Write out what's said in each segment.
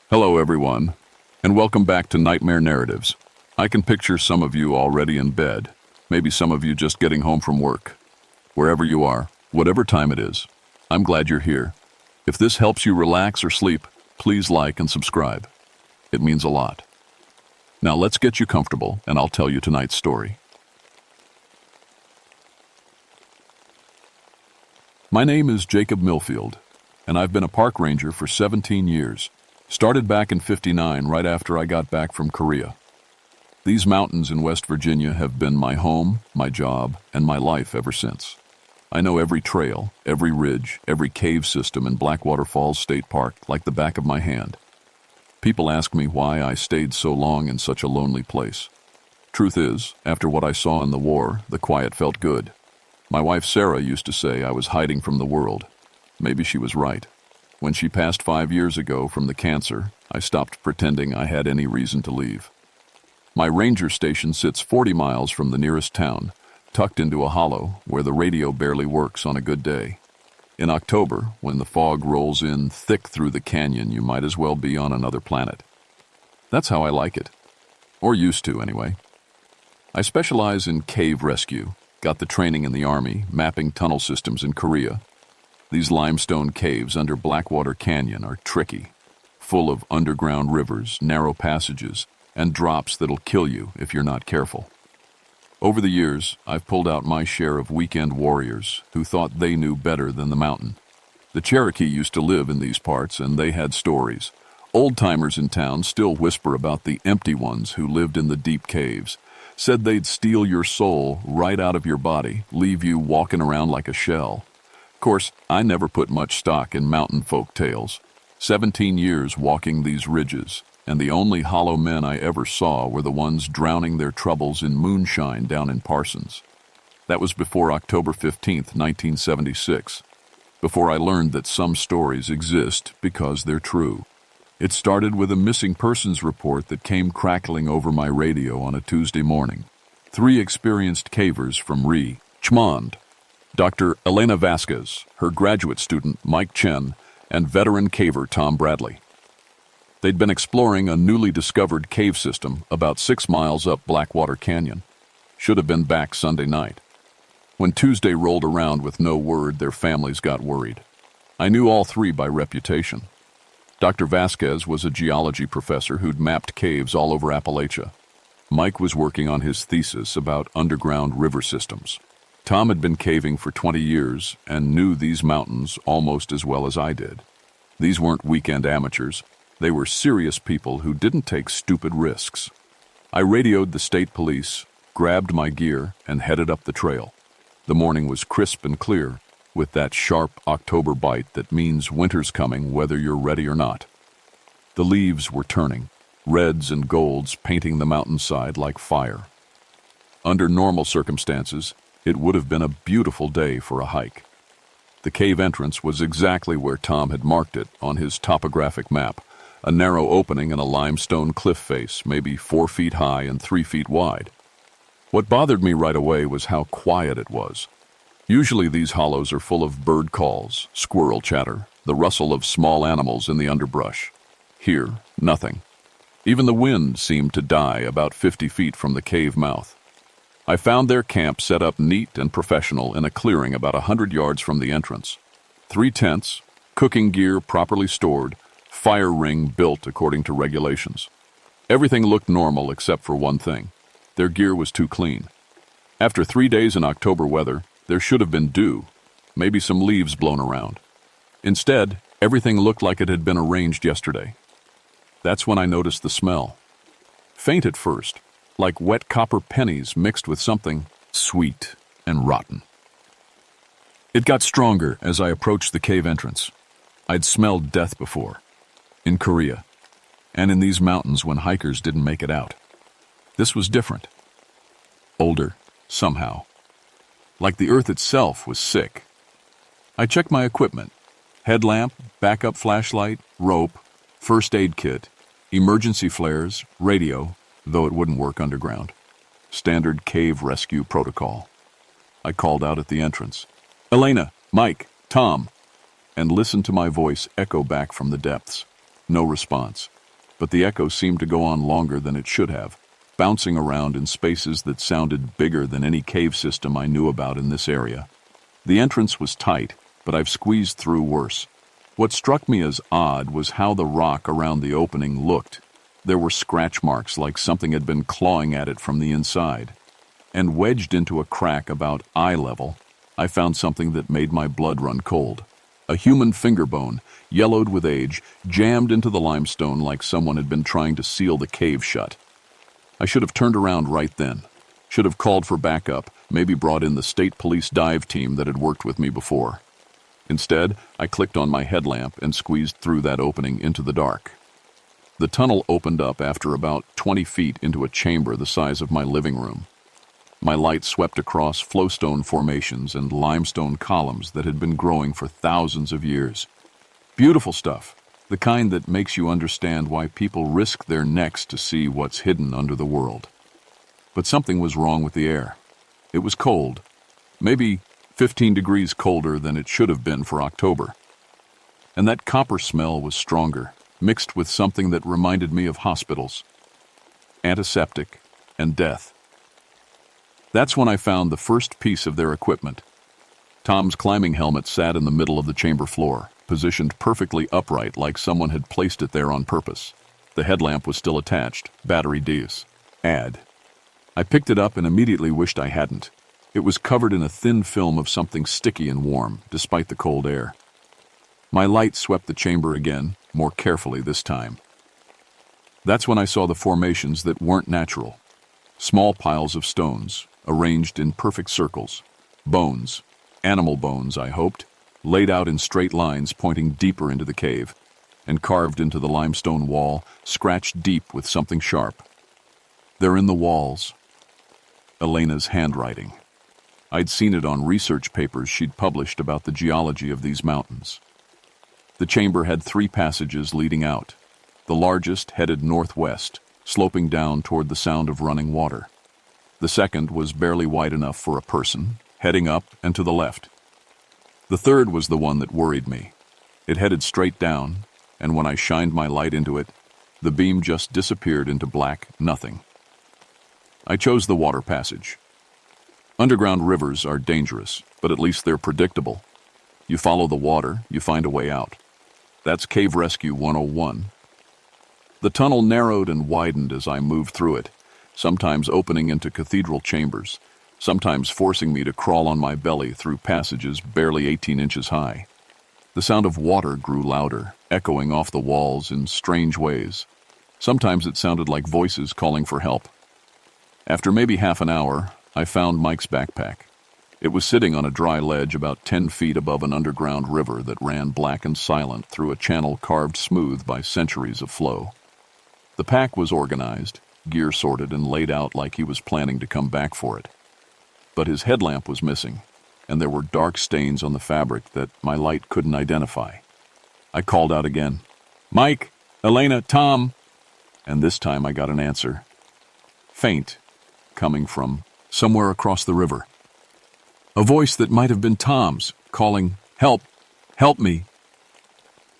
Hello, everyone, and welcome back to Nightmare Narratives. I can picture some of you already in bed, maybe some of you just getting home from work. Wherever you are, whatever time it is, I'm glad you're here. If this helps you relax or sleep, please like and subscribe. It means a lot. Now let's get you comfortable, and I'll tell you tonight's story. My name is Jacob Millfield, and I've been a park ranger for 17 years. Started back in '59, right after I got back from Korea. These mountains in West Virginia have been my home, my job, and my life ever since. I know every trail, every ridge, every cave system in Blackwater Falls State Park like the back of my hand. People ask me why I stayed so long in such a lonely place. Truth is, after what I saw in the war, the quiet felt good. My wife Sarah used to say I was hiding from the world. Maybe she was right. When she passed 5 years ago from the cancer, I stopped pretending I had any reason to leave. My ranger station sits 40 miles from the nearest town, tucked into a hollow where the radio barely works on a good day. In October, when the fog rolls in thick through the canyon, you might as well be on another planet. That's how I like it. Or used to, anyway. I specialize in cave rescue, got the training in the Army, mapping tunnel systems in Korea. These limestone caves under Blackwater Canyon are tricky, full of underground rivers, narrow passages, and drops that'll kill you if you're not careful. Over the years, I've pulled out my share of weekend warriors who thought they knew better than the mountain. The Cherokee used to live in these parts, and they had stories. Old-timers in town still whisper about the empty ones who lived in the deep caves, said they'd steal your soul right out of your body, leave you walking around like a shell. Of course, I never put much stock in mountain folk tales. 17 years walking these ridges, and the only hollow men I ever saw were the ones drowning their troubles in moonshine down in Parsons. That was before October 15th, 1976, before I learned that some stories exist because they're true. It started with a missing persons report that came crackling over my radio on a Tuesday morning. 3 experienced cavers from Chmond, Dr. Elena Vasquez, her graduate student Mike Chen, and veteran caver Tom Bradley. They'd been exploring a newly discovered cave system about 6 miles up Blackwater Canyon. Should have been back Sunday night. When Tuesday rolled around with no word, their families got worried. I knew all 3 by reputation. Dr. Vasquez was a geology professor who'd mapped caves all over Appalachia. Mike was working on his thesis about underground river systems. Tom had been caving for 20 years and knew these mountains almost as well as I did. These weren't weekend amateurs. They were serious people who didn't take stupid risks. I radioed the state police, grabbed my gear, and headed up the trail. The morning was crisp and clear, with that sharp October bite that means winter's coming whether you're ready or not. The leaves were turning, reds and golds painting the mountainside like fire. Under normal circumstances, it would have been a beautiful day for a hike. The cave entrance was exactly where Tom had marked it on his topographic map, a narrow opening in a limestone cliff face, maybe 4 feet high and 3 feet wide. What bothered me right away was how quiet it was. Usually these hollows are full of bird calls, squirrel chatter, the rustle of small animals in the underbrush. Here, nothing. Even the wind seemed to die about 50 feet from the cave mouth. I found their camp set up neat and professional in a clearing about 100 yards from the entrance. 3 tents, cooking gear properly stored, fire ring built according to regulations. Everything looked normal except for one thing. Their gear was too clean. After 3 days in October weather, there should have been dew, maybe some leaves blown around. Instead, everything looked like it had been arranged yesterday. That's when I noticed the smell. Faint at first, like wet copper pennies mixed with something sweet and rotten. It got stronger as I approached the cave entrance. I'd smelled death before, in Korea, and in these mountains when hikers didn't make it out. This was different. Older, somehow. Like the earth itself was sick. I checked my equipment. Headlamp, backup flashlight, rope, first aid kit, emergency flares, radio, though it wouldn't work underground. Standard cave rescue protocol. I called out at the entrance, "Elena, Mike, Tom," and listened to my voice echo back from the depths. No response. but the echo seemed to go on longer than it should have, bouncing around in spaces that sounded bigger than any cave system I knew about in this area. The entrance was tight, but I've squeezed through worse. What struck me as odd was how the rock around the opening looked. There were scratch marks like something had been clawing at it from the inside. And wedged into a crack about eye level, I found something that made my blood run cold. A human finger bone, yellowed with age, jammed into the limestone like someone had been trying to seal the cave shut. I should have turned around right then. Should have called for backup, maybe brought in the state police dive team that had worked with me before. Instead, I clicked on my headlamp and squeezed through that opening into the dark. The tunnel opened up after about 20 feet into a chamber the size of my living room. My light swept across flowstone formations and limestone columns that had been growing for thousands of years. Beautiful stuff, the kind that makes you understand why people risk their necks to see what's hidden under the world. But something was wrong with the air. It was cold, maybe 15 degrees colder than it should have been for October. And that copper smell was stronger, mixed with something that reminded me of hospitals, antiseptic, and death. That's when I found the first piece of their equipment. Tom's climbing helmet sat in the middle of the chamber floor, positioned perfectly upright like someone had placed it there on purpose. The headlamp was still attached, battery Ds. Add. I picked it up and immediately wished I hadn't. It was covered in a thin film of something sticky and warm, despite the cold air. My light swept the chamber again, more carefully this time. That's when I saw the formations that weren't natural. Small piles of stones, arranged in perfect circles. Bones, animal bones, I hoped, laid out in straight lines pointing deeper into the cave, and carved into the limestone wall, scratched deep with something sharp. They're in the walls. Elena's handwriting. I'd seen it on research papers she'd published about the geology of these mountains. The chamber had 3 passages leading out. The largest headed northwest, sloping down toward the sound of running water. The second was barely wide enough for a person, heading up and to the left. The third was the one that worried me. It headed straight down, and when I shined my light into it, the beam just disappeared into black nothing. I chose the water passage. Underground rivers are dangerous, but at least they're predictable. You follow the water, you find a way out. That's Cave Rescue 101. The tunnel narrowed and widened as I moved through it, sometimes opening into cathedral chambers, sometimes forcing me to crawl on my belly through passages barely 18 inches high. The sound of water grew louder, echoing off the walls in strange ways. Sometimes it sounded like voices calling for help. After maybe half an hour, I found Mike's backpack. It was sitting on a dry ledge about 10 feet above an underground river that ran black and silent through a channel carved smooth by centuries of flow. The pack was organized, gear sorted and laid out like he was planning to come back for it. But his headlamp was missing, and there were dark stains on the fabric that my light couldn't identify. I called out again, "Mike, Elena, Tom," and this time I got an answer. Faint, coming from somewhere across the river. A voice that might have been Tom's, calling, "Help! Help me!"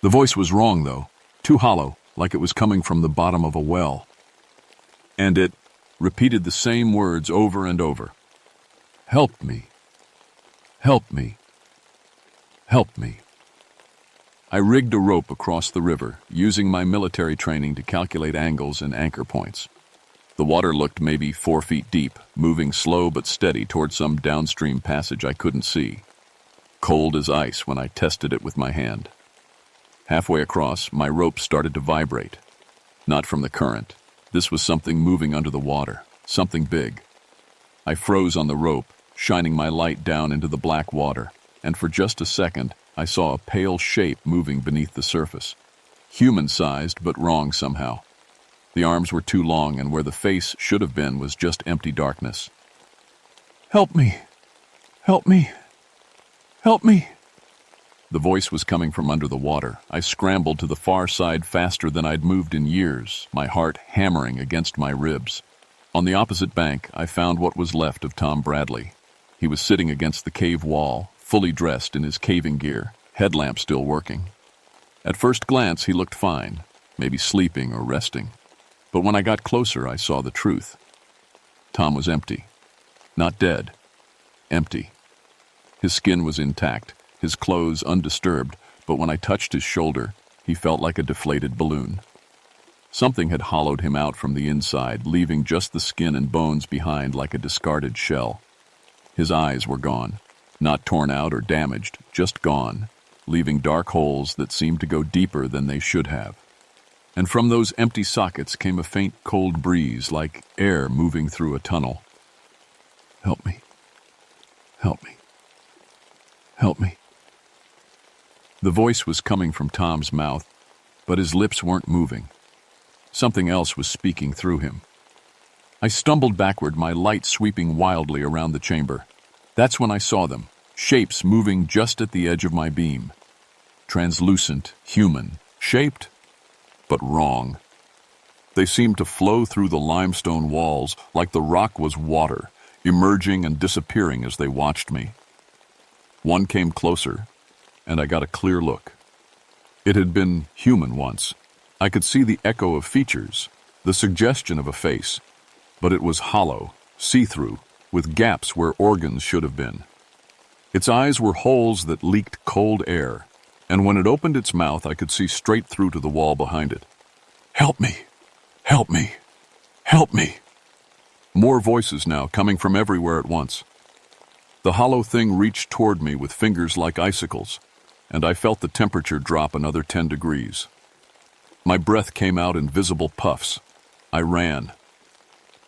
The voice was wrong, though, too hollow, like it was coming from the bottom of a well. And it repeated the same words over and over. "Help me! Help me! Help me!" I rigged a rope across the river, using my military training to calculate angles and anchor points. The water looked maybe 4 feet deep, moving slow but steady toward some downstream passage I couldn't see. Cold as ice when I tested it with my hand. Halfway across, my rope started to vibrate. Not from the current. This was something moving under the water, something big. I froze on the rope, shining my light down into the black water, and for just a second, I saw a pale shape moving beneath the surface. Human-sized, but wrong somehow. The arms were too long, and where the face should have been was just empty darkness. "Help me! Help me! Help me!" The voice was coming from under the water. I scrambled to the far side faster than I'd moved in years, my heart hammering against my ribs. On the opposite bank, I found what was left of Tom Bradley. He was sitting against the cave wall, fully dressed in his caving gear, headlamp still working. At first glance, he looked fine. maybe sleeping or resting. But when I got closer, I saw the truth. Tom was empty. Not dead. Empty. His skin was intact, his clothes undisturbed, but when I touched his shoulder, he felt like a deflated balloon. Something had hollowed him out from the inside, leaving just the skin and bones behind like a discarded shell. His eyes were gone, not torn out or damaged, just gone, leaving dark holes that seemed to go deeper than they should have. And from those empty sockets came a faint cold breeze, like air moving through a tunnel. Help me. Help me. Help me. The voice was coming from Tom's mouth, but his lips weren't moving. Something else was speaking through him. I stumbled backward, my light sweeping wildly around the chamber. That's when I saw them, shapes moving just at the edge of my beam. Translucent, human, shaped, but wrong. They seemed to flow through the limestone walls like the rock was water, emerging and disappearing as they watched me. One came closer, and I got a clear look. It had been human once. I could see the echo of features, the suggestion of a face, but it was hollow, see-through, with gaps where organs should have been. Its eyes were holes that leaked cold air, and when it opened its mouth, I could see straight through to the wall behind it. Help me! Help me! Help me! More voices now, coming from everywhere at once. The hollow thing reached toward me with fingers like icicles, and I felt the temperature drop another 10 degrees. My breath came out in visible puffs. I ran.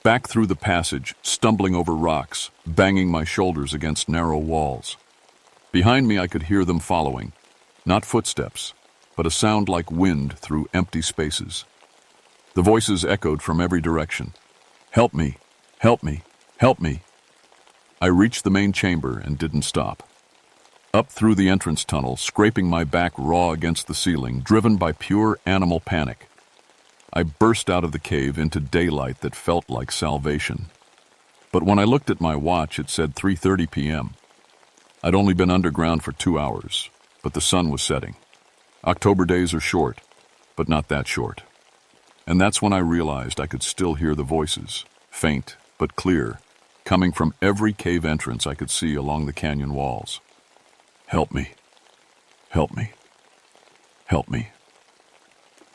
Back through the passage, stumbling over rocks, banging my shoulders against narrow walls. Behind me I could hear them following. Not footsteps, but a sound like wind through empty spaces. The voices echoed from every direction. Help me! Help me! Help me! I reached the main chamber and didn't stop. Up through the entrance tunnel, scraping my back raw against the ceiling, driven by pure animal panic. I burst out of the cave into daylight that felt like salvation. But when I looked at my watch, it said 3:30 p.m. I'd only been underground for 2 hours, but the sun was setting. October days are short, but not that short. And that's when I realized I could still hear the voices, faint but clear, coming from every cave entrance I could see along the canyon walls. Help me. Help me. Help me.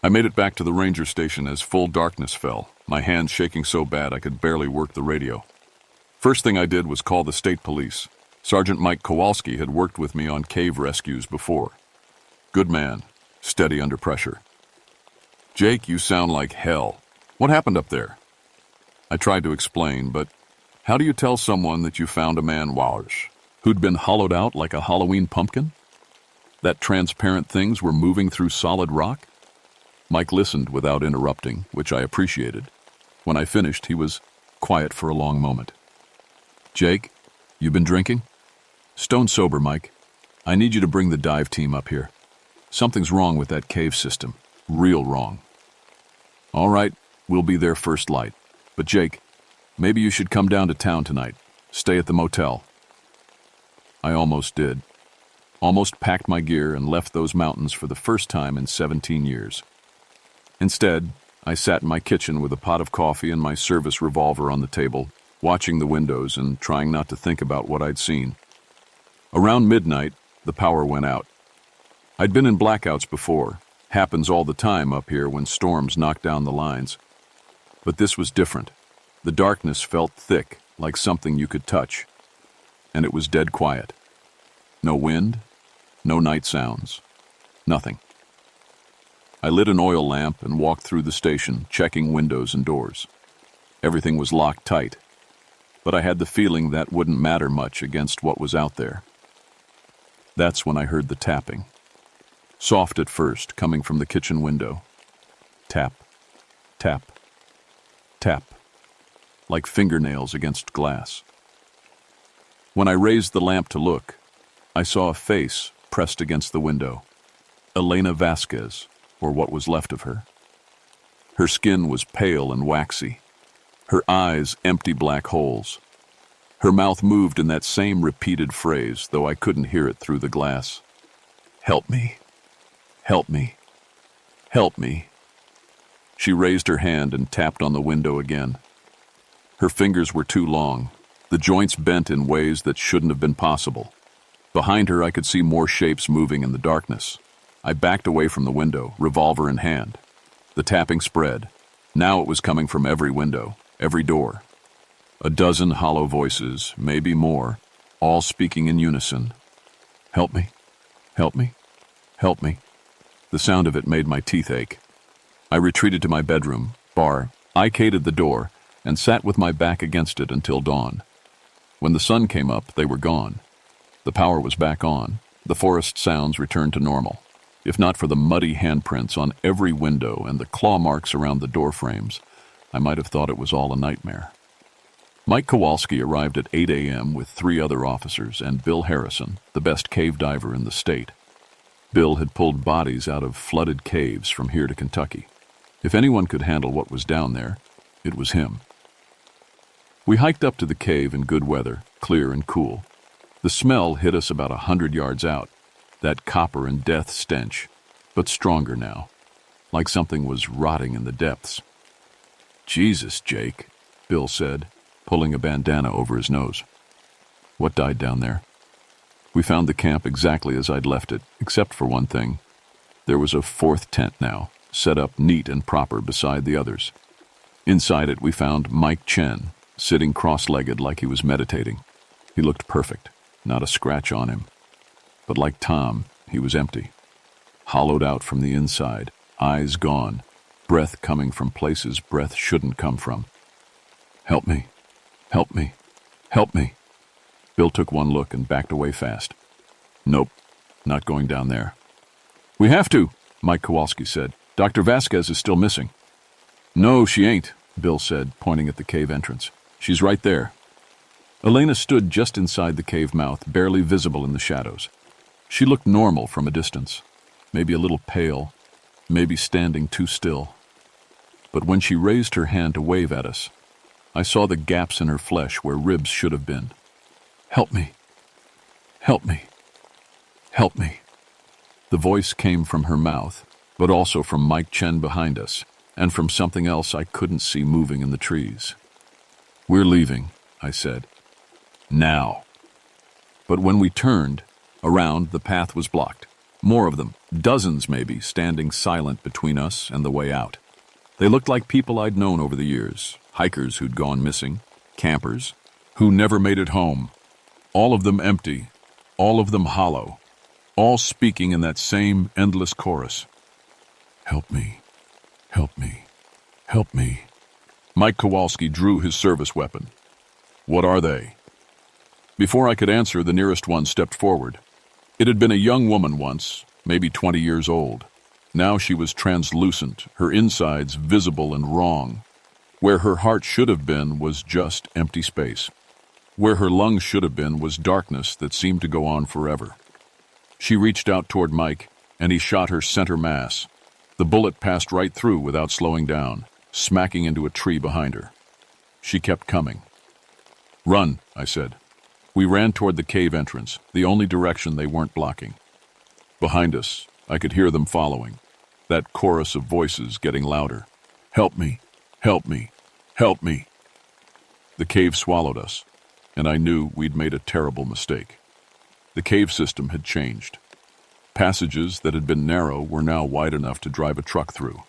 I made it back to the ranger station as full darkness fell, my hands shaking so bad I could barely work the radio. First thing I did was call the state police. Sergeant Mike Kowalski had worked with me on cave rescues before. Good man, steady under pressure. Jake, you sound like hell. What happened up there? I tried to explain, but how do you tell someone that you found a man who'd been hollowed out like a Halloween pumpkin? That transparent things were moving through solid rock? Mike listened without interrupting, which I appreciated. When I finished, he was quiet for a long moment. Jake, you been drinking? Stone sober, Mike. I need you to bring the dive team up here. Something's wrong with that cave system. Real wrong. All right, we'll be there first light. But Jake, maybe you should come down to town tonight. Stay at the motel. I almost did. Almost packed my gear and left those mountains for the first time in 17 years. Instead, I sat in my kitchen with a pot of coffee and my service revolver on the table, watching the windows and trying not to think about what I'd seen. Around midnight, the power went out. I'd been in blackouts before. Happens all the time up here when storms knock down the lines. But this was different. The darkness felt thick, like something you could touch. And it was dead quiet. No wind, no night sounds, nothing. I lit an oil lamp and walked through the station, checking windows and doors. Everything was locked tight, but I had the feeling that wouldn't matter much against what was out there. That's when I heard the tapping. Soft at first, coming from the kitchen window. Tap, tap, tap, like fingernails against glass. When I raised the lamp to look, I saw a face pressed against the window. Elena Vasquez, or what was left of her. Her skin was pale and waxy. Her eyes empty black holes. Her mouth moved in that same repeated phrase, though I couldn't hear it through the glass. Help me. Help me. Help me. She raised her hand and tapped on the window again. Her fingers were too long, the joints bent in ways that shouldn't have been possible. Behind her, I could see more shapes moving in the darkness. I backed away from the window, revolver in hand. The tapping spread. Now it was coming from every window, every door. A dozen hollow voices, maybe more, all speaking in unison. Help me, help me, help me. The sound of it made my teeth ache. I retreated to my bedroom, barricaded the door, and sat with my back against it until dawn. When the sun came up, they were gone. The power was back on. The forest sounds returned to normal. If not for the muddy handprints on every window and the claw marks around the door frames, I might have thought it was all a nightmare. Mike Kowalski arrived at 8 a.m. with 3 other officers and Bill Harrison, the best cave diver in the state. Bill had pulled bodies out of flooded caves from here to Kentucky. If anyone could handle what was down there, it was him. We hiked up to the cave in good weather, clear and cool. The smell hit us about 100 yards out, that copper and death stench, but stronger now, like something was rotting in the depths. Jesus, Jake, Bill said, pulling a bandana over his nose. What died down there? We found the camp exactly as I'd left it, except for one thing. There was a 4th tent now, set up neat and proper beside the others. Inside it we found Mike Chen, sitting cross-legged like he was meditating. He looked perfect, not a scratch on him. But like Tom, he was empty. Hollowed out from the inside, eyes gone, breath coming from places breath shouldn't come from. Help me, help me, help me. Bill took one look and backed away fast. Nope, not going down there. We have to, Mike Kowalski said. Dr. Vasquez is still missing. No, she ain't, Bill said, pointing at the cave entrance. She's right there. Elena stood just inside the cave mouth, barely visible in the shadows. She looked normal from a distance, maybe a little pale, maybe standing too still. But when she raised her hand to wave at us, I saw the gaps in her flesh where ribs should have been. Help me. Help me. Help me. The voice came from her mouth, but also from Mike Chen behind us, and from something else I couldn't see moving in the trees. We're leaving, I said. Now. But when we turned around, the path was blocked. More of them, dozens maybe, standing silent between us and the way out. They looked like people I'd known over the years, hikers who'd gone missing, campers who never made it home. All of them empty, all of them hollow, all speaking in that same endless chorus. Help me, help me, help me. Mike Kowalski drew his service weapon. What are they? Before I could answer, the nearest one stepped forward. It had been a young woman once, maybe 20 years old. Now she was translucent, her insides visible and wrong. Where her heart should have been was just empty space. Where her lungs should have been was darkness that seemed to go on forever. She reached out toward Mike, and he shot her center mass. The bullet passed right through without slowing down, smacking into a tree behind her. She kept coming. Run, I said. We ran toward the cave entrance, the only direction they weren't blocking. Behind us, I could hear them following, that chorus of voices getting louder. Help me, help me, help me. The cave swallowed us, and I knew we'd made a terrible mistake. The cave system had changed. Passages that had been narrow were now wide enough to drive a truck through.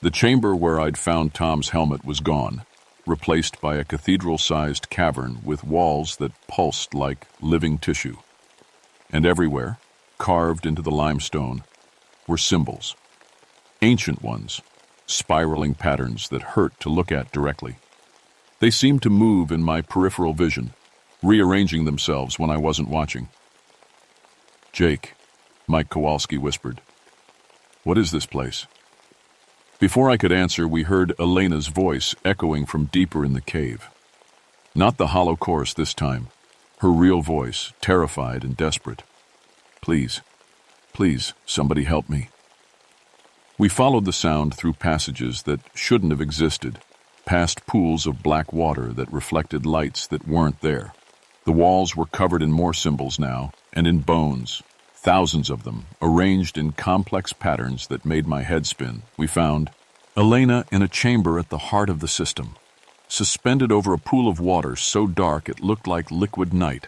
The chamber where I'd found Tom's helmet was gone, replaced by a cathedral-sized cavern with walls that pulsed like living tissue. And everywhere, carved into the limestone, were symbols. Ancient ones, spiraling patterns that hurt to look at directly. They seemed to move in my peripheral vision, rearranging themselves when I wasn't watching. Jake, Mike Kowalski whispered. What is this place? Before I could answer, we heard Elena's voice echoing from deeper in the cave. Not the hollow chorus this time, her real voice, terrified and desperate. Please, please, somebody help me. We followed the sound through passages that shouldn't have existed, past pools of black water that reflected lights that weren't there. The walls were covered in more symbols now, and in bones, thousands of them, arranged in complex patterns that made my head spin. We found Elena in a chamber at the heart of the system, suspended over a pool of water so dark it looked like liquid night.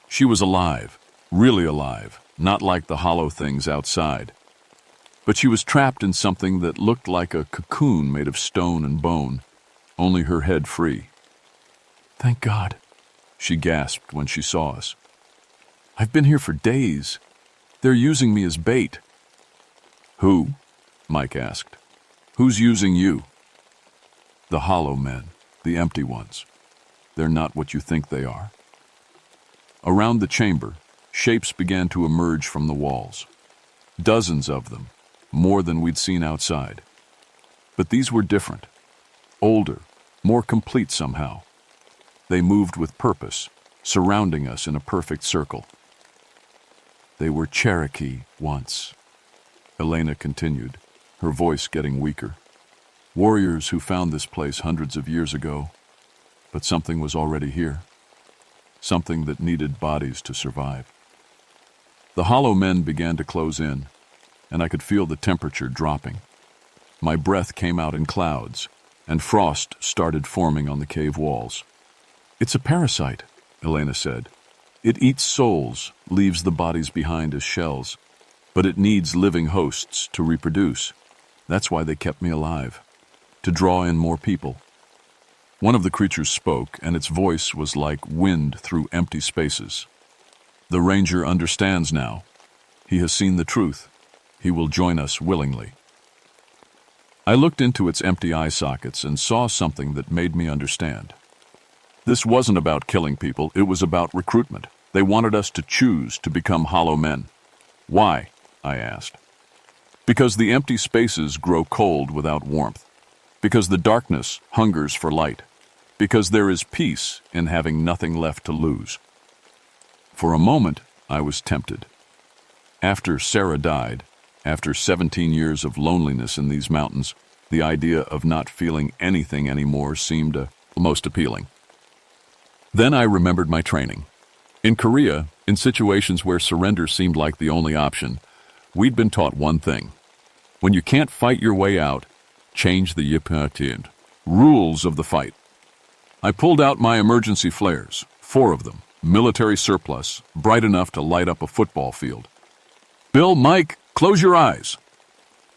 She was alive, really alive, not like the hollow things outside. But she was trapped in something that looked like a cocoon made of stone and bone, only her head free. "Thank God," she gasped when she saw us. "I've been here for days. They're using me as bait." "Who?" Mike asked. "Who's using you?" "The hollow men, the empty ones. They're not what you think they are." Around the chamber, shapes began to emerge from the walls. Dozens of them, more than we'd seen outside. But these were different, older, more complete somehow. They moved with purpose, surrounding us in a perfect circle. "They were Cherokee once," Elena continued, her voice getting weaker. "Warriors who found this place hundreds of years ago, but something was already here. Something that needed bodies to survive." The hollow men began to close in, and I could feel the temperature dropping. My breath came out in clouds, and frost started forming on the cave walls. "It's a parasite," Elena said. "It eats souls, leaves the bodies behind as shells, but it needs living hosts to reproduce. That's why they kept me alive, to draw in more people." One of the creatures spoke, and its voice was like wind through empty spaces. "The ranger understands now. He has seen the truth. He will join us willingly." I looked into its empty eye sockets and saw something that made me understand. This wasn't about killing people, it was about recruitment. They wanted us to choose to become hollow men. "Why?" I asked. "Because the empty spaces grow cold without warmth. Because the darkness hungers for light. Because there is peace in having nothing left to lose." For a moment, I was tempted. After Sarah died, after 17 years of loneliness in these mountains, the idea of not feeling anything anymore seemed most appealing. Then I remembered my training. In Korea, in situations where surrender seemed like the only option, we'd been taught one thing. When you can't fight your way out, change the Yippatian rules of the fight. I pulled out my emergency flares, 4 of them, military surplus, bright enough to light up a football field. "Bill, Mike, close your eyes."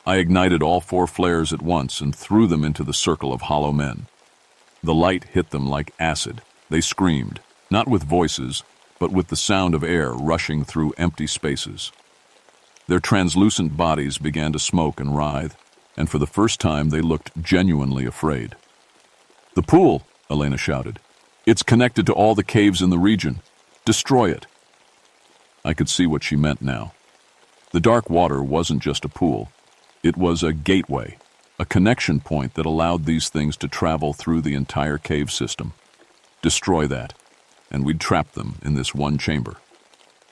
I ignited all 4 flares at once and threw them into the circle of hollow men. The light hit them like acid. They screamed, not with voices, but with the sound of air rushing through empty spaces. Their translucent bodies began to smoke and writhe, and for the first time they looked genuinely afraid. "The pool," Elena shouted. "It's connected to all the caves in the region. Destroy it." I could see what she meant now. The dark water wasn't just a pool. It was a gateway, a connection point that allowed these things to travel through the entire cave system. Destroy that, and we'd trap them in this one chamber.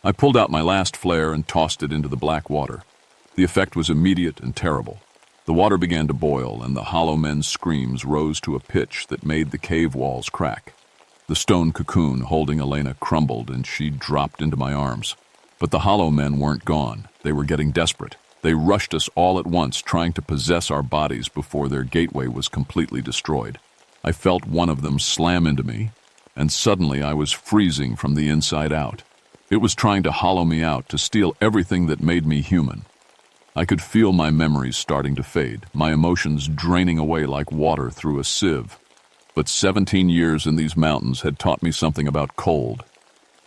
I pulled out my last flare and tossed it into the black water. The effect was immediate and terrible. The water began to boil, and the hollow men's screams rose to a pitch that made the cave walls crack. The stone cocoon holding Elena crumbled, and she dropped into my arms. But the hollow men weren't gone. They were getting desperate. They rushed us all at once, trying to possess our bodies before their gateway was completely destroyed. I felt one of them slam into me, and suddenly I was freezing from the inside out. It was trying to hollow me out, to steal everything that made me human. I could feel my memories starting to fade, my emotions draining away like water through a sieve. But 17 years in these mountains had taught me something about cold.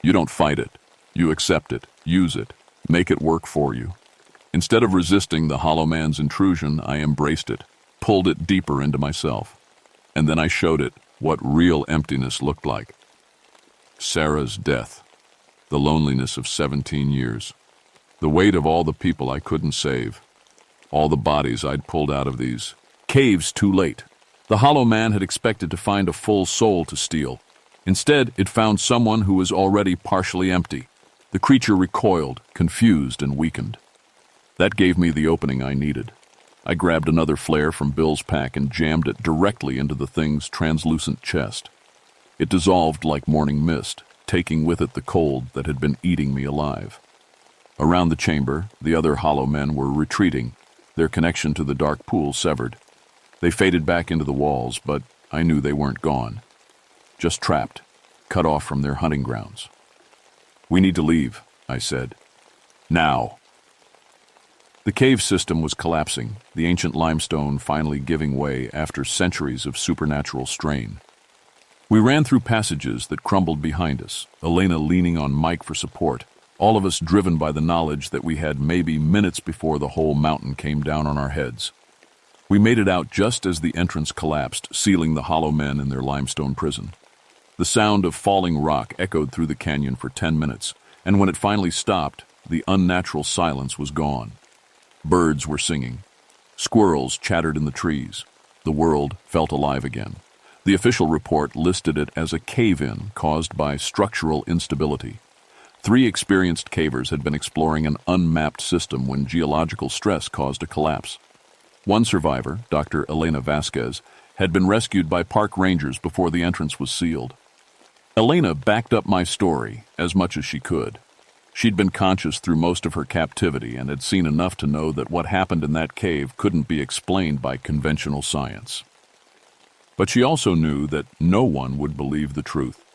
You don't fight it. You accept it, use it, make it work for you. Instead of resisting the hollow man's intrusion, I embraced it, pulled it deeper into myself. And then I showed it what real emptiness looked like. Sarah's death, the loneliness of 17 years, the weight of all the people I couldn't save, all the bodies I'd pulled out of these caves too late. The hollow man had expected to find a full soul to steal. Instead, it found someone who was already partially empty. The creature recoiled, confused and weakened. That gave me the opening I needed. I grabbed another flare from Bill's pack and jammed it directly into the thing's translucent chest. It dissolved like morning mist, taking with it the cold that had been eating me alive. Around the chamber, the other hollow men were retreating, their connection to the dark pool severed. They faded back into the walls, but I knew they weren't gone. Just trapped, cut off from their hunting grounds. "We need to leave," I said. "Now." The cave system was collapsing, the ancient limestone finally giving way after centuries of supernatural strain. We ran through passages that crumbled behind us, Elena leaning on Mike for support, all of us driven by the knowledge that we had maybe minutes before the whole mountain came down on our heads. We made it out just as the entrance collapsed, sealing the hollow men in their limestone prison. The sound of falling rock echoed through the canyon for 10 minutes, and when it finally stopped, the unnatural silence was gone. Birds were singing. Squirrels chattered in the trees. The world felt alive again. The official report listed it as a cave-in caused by structural instability. 3 experienced cavers had been exploring an unmapped system when geological stress caused a collapse. One survivor, Dr. Elena Vasquez, had been rescued by park rangers before the entrance was sealed. Elena backed up my story as much as she could. She'd been conscious through most of her captivity and had seen enough to know that what happened in that cave couldn't be explained by conventional science. But she also knew that no one would believe the truth.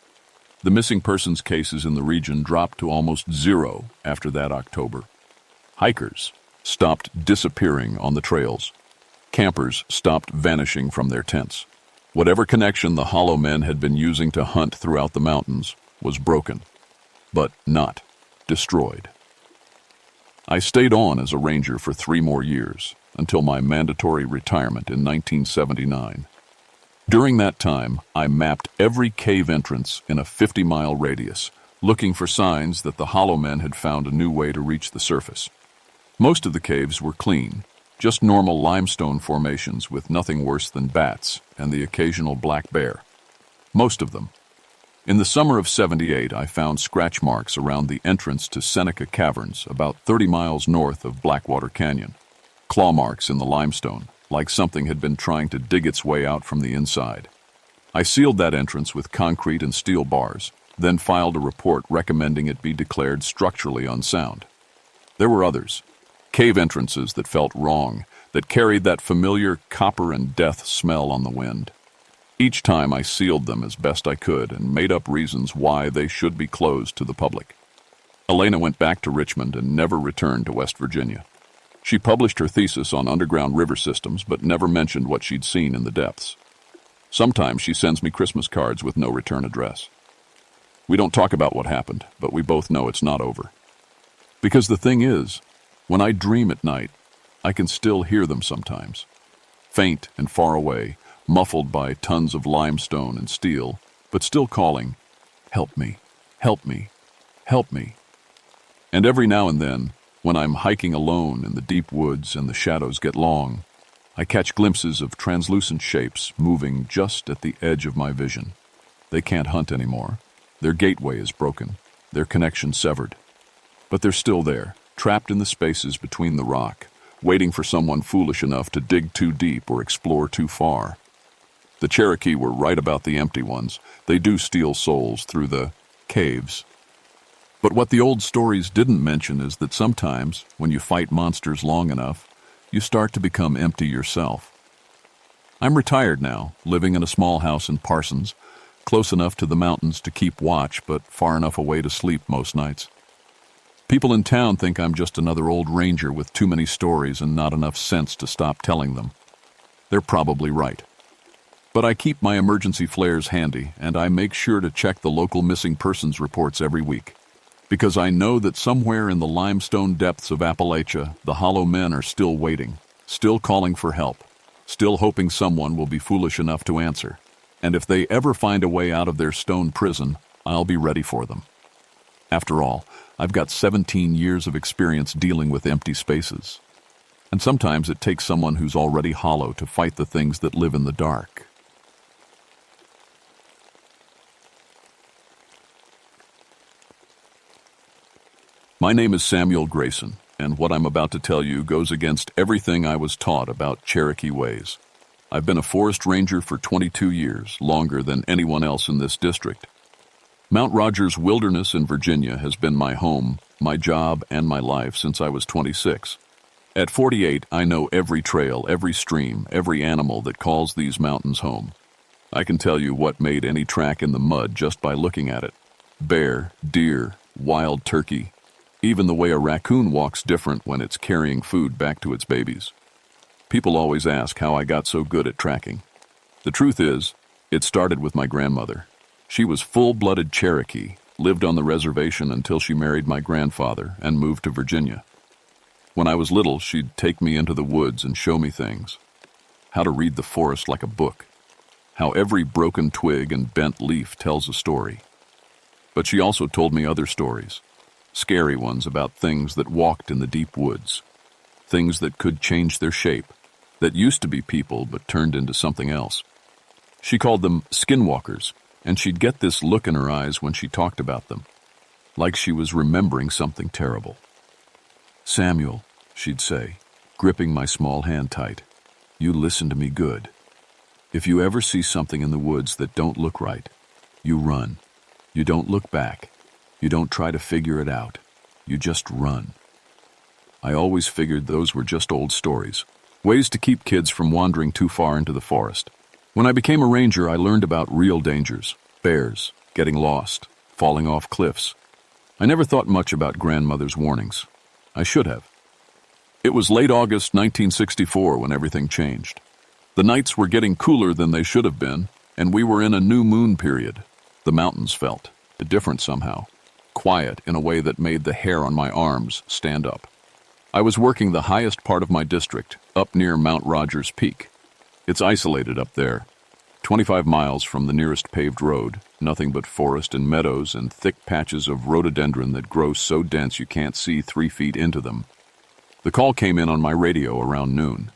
The missing persons cases in the region dropped to almost 0 after that October. Hikers stopped disappearing on the trails. Campers stopped vanishing from their tents. Whatever connection the hollow men had been using to hunt throughout the mountains was broken, but not destroyed. I stayed on as a ranger for 3 more years, until my mandatory retirement in 1979. During that time, I mapped every cave entrance in a 50-mile radius, looking for signs that the hollow men had found a new way to reach the surface. Most of the caves were clean, just normal limestone formations with nothing worse than bats and the occasional black bear. Most of them. In the summer of '78, I found scratch marks around the entrance to Seneca Caverns, about 30 miles north of Blackwater Canyon. Claw marks in the limestone, like something had been trying to dig its way out from the inside. I sealed that entrance with concrete and steel bars, then filed a report recommending it be declared structurally unsound. There were others. Cave entrances that felt wrong, that carried that familiar copper and death smell on the wind. Each time I sealed them as best I could and made up reasons why they should be closed to the public. Elena went back to Richmond and never returned to West Virginia. She published her thesis on underground river systems but never mentioned what she'd seen in the depths. Sometimes she sends me Christmas cards with no return address. We don't talk about what happened, but we both know it's not over. Because the thing is, when I dream at night, I can still hear them sometimes. Faint and far away, muffled by tons of limestone and steel, but still calling, "Help me, help me, help me." And every now and then, when I'm hiking alone in the deep woods and the shadows get long, I catch glimpses of translucent shapes moving just at the edge of my vision. They can't hunt anymore. Their gateway is broken, their connection severed. But they're still there, trapped in the spaces between the rock, waiting for someone foolish enough to dig too deep or explore too far. The Cherokee were right about the empty ones. They do steal souls through the caves. But what the old stories didn't mention is that sometimes, when you fight monsters long enough, you start to become empty yourself. I'm retired now, living in a small house in Parsons, close enough to the mountains to keep watch, but far enough away to sleep most nights. People in town think I'm just another old ranger with too many stories and not enough sense to stop telling them. They're probably right. But I keep my emergency flares handy, and I make sure to check the local missing persons reports every week. Because I know that somewhere in the limestone depths of Appalachia, the hollow men are still waiting, still calling for help, still hoping someone will be foolish enough to answer. And if they ever find a way out of their stone prison, I'll be ready for them. After all, I've got 17 years of experience dealing with empty spaces. And sometimes it takes someone who's already hollow to fight the things that live in the dark. My name is Samuel Grayson, and what I'm about to tell you goes against everything I was taught about Cherokee ways. I've been a forest ranger for 22 years, longer than anyone else in this district. Mount Rogers Wilderness in Virginia has been my home, my job, and my life since I was 26. At 48, I know every trail, every stream, every animal that calls these mountains home. I can tell you what made any track in the mud just by looking at it. Bear, deer, wild turkey. Even the way a raccoon walks different when it's carrying food back to its babies. People always ask how I got so good at tracking. The truth is, it started with my grandmother. She was full-blooded Cherokee, lived on the reservation until she married my grandfather and moved to Virginia. When I was little, she'd take me into the woods and show me things. How to read the forest like a book. How every broken twig and bent leaf tells a story. But she also told me other stories. Scary ones about things that walked in the deep woods. Things that could change their shape. That used to be people but turned into something else. She called them skinwalkers, and she'd get this look in her eyes when she talked about them. Like she was remembering something terrible. "Samuel," she'd say, gripping my small hand tight, "you listen to me good. If you ever see something in the woods that don't look right, you run. You don't look back. You don't try to figure it out. You just run." I always figured those were just old stories, ways to keep kids from wandering too far into the forest. When I became a ranger, I learned about real dangers, bears, getting lost, falling off cliffs. I never thought much about grandmother's warnings. I should have. It was late August 1964 when everything changed. The nights were getting cooler than they should have been, and we were in a new moon period. The mountains felt different somehow, quiet in a way that made the hair on my arms stand up. I was working the highest part of my district, up near Mount Rogers Peak. It's isolated up there, 25 miles from the nearest paved road, nothing but forest and meadows and thick patches of rhododendron that grow so dense you can't see 3 feet into them. The call came in on my radio around noon.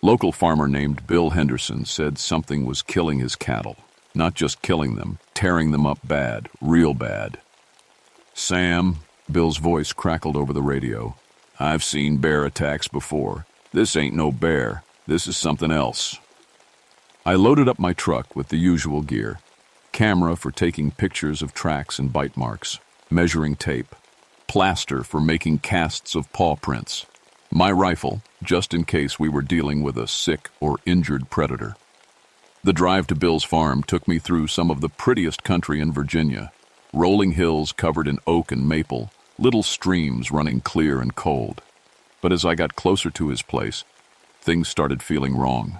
Local farmer named Bill Henderson said something was killing his cattle. Not just killing them, tearing them up bad, real bad. "Sam," Bill's voice crackled over the radio, "I've seen bear attacks before. This ain't no bear. This is something else." I loaded up my truck with the usual gear. Camera for taking pictures of tracks and bite marks, measuring tape, plaster for making casts of paw prints, my rifle, just in case we were dealing with a sick or injured predator. The drive to Bill's farm took me through some of the prettiest country in Virginia, rolling hills covered in oak and maple, little streams running clear and cold. But as I got closer to his place, things started feeling wrong.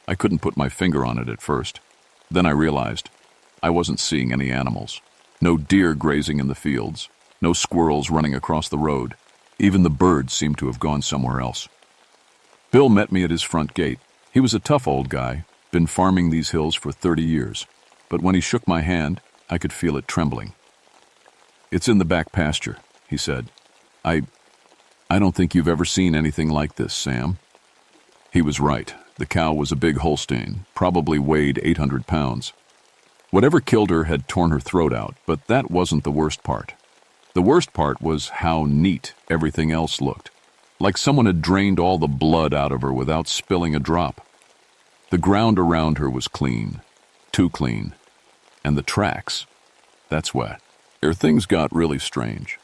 I couldn't put my finger on it at first. Then I realized I wasn't seeing any animals. No deer grazing in the fields, no squirrels running across the road. Even the birds seemed to have gone somewhere else. Bill met me at his front gate. He was a tough old guy, been farming these hills for 30 years. But when he shook my hand, I could feel it trembling. "It's in the back pasture," he said. I don't think you've ever seen anything like this, Sam." He was right. The cow was a big Holstein, probably weighed 800 pounds. Whatever killed her had torn her throat out, but that wasn't the worst part. The worst part was how neat everything else looked, like someone had drained all the blood out of her without spilling a drop. The ground around her was clean, too clean, and the tracks, that's wet. Things got really strange.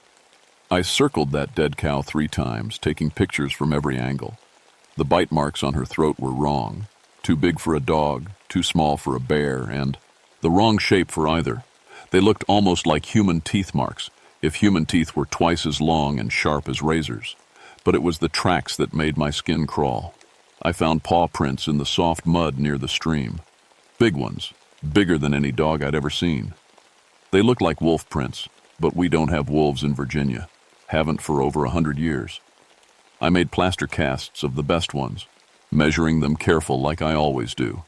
I circled that dead cow 3 times, taking pictures from every angle. The bite marks on her throat were wrong, too big for a dog, too small for a bear, and the wrong shape for either. They looked almost like human teeth marks, if human teeth were twice as long and sharp as razors. But it was the tracks that made my skin crawl. I found paw prints in the soft mud near the stream. Big ones, bigger than any dog I'd ever seen. They looked like wolf prints, but we don't have wolves in Virginia. Haven't for over 100 years. I made plaster casts of the best ones, measuring them careful like I always do.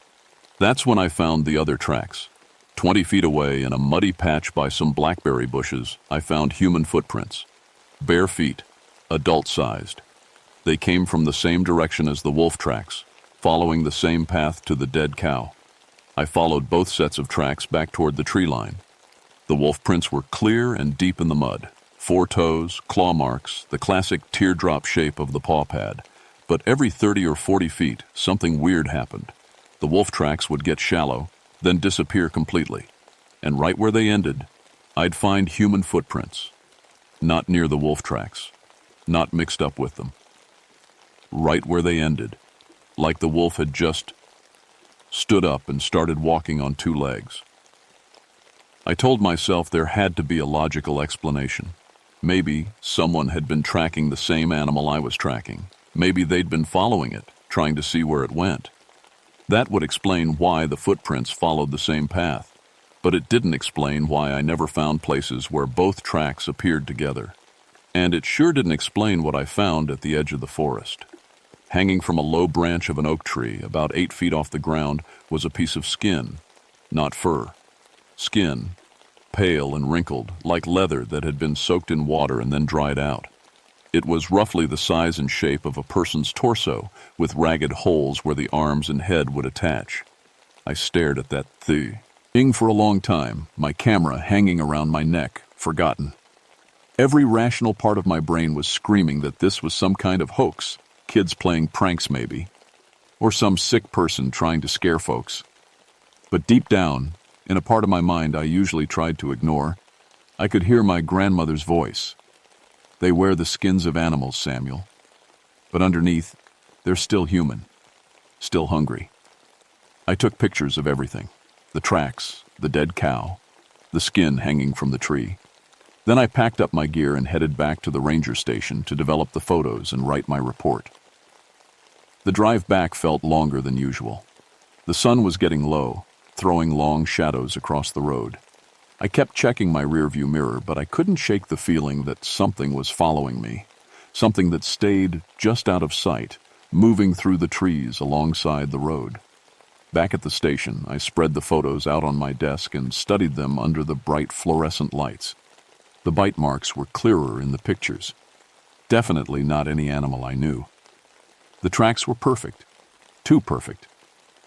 That's when I found the other tracks. 20 feet away in a muddy patch by some blackberry bushes, I found human footprints. Bare feet, adult-sized. They came from the same direction as the wolf tracks, following the same path to the dead cow. I followed both sets of tracks back toward the tree line. The wolf prints were clear and deep in the mud. 4 toes, claw marks, the classic teardrop shape of the paw pad. But every 30 or 40 feet, something weird happened. The wolf tracks would get shallow, then disappear completely. And right where they ended, I'd find human footprints. Not near the wolf tracks. Not mixed up with them. right where they ended, like the wolf had just stood up and started walking on two legs. I told myself there had to be a logical explanation. Maybe someone had been tracking the same animal I was tracking. Maybe they'd been following it, trying to see where it went. That would explain why the footprints followed the same path, but it didn't explain why I never found places where both tracks appeared together. And it sure didn't explain what I found at the edge of the forest. Hanging from a low branch of an oak tree, about 8 feet off the ground, was a piece of skin, not fur. Skin, pale and wrinkled, like leather that had been soaked in water and then dried out. It was roughly the size and shape of a person's torso, with ragged holes where the arms and head would attach. I stared at that thing for a long time, my camera hanging around my neck, forgotten. Every rational part of my brain was screaming that this was some kind of hoax, kids playing pranks maybe, or some sick person trying to scare folks. But deep down, in a part of my mind I usually tried to ignore, I could hear my grandmother's voice. They wear the skins of animals, Samuel. But underneath, they're still human, still hungry. I took pictures of everything. The tracks, the dead cow, the skin hanging from the tree. Then I packed up my gear and headed back to the ranger station to develop the photos and write my report. The drive back felt longer than usual. The sun was getting low, throwing long shadows across the road. I kept checking my rearview mirror, but I couldn't shake the feeling that something was following me, something that stayed just out of sight, moving through the trees alongside the road. Back at the station, I spread the photos out on my desk and studied them under the bright fluorescent lights. The bite marks were clearer in the pictures. Definitely not any animal I knew. The tracks were perfect, too perfect,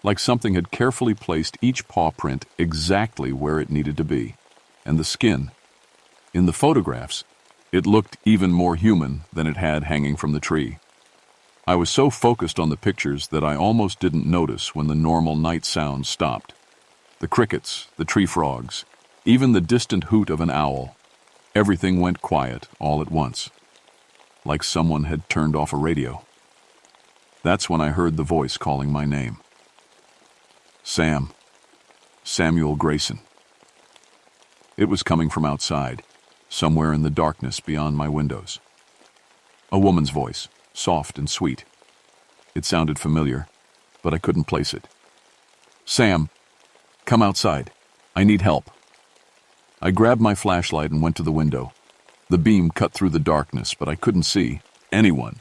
like something had carefully placed each paw print exactly where it needed to be. And the skin. In the photographs, it looked even more human than it had hanging from the tree. I was so focused on the pictures that I almost didn't notice when the normal night sounds stopped. The crickets, the tree frogs, even the distant hoot of an owl. Everything went quiet all at once, like someone had turned off a radio. That's when I heard the voice calling my name. Sam. Samuel Grayson. It was coming from outside, somewhere in the darkness beyond my windows. A woman's voice, soft and sweet. It sounded familiar, but I couldn't place it. Sam, come outside. I need help. I grabbed my flashlight and went to the window. The beam cut through the darkness, but I couldn't see anyone.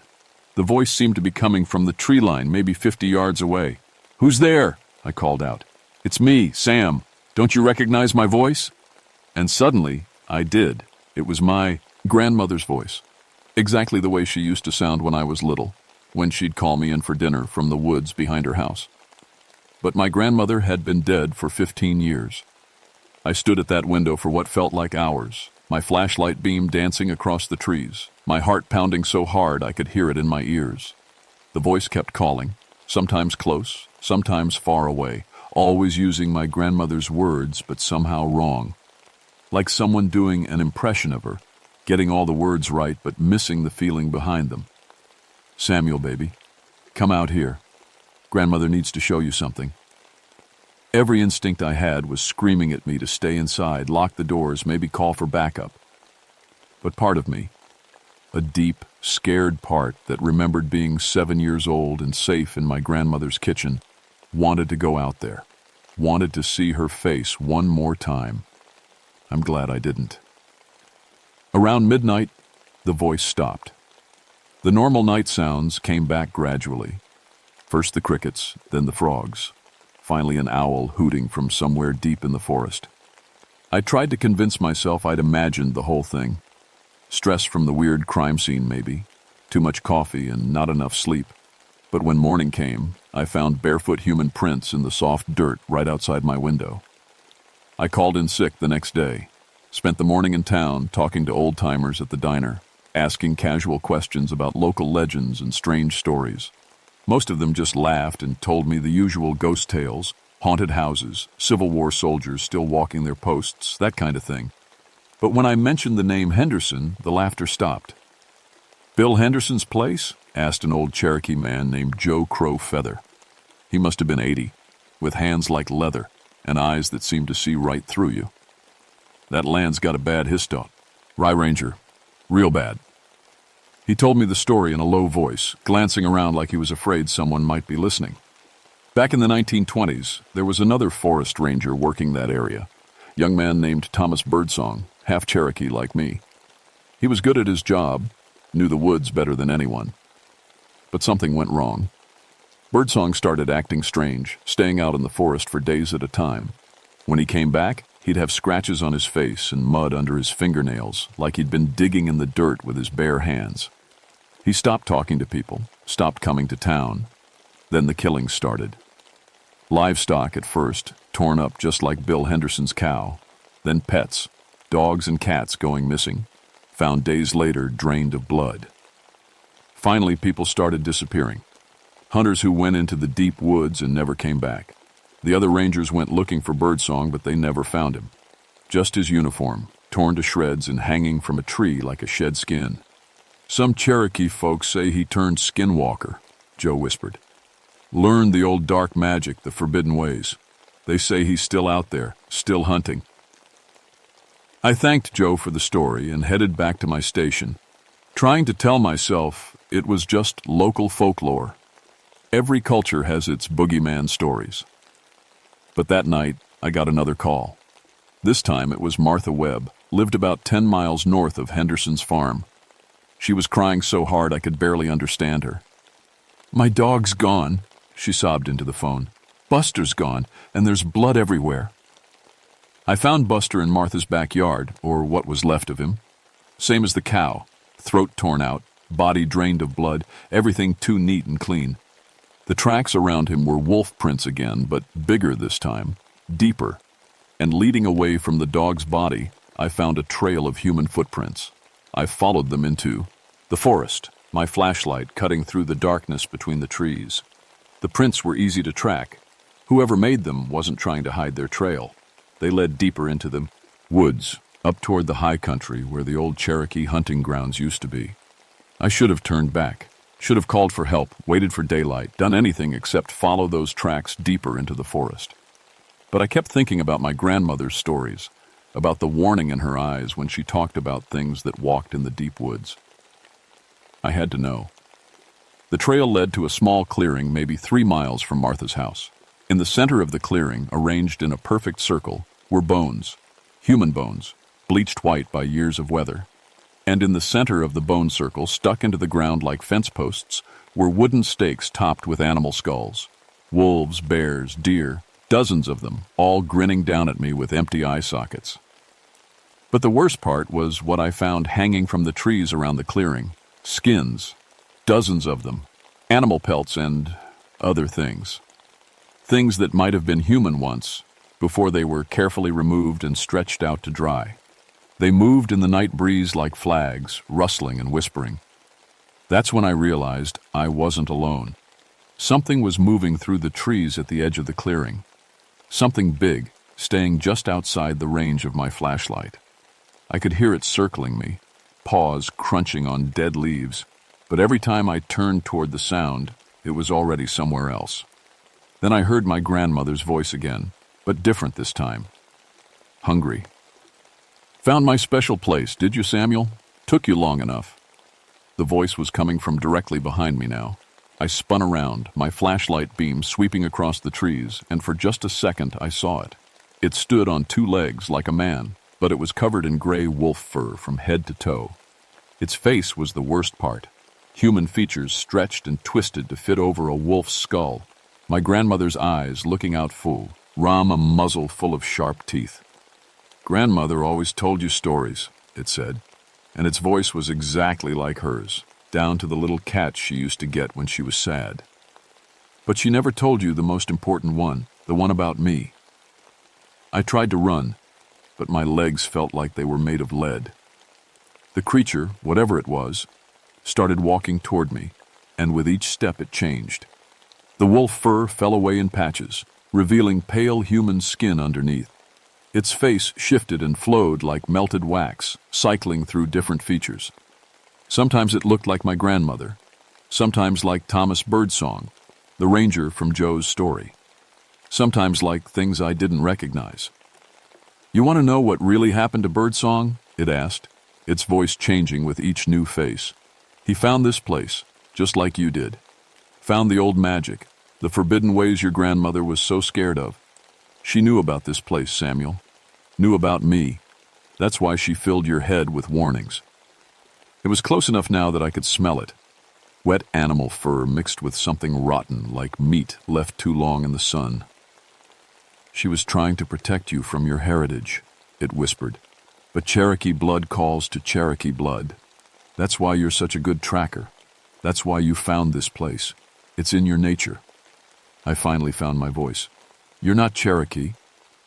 The voice seemed to be coming from the tree line, maybe 50 yards away. Who's there? I called out. It's me, Sam. Don't you recognize my voice? And suddenly, I did. It was my grandmother's voice. Exactly the way she used to sound when I was little, when she'd call me in for dinner from the woods behind her house. But my grandmother had been dead for 15 years. I stood at that window for what felt like hours, my flashlight beam dancing across the trees, my heart pounding so hard I could hear it in my ears. The voice kept calling, sometimes close, sometimes far away, always using my grandmother's words, but somehow wrong. Like someone doing an impression of her, getting all the words right but missing the feeling behind them. Samuel, baby, come out here. Grandmother needs to show you something. Every instinct I had was screaming at me to stay inside, lock the doors, maybe call for backup. But part of me, a deep, scared part that remembered being 7 years old and safe in my grandmother's kitchen, wanted to go out there, wanted to see her face one more time. I'm glad I didn't. Around midnight, the voice stopped. The normal night sounds came back gradually. First the crickets, then the frogs. Finally an owl hooting from somewhere deep in the forest. I tried to convince myself I'd imagined the whole thing. Stress from the weird crime scene maybe, too much coffee and not enough sleep. But when morning came, I found barefoot human prints in the soft dirt right outside my window. I called in sick the next day, spent the morning in town talking to old-timers at the diner, asking casual questions about local legends and strange stories. Most of them just laughed and told me the usual ghost tales, haunted houses, Civil War soldiers still walking their posts, that kind of thing. But when I mentioned the name Henderson, the laughter stopped. "Bill Henderson's place?" asked an old Cherokee man named Joe Crow Feather. He must have been 80, with hands like leather and eyes that seemed to see right through you. "That land's got a bad histo. Rye Ranger. Real bad." He told me the story in a low voice, glancing around like he was afraid someone might be listening. Back in the 1920s, there was another forest ranger working that area, a young man named Thomas Birdsong, half Cherokee like me. He was good at his job, knew the woods better than anyone. But something went wrong. Birdsong started acting strange, staying out in the forest for days at a time. When he came back, he'd have scratches on his face and mud under his fingernails, like he'd been digging in the dirt with his bare hands. He stopped talking to people, stopped coming to town. Then the killings started. Livestock at first, torn up just like Bill Henderson's cow. Then pets, dogs and cats going missing, found days later drained of blood. Finally, people started disappearing. Hunters who went into the deep woods and never came back. The other rangers went looking for Birdsong, but they never found him. Just his uniform, torn to shreds and hanging from a tree like a shed skin. "Some Cherokee folks say he turned skinwalker," Joe whispered. "Learned the old dark magic, the forbidden ways. They say he's still out there, still hunting." I thanked Joe for the story and headed back to my station, trying to tell myself it was just local folklore. Every culture has its boogeyman stories. But that night, I got another call. This time it was Martha Webb, lived about 10 miles north of Henderson's farm. She was crying so hard I could barely understand her. "My dog's gone," she sobbed into the phone. "Buster's gone, and there's blood everywhere." I found Buster in Martha's backyard, or what was left of him. Same as the cow, throat torn out, body drained of blood, everything too neat and clean. The tracks around him were wolf prints again, but bigger this time, deeper. And leading away from the dog's body, I found a trail of human footprints. I followed them into the forest, my flashlight cutting through the darkness between the trees. The prints were easy to track. Whoever made them wasn't trying to hide their trail. They led deeper into the woods, up toward the high country where the old Cherokee hunting grounds used to be. I should have turned back, should have called for help, waited for daylight, done anything except follow those tracks deeper into the forest. But I kept thinking about my grandmother's stories, about the warning in her eyes when she talked about things that walked in the deep woods. I had to know. The trail led to a small clearing maybe 3 miles from Martha's house. In the center of the clearing, arranged in a perfect circle, were bones, human bones, bleached white by years of weather. And in the center of the bone circle, stuck into the ground like fence posts, were wooden stakes topped with animal skulls. Wolves, bears, deer, dozens of them, all grinning down at me with empty eye sockets. But the worst part was what I found hanging from the trees around the clearing. Skins, dozens of them, animal pelts and other things. Things that might have been human once, before they were carefully removed and stretched out to dry. They moved in the night breeze like flags, rustling and whispering. That's when I realized I wasn't alone. Something was moving through the trees at the edge of the clearing. Something big, staying just outside the range of my flashlight. I could hear it circling me, paws crunching on dead leaves, but every time I turned toward the sound, it was already somewhere else. Then I heard my grandmother's voice again, but different this time. Hungry. "Found my special place, did you, Samuel? Took you long enough." The voice was coming from directly behind me now. I spun around, my flashlight beam sweeping across the trees, and for just a second I saw it. It stood on 2 legs like a man, but it was covered in gray wolf fur from head to toe. Its face was the worst part. Human features stretched and twisted to fit over a wolf's skull. My grandmother's eyes looking out full, a muzzle full of sharp teeth. "Grandmother always told you stories," it said, and its voice was exactly like hers, down to the little cat she used to get when she was sad. "But she never told you the most important one, the one about me." I tried to run, but my legs felt like they were made of lead. The creature, whatever it was, started walking toward me, and with each step it changed. The wolf fur fell away in patches, revealing pale human skin underneath. Its face shifted and flowed like melted wax, cycling through different features. Sometimes it looked like my grandmother, sometimes like Thomas Birdsong, the ranger from Joe's story, sometimes like things I didn't recognize. "You want to know what really happened to Birdsong?" it asked, its voice changing with each new face. "He found this place, just like you did. Found the old magic, the forbidden ways your grandmother was so scared of. She knew about this place, Samuel. Knew about me. That's why she filled your head with warnings." It was close enough now that I could smell it. Wet animal fur mixed with something rotten like meat left too long in the sun. "She was trying to protect you from your heritage," it whispered. "But Cherokee blood calls to Cherokee blood. That's why you're such a good tracker. That's why you found this place. It's in your nature." I finally found my voice. "You're not Cherokee.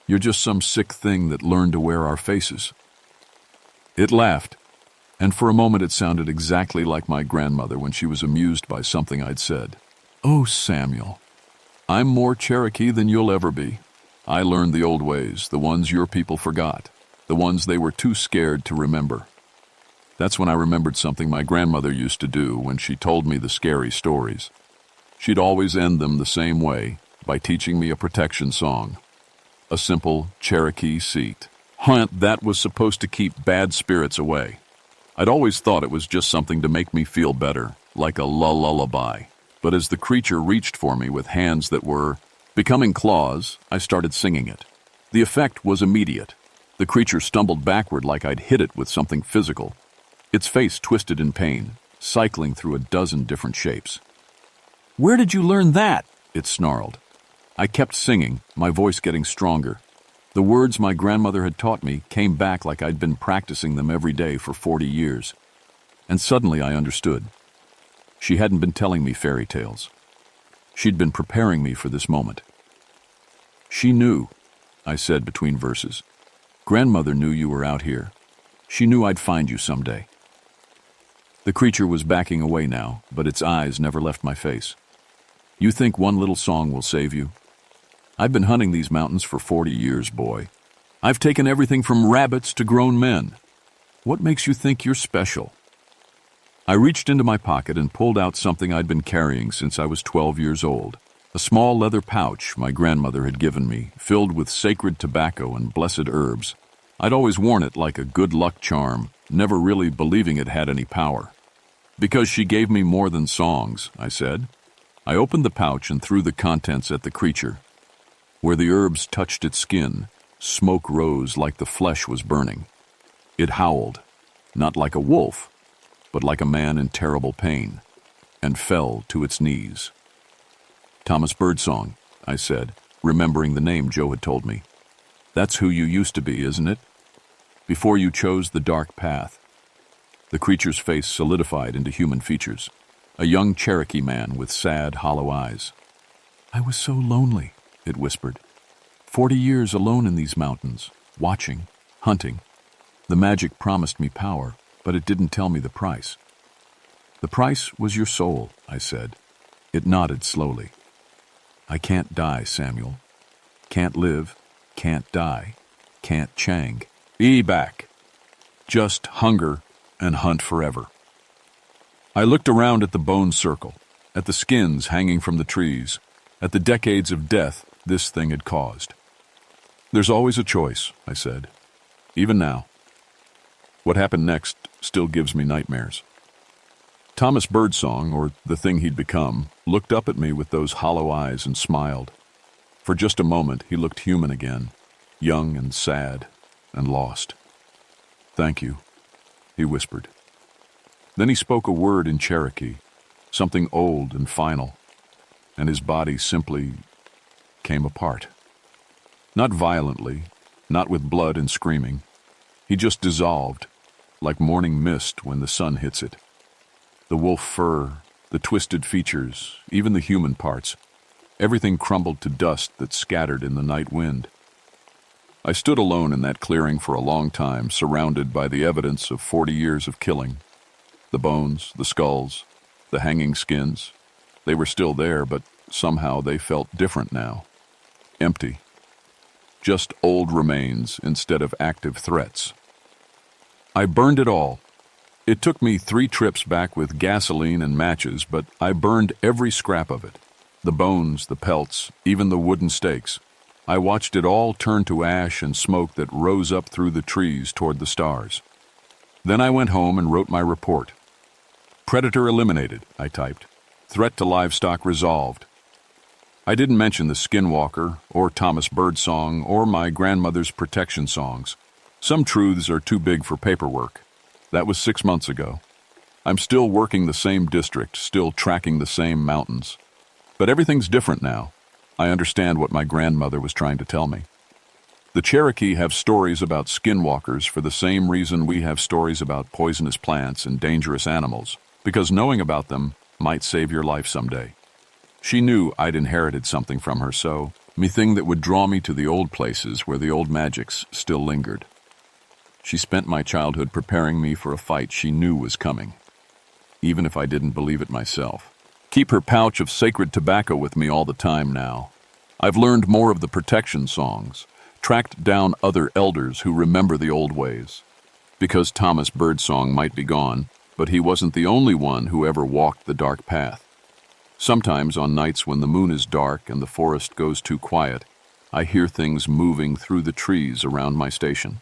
You're just some sick thing that learned to wear our faces." It laughed, and for a moment it sounded exactly like my grandmother when she was amused by something I'd said. "Oh, Samuel, I'm more Cherokee than you'll ever be. I learned the old ways, the ones your people forgot, the ones they were too scared to remember." That's when I remembered something my grandmother used to do when she told me the scary stories. She'd always end them the same way, by teaching me a protection song. A simple Cherokee seat. Hunt that was supposed to keep bad spirits away. I'd always thought it was just something to make me feel better, like a lullaby. But as the creature reached for me with hands that were becoming claws, I started singing it. The effect was immediate. The creature stumbled backward like I'd hit it with something physical. Its face twisted in pain, cycling through a dozen different shapes. "Where did you learn that?" it snarled. I kept singing, my voice getting stronger. The words my grandmother had taught me came back like I'd been practicing them every day for 40 years. And suddenly I understood. She hadn't been telling me fairy tales. She'd been preparing me for this moment. "She knew," I said between verses. "Grandmother knew you were out here. She knew I'd find you someday." The creature was backing away now, but its eyes never left my face. "You think one little song will save you? I've been hunting these mountains for 40 years, boy. I've taken everything from rabbits to grown men. What makes you think you're special?" I reached into my pocket and pulled out something I'd been carrying since I was 12 years old. A small leather pouch my grandmother had given me, filled with sacred tobacco and blessed herbs. I'd always worn it like a good luck charm, never really believing it had any power. "Because she gave me more than songs," I said. I opened the pouch and threw the contents at the creature. Where the herbs touched its skin, smoke rose like the flesh was burning. It howled, not like a wolf, but like a man in terrible pain, and fell to its knees. "Thomas Birdsong," I said, remembering the name Joe had told me. "That's who you used to be, isn't it? Before you chose the dark path." The creature's face solidified into human features, a young Cherokee man with sad, hollow eyes. "I was so lonely," it whispered. 40 years alone in these mountains, watching, hunting. The magic promised me power, but it didn't tell me the price." "The price was your soul," I said. It nodded slowly. "I can't die, Samuel. Can't live, can't die, can't chang. Be back. Just hunger and hunt forever." I looked around at the bone circle, at the skins hanging from the trees, at the decades of death this thing had caused. "There's always a choice," I said. "Even now. What happened next still gives me nightmares." Thomas Birdsong, or the thing he'd become, looked up at me with those hollow eyes and smiled. For just a moment he looked human again, young and sad and lost. "Thank you," he whispered. Then he spoke a word in Cherokee, something old and final, and his body simply came apart. Not violently, not with blood and screaming. He just dissolved, like morning mist when the sun hits it. The wolf fur, the twisted features, even the human parts, everything crumbled to dust that scattered in the night wind. I stood alone in that clearing for a long time, surrounded by the evidence of 40 years of killing. The bones, the skulls, the hanging skins, they were still there, but somehow they felt different now. Empty. Just old remains instead of active threats. I burned it all. It took me 3 trips back with gasoline and matches, but I burned every scrap of it. The bones, the pelts, even the wooden stakes. I watched it all turn to ash and smoke that rose up through the trees toward the stars. Then I went home and wrote my report. Predator eliminated, I typed. Threat to livestock resolved. I didn't mention the Skinwalker, or Thomas Birdsong, or my grandmother's protection songs. Some truths are too big for paperwork. That was 6 months ago. I'm still working the same district, still tracking the same mountains. But everything's different now. I understand what my grandmother was trying to tell me. The Cherokee have stories about skinwalkers for the same reason we have stories about poisonous plants and dangerous animals, because knowing about them might save your life someday. She knew I'd inherited something from her, so me thing that would draw me to the old places where the old magics still lingered. She spent my childhood preparing me for a fight she knew was coming, even if I didn't believe it myself. Keep her pouch of sacred tobacco with me all the time now. I've learned more of the protection songs, tracked down other elders who remember the old ways. Because Thomas Birdsong might be gone, but he wasn't the only one who ever walked the dark path. Sometimes on nights when the moon is dark and the forest goes too quiet, I hear things moving through the trees around my station.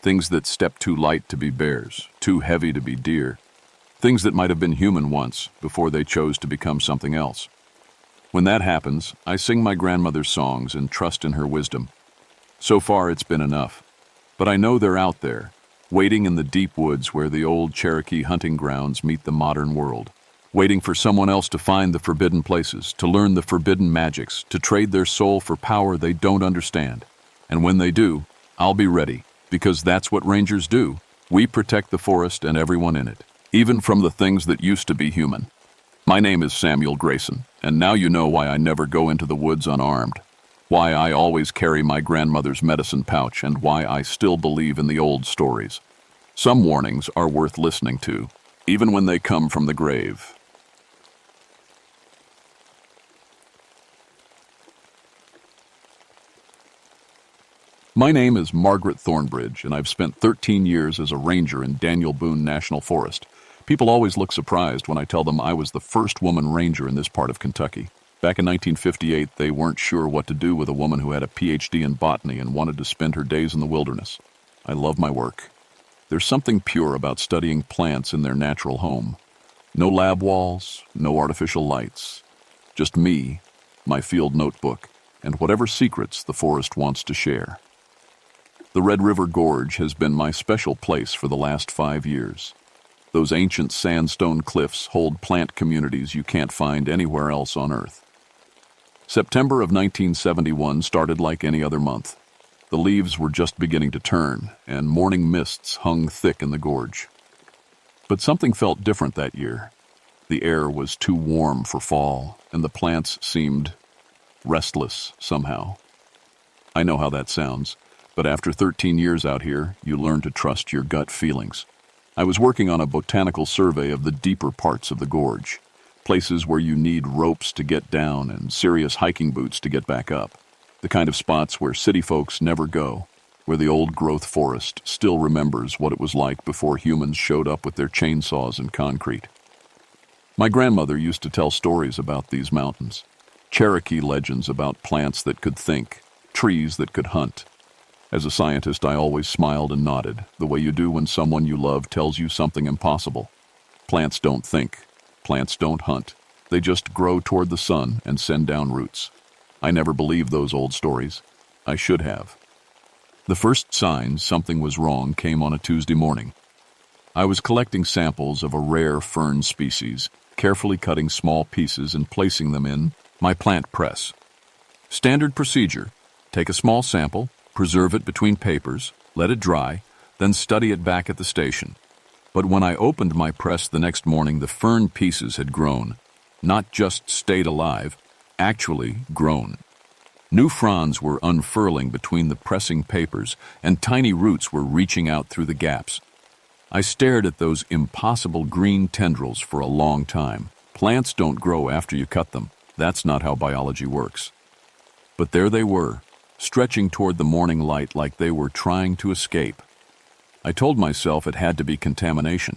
Things that step too light to be bears, too heavy to be deer. Things that might have been human once, before they chose to become something else. When that happens, I sing my grandmother's songs and trust in her wisdom. So far it's been enough. But I know they're out there, waiting in the deep woods where the old Cherokee hunting grounds meet the modern world. Waiting for someone else to find the forbidden places, to learn the forbidden magics, to trade their soul for power they don't understand. And when they do, I'll be ready. Because that's what rangers do. We protect the forest and everyone in it, even from the things that used to be human. My name is Samuel Grayson, and now you know why I never go into the woods unarmed, why I always carry my grandmother's medicine pouch, and why I still believe in the old stories. Some warnings are worth listening to, even when they come from the grave. My name is Margaret Thornbridge, and I've spent 13 years as a ranger in Daniel Boone National Forest. People always look surprised when I tell them I was the first woman ranger in this part of Kentucky. Back in 1958, they weren't sure what to do with a woman who had a PhD in botany and wanted to spend her days in the wilderness. I love my work. There's something pure about studying plants in their natural home. No lab walls, no artificial lights. Just me, my field notebook, and whatever secrets the forest wants to share. The Red River Gorge has been my special place for the last 5 years. Those ancient sandstone cliffs hold plant communities you can't find anywhere else on Earth. September of 1971 started like any other month. The leaves were just beginning to turn, and morning mists hung thick in the gorge. But something felt different that year. The air was too warm for fall, and the plants seemed restless somehow. I know how that sounds. But after 13 years out here, you learn to trust your gut feelings. I was working on a botanical survey of the deeper parts of the gorge, places where you need ropes to get down and serious hiking boots to get back up, the kind of spots where city folks never go, where the old-growth forest still remembers what it was like before humans showed up with their chainsaws and concrete. My grandmother used to tell stories about these mountains, Cherokee legends about plants that could think, trees that could hunt. As a scientist, I always smiled and nodded, the way you do when someone you love tells you something impossible. Plants don't think. Plants don't hunt. They just grow toward the sun and send down roots. I never believed those old stories. I should have. The first sign something was wrong came on a Tuesday morning. I was collecting samples of a rare fern species, carefully cutting small pieces and placing them in my plant press. Standard procedure: take a small sample, preserve it between papers, let it dry, then study it back at the station. But when I opened my press the next morning, the fern pieces had grown. Not just stayed alive, actually grown. New fronds were unfurling between the pressing papers, and tiny roots were reaching out through the gaps. I stared at those impossible green tendrils for a long time. Plants don't grow after you cut them. That's not how biology works. But there they were, stretching toward the morning light like they were trying to escape. I told myself it had to be contamination.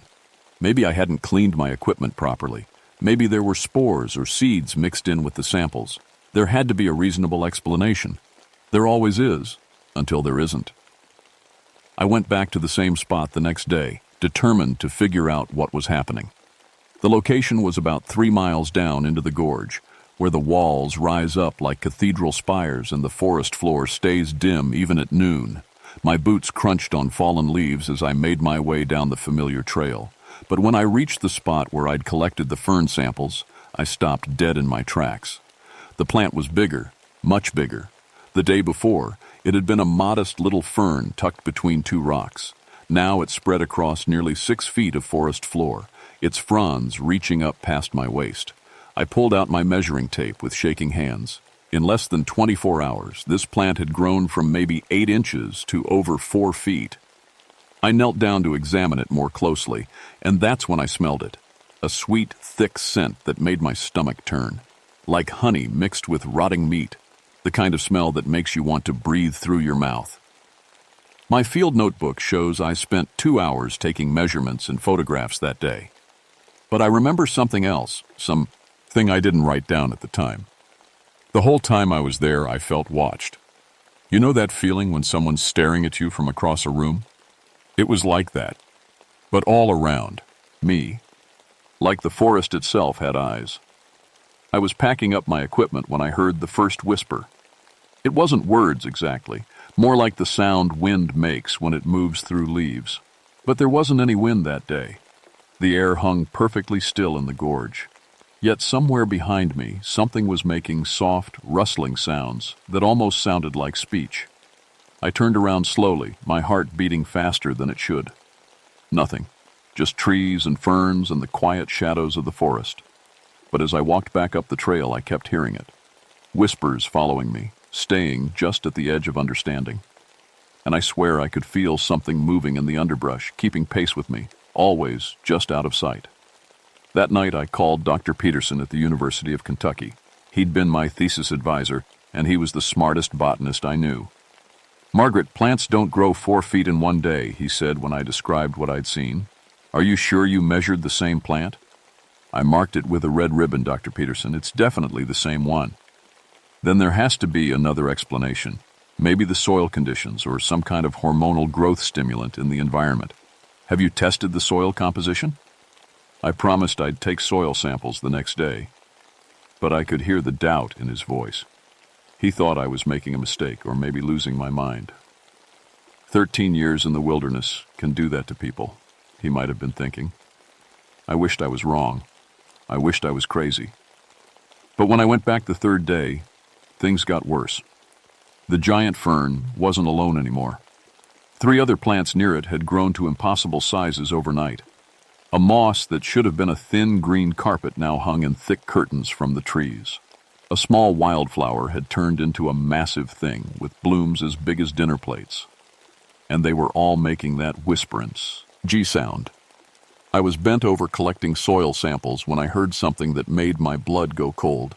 Maybe I hadn't cleaned my equipment properly. Maybe there were spores or seeds mixed in with the samples. There had to be a reasonable explanation. There always is, until there isn't. I went back to the same spot the next day, determined to figure out what was happening. The location was about 3 miles down into the gorge, where the walls rise up like cathedral spires and the forest floor stays dim even at noon. My boots crunched on fallen leaves as I made my way down the familiar trail. But when I reached the spot where I'd collected the fern samples, I stopped dead in my tracks. The plant was bigger, much bigger. The day before, it had been a modest little fern tucked between 2 rocks. Now it spread across nearly 6 feet of forest floor, its fronds reaching up past my waist. I pulled out my measuring tape with shaking hands. In less than 24 hours, this plant had grown from maybe 8 inches to over 4 feet. I knelt down to examine it more closely, and that's when I smelled it. A sweet, thick scent that made my stomach turn. Like honey mixed with rotting meat, the kind of smell that makes you want to breathe through your mouth. My field notebook shows I spent 2 hours taking measurements and photographs that day. But I remember something else, something I didn't write down at the time. The whole time I was there, I felt watched. You know that feeling when someone's staring at you from across a room? It was like that, but all around, me. Like the forest itself had eyes. I was packing up my equipment when I heard the first whisper. It wasn't words exactly, more like the sound wind makes when it moves through leaves. But there wasn't any wind that day. The air hung perfectly still in the gorge. Yet somewhere behind me, something was making soft, rustling sounds that almost sounded like speech. I turned around slowly, my heart beating faster than it should. Nothing, just trees and ferns and the quiet shadows of the forest. But as I walked back up the trail, I kept hearing it. Whispers following me, staying just at the edge of understanding. And I swear I could feel something moving in the underbrush, keeping pace with me, always just out of sight. That night I called Dr. Peterson at the University of Kentucky. He'd been my thesis advisor, and he was the smartest botanist I knew. "Margaret, plants don't grow 4 feet in one day," he said when I described what I'd seen. "Are you sure you measured the same plant?" "I marked it with a red ribbon, Dr. Peterson. It's definitely the same one." "Then there has to be another explanation. Maybe the soil conditions or some kind of hormonal growth stimulant in the environment. Have you tested the soil composition?" I promised I'd take soil samples the next day, but I could hear the doubt in his voice. He thought I was making a mistake or maybe losing my mind. 13 years in the wilderness can do that to people, he might have been thinking. I wished I was wrong. I wished I was crazy. But when I went back the 3rd day, things got worse. The giant fern wasn't alone anymore. 3 other plants near it had grown to impossible sizes overnight. A moss that should have been a thin green carpet now hung in thick curtains from the trees. A small wildflower had turned into a massive thing with blooms as big as dinner plates. And they were all making that whisperance, G sound. I was bent over collecting soil samples when I heard something that made my blood go cold.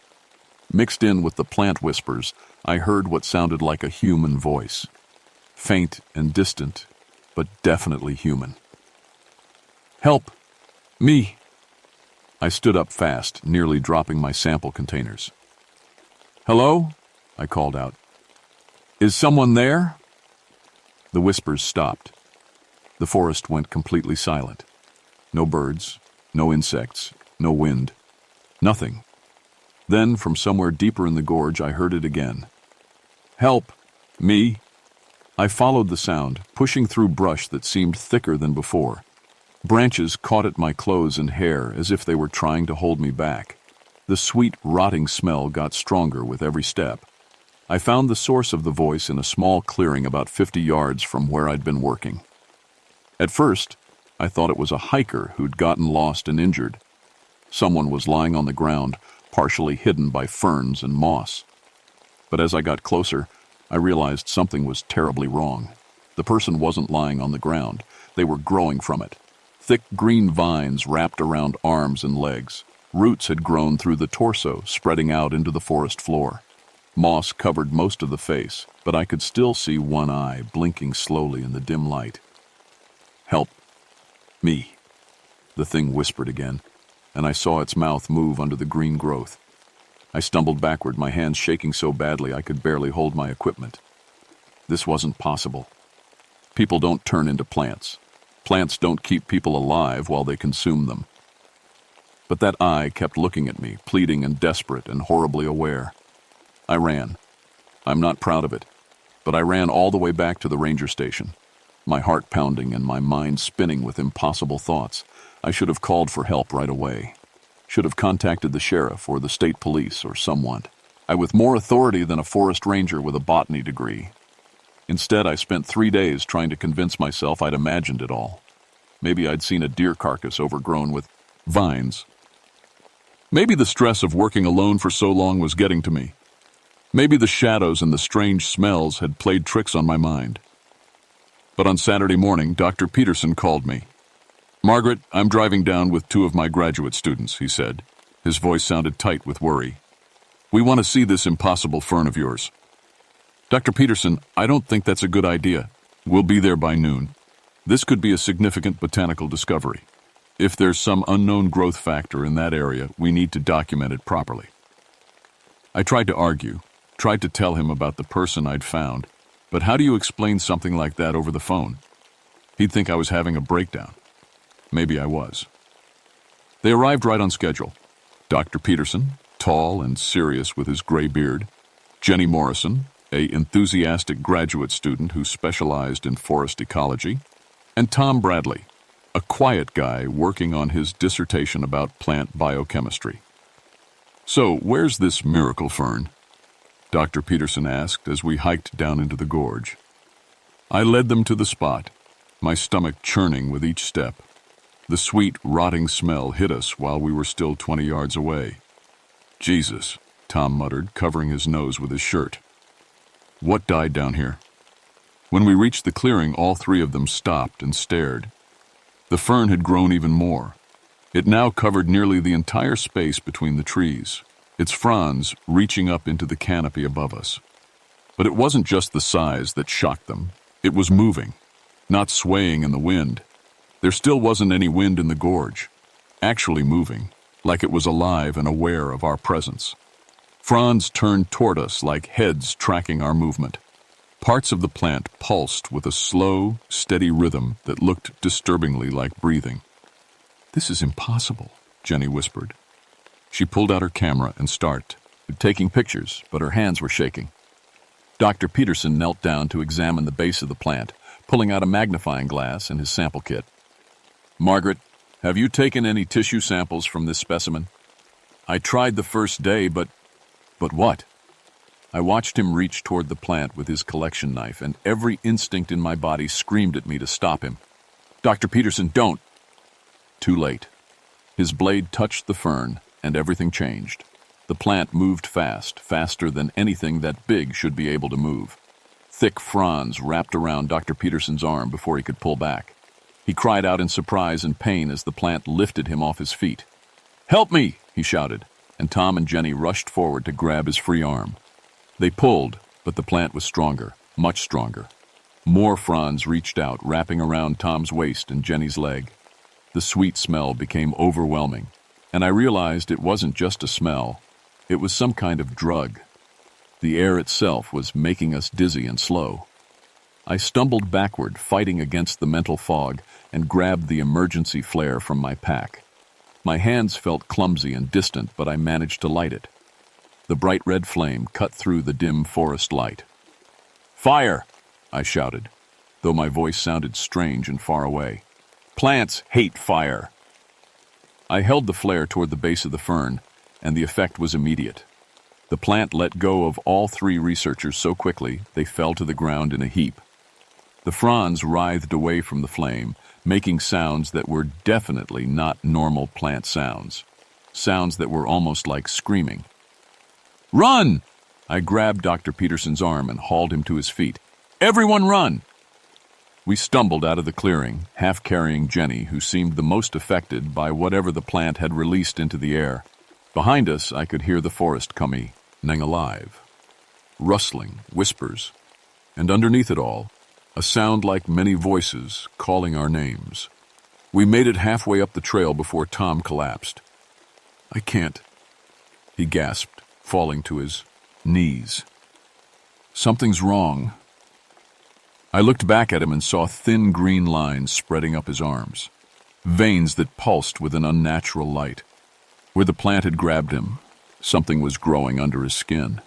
Mixed in with the plant whispers, I heard what sounded like a human voice. Faint and distant, but definitely human. "Help! Me!" I stood up fast, nearly dropping my sample containers. "Hello?" I called out. "Is someone there?" The whispers stopped. The forest went completely silent. No birds, no insects, no wind. Nothing. Then, from somewhere deeper in the gorge, I heard it again. "Help! Me!" I followed the sound, pushing through brush that seemed thicker than before. Branches caught at my clothes and hair as if they were trying to hold me back. The sweet, rotting smell got stronger with every step. I found the source of the voice in a small clearing about 50 yards from where I'd been working. At first, I thought it was a hiker who'd gotten lost and injured. Someone was lying on the ground, partially hidden by ferns and moss. But as I got closer, I realized something was terribly wrong. The person wasn't lying on the ground. They were growing from it. Thick green vines wrapped around arms and legs. Roots had grown through the torso, spreading out into the forest floor. Moss covered most of the face, but I could still see one eye blinking slowly in the dim light. "Help! Me!" The thing whispered again, and I saw its mouth move under the green growth. I stumbled backward, my hands shaking so badly I could barely hold my equipment. This wasn't possible. People don't turn into plants. Plants don't keep people alive while they consume them. But that eye kept looking at me, pleading and desperate and horribly aware. I ran. I'm not proud of it, but I ran all the way back to the ranger station, my heart pounding and my mind spinning with impossible thoughts. I should have called for help right away. Should have contacted the sheriff or the state police or someone. I with more authority than a forest ranger with a botany degree. Instead, I spent 3 days trying to convince myself I'd imagined it all. Maybe I'd seen a deer carcass overgrown with vines. Maybe the stress of working alone for so long was getting to me. Maybe the shadows and the strange smells had played tricks on my mind. But on Saturday morning, Dr. Peterson called me. "Margaret, I'm driving down with 2 of my graduate students," he said. His voice sounded tight with worry. "We want to see this impossible fern of yours." "Dr. Peterson, I don't think that's a good idea. We'll be there by noon. This could be a significant botanical discovery. If there's some unknown growth factor in that area, we need to document it properly." I tried to argue, tried to tell him about the person I'd found, but how do you explain something like that over the phone? He'd think I was having a breakdown. Maybe I was. They arrived right on schedule. Dr. Peterson, tall and serious with his gray beard, Jenny Morrison, an enthusiastic graduate student who specialized in forest ecology, and Tom Bradley, a quiet guy working on his dissertation about plant biochemistry. "So, where's this miracle fern?" Dr. Peterson asked as we hiked down into the gorge. I led them to the spot, my stomach churning with each step. The sweet, rotting smell hit us while we were still 20 yards away. "Jesus," Tom muttered, covering his nose with his shirt. "What died down here?" When we reached the clearing, all 3 of them stopped and stared. The fern had grown even more. It now covered nearly the entire space between the trees, its fronds reaching up into the canopy above us. But it wasn't just the size that shocked them. It was moving, not swaying in the wind. There still wasn't any wind in the gorge, actually moving, like it was alive and aware of our presence. Fronds turned toward us like heads tracking our movement. Parts of the plant pulsed with a slow, steady rhythm that looked disturbingly like breathing. "This is impossible," Jenny whispered. She pulled out her camera and started taking pictures, but her hands were shaking. Dr. Peterson knelt down to examine the base of the plant, pulling out a magnifying glass and his sample kit. "Margaret, have you taken any tissue samples from this specimen?" "I tried the first day, but what?" I watched him reach toward the plant with his collection knife, and every instinct in my body screamed at me to stop him. "Dr. Peterson, don't!" Too late. His blade touched the fern, and everything changed. The plant moved fast, faster than anything that big should be able to move. Thick fronds wrapped around Dr. Peterson's arm before he could pull back. He cried out in surprise and pain as the plant lifted him off his feet. "Help me!" he shouted, and Tom and Jenny rushed forward to grab his free arm. They pulled, but the plant was stronger, much stronger. More fronds reached out, wrapping around Tom's waist and Jenny's leg. The sweet smell became overwhelming, and I realized it wasn't just a smell. It was some kind of drug. The air itself was making us dizzy and slow. I stumbled backward, fighting against the mental fog, and grabbed the emergency flare from my pack. My hands felt clumsy and distant, but I managed to light it. The bright red flame cut through the dim forest light. "Fire!" I shouted, though my voice sounded strange and far away. "Plants hate fire!" I held the flare toward the base of the fern, and the effect was immediate. The plant let go of all 3 researchers so quickly they fell to the ground in a heap. The fronds writhed away from the flame, making sounds that were definitely not normal plant sounds. Sounds that were almost like screaming. "Run!" I grabbed Dr. Peterson's arm and hauled him to his feet. "Everyone run!" We stumbled out of the clearing, half carrying Jenny, who seemed the most affected by whatever the plant had released into the air. Behind us, I could hear the forest coming alive. Rustling, whispers, and underneath it all, a sound like many voices calling our names. We made it halfway up the trail before Tom collapsed. "I can't," he gasped, falling to his knees. "Something's wrong." I looked back at him and saw thin green lines spreading up his arms, veins that pulsed with an unnatural light. Where the plant had grabbed him, something was growing under his skin.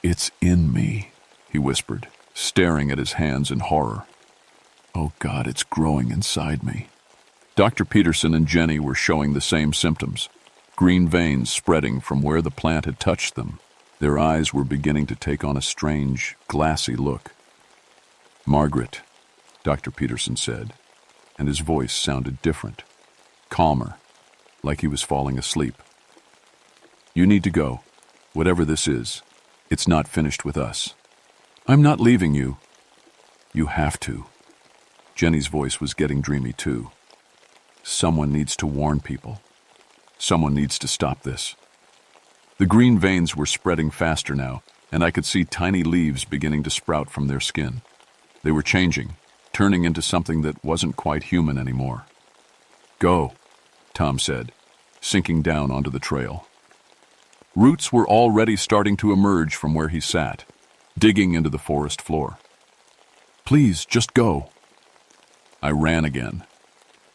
"It's in me," he whispered, staring at his hands in horror. "Oh God, it's growing inside me." Dr. Peterson and Jenny were showing the same symptoms, green veins spreading from where the plant had touched them. Their eyes were beginning to take on a strange, glassy look. "Margaret," Dr. Peterson said, and his voice sounded different, calmer, like he was falling asleep. "You need to go. Whatever this is, it's not finished with us. I'm not leaving you." "You have to." Jenny's voice was getting dreamy too. "Someone needs to warn people. Someone needs to stop this." The green veins were spreading faster now, and I could see tiny leaves beginning to sprout from their skin. They were changing, turning into something that wasn't quite human anymore. "Go," Tom said, sinking down onto the trail. Roots were already starting to emerge from where he sat, digging into the forest floor. "Please, just go." I ran again,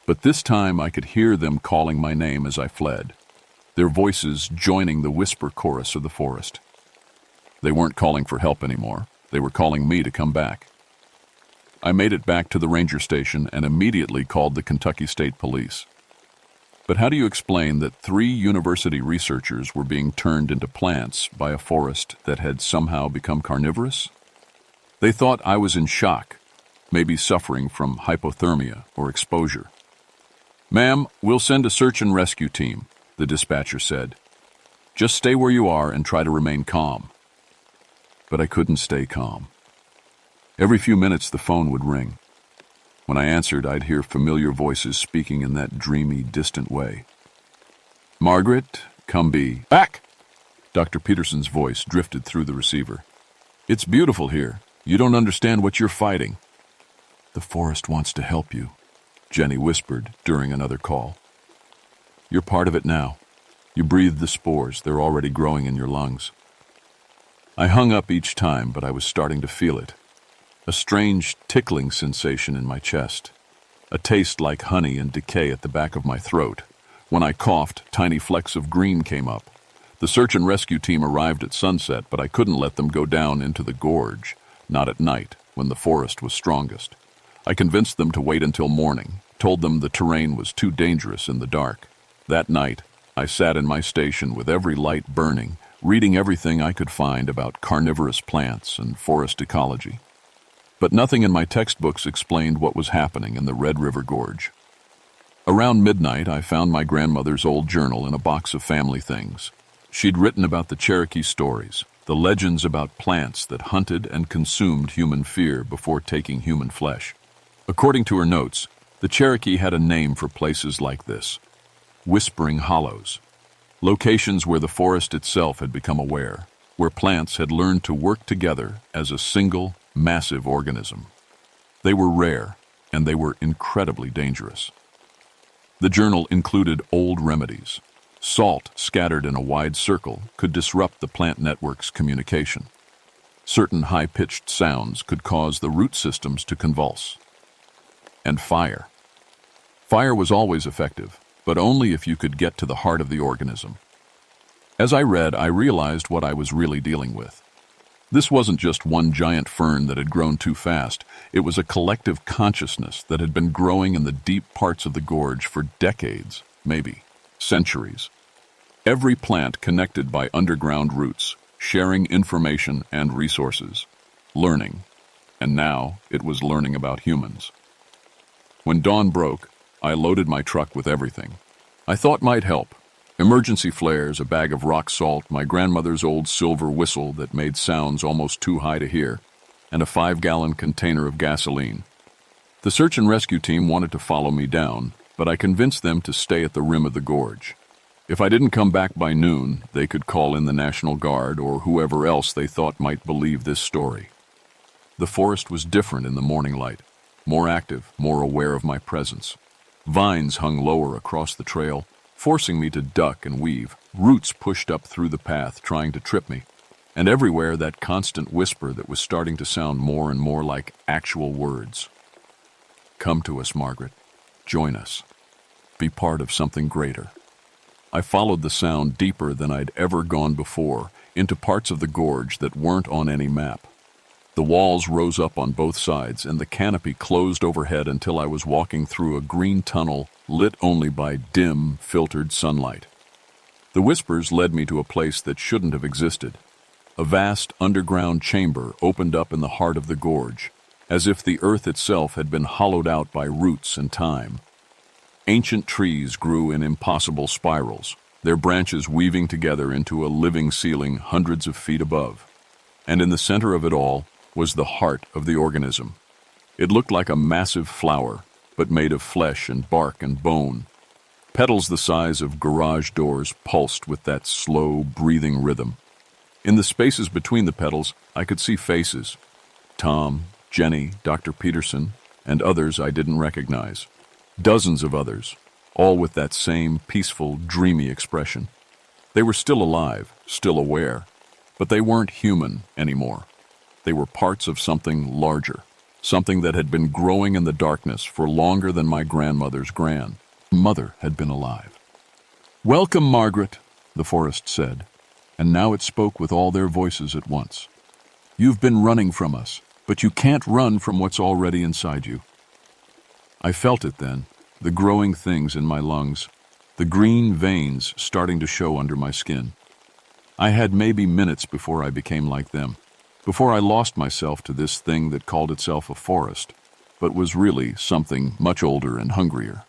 but this time I could hear them calling my name as I fled, their voices joining the whisper chorus of the forest. They weren't calling for help anymore. They were calling me to come back. I made it back to the ranger station and immediately called the Kentucky State Police. But how do you explain that 3 university researchers were being turned into plants by a forest that had somehow become carnivorous? They thought I was in shock, maybe suffering from hypothermia or exposure. "Ma'am, we'll send a search and rescue team," the dispatcher said. "Just stay where you are and try to remain calm." But I couldn't stay calm. Every few minutes the phone would ring. When I answered, I'd hear familiar voices speaking in that dreamy, distant way. "Margaret, come be back!" Dr. Peterson's voice drifted through the receiver. "It's beautiful here. You don't understand what you're fighting." "The forest wants to help you," Jenny whispered during another call. "You're part of it now. You breathe the spores. They're already growing in your lungs." I hung up each time, but I was starting to feel it. A strange tickling sensation in my chest. A taste like honey and decay at the back of my throat. When I coughed, tiny flecks of green came up. The search and rescue team arrived at sunset, but I couldn't let them go down into the gorge, not at night, when the forest was strongest. I convinced them to wait until morning, told them the terrain was too dangerous in the dark. That night, I sat in my station with every light burning, reading everything I could find about carnivorous plants and forest ecology. But nothing in my textbooks explained what was happening in the Red River Gorge. Around midnight, I found my grandmother's old journal in a box of family things. She'd written about the Cherokee stories, the legends about plants that hunted and consumed human fear before taking human flesh. According to her notes, the Cherokee had a name for places like this: Whispering Hollows, locations where the forest itself had become aware, where plants had learned to work together as a single, massive organism. They were rare, and they were incredibly dangerous. The journal included old remedies. Salt scattered in a wide circle could disrupt the plant network's communication. Certain high-pitched sounds could cause the root systems to convulse. And fire. Fire was always effective, but only if you could get to the heart of the organism. As I read, I realized what I was really dealing with. This wasn't just one giant fern that had grown too fast. It was a collective consciousness that had been growing in the deep parts of the gorge for decades, maybe centuries. Every plant connected by underground roots, sharing information and resources, learning. And now it was learning about humans. When dawn broke, I loaded my truck with everything I thought might help. Emergency flares, a bag of rock salt, my grandmother's old silver whistle that made sounds almost too high to hear, and a 5-gallon container of gasoline. The search and rescue team wanted to follow me down, but I convinced them to stay at the rim of the gorge. If I didn't come back by noon, they could call in the National Guard or whoever else they thought might believe this story. The forest was different in the morning light, more active, more aware of my presence. Vines hung lower across the trail, forcing me to duck and weave. Roots pushed up through the path, trying to trip me. And everywhere that constant whisper that was starting to sound more and more like actual words. Come to us, Margaret. Join us. Be part of something greater. I followed the sound deeper than I'd ever gone before, into parts of the gorge that weren't on any map. The walls rose up on both sides, and the canopy closed overhead until I was walking through a green tunnel lit only by dim, filtered sunlight. The whispers led me to a place that shouldn't have existed. A vast underground chamber opened up in the heart of the gorge, as if the earth itself had been hollowed out by roots and time. Ancient trees grew in impossible spirals, their branches weaving together into a living ceiling hundreds of feet above. And in the center of it all was the heart of the organism. It looked like a massive flower, but made of flesh and bark and bone. Petals the size of garage doors pulsed with that slow, breathing rhythm. In the spaces between the petals, I could see faces. Tom, Jenny, Dr. Peterson, and others I didn't recognize. Dozens of others, all with that same peaceful, dreamy expression. They were still alive, still aware, but they weren't human anymore. They were parts of something larger, something that had been growing in the darkness for longer than my grandmother's grandmother had been alive. "Welcome, Margaret," the forest said, and now it spoke with all their voices at once. "You've been running from us, but you can't run from what's already inside you." I felt it then, the growing things in my lungs, the green veins starting to show under my skin. I had maybe minutes before I became like them, before I lost myself to this thing that called itself a forest, but was really something much older and hungrier.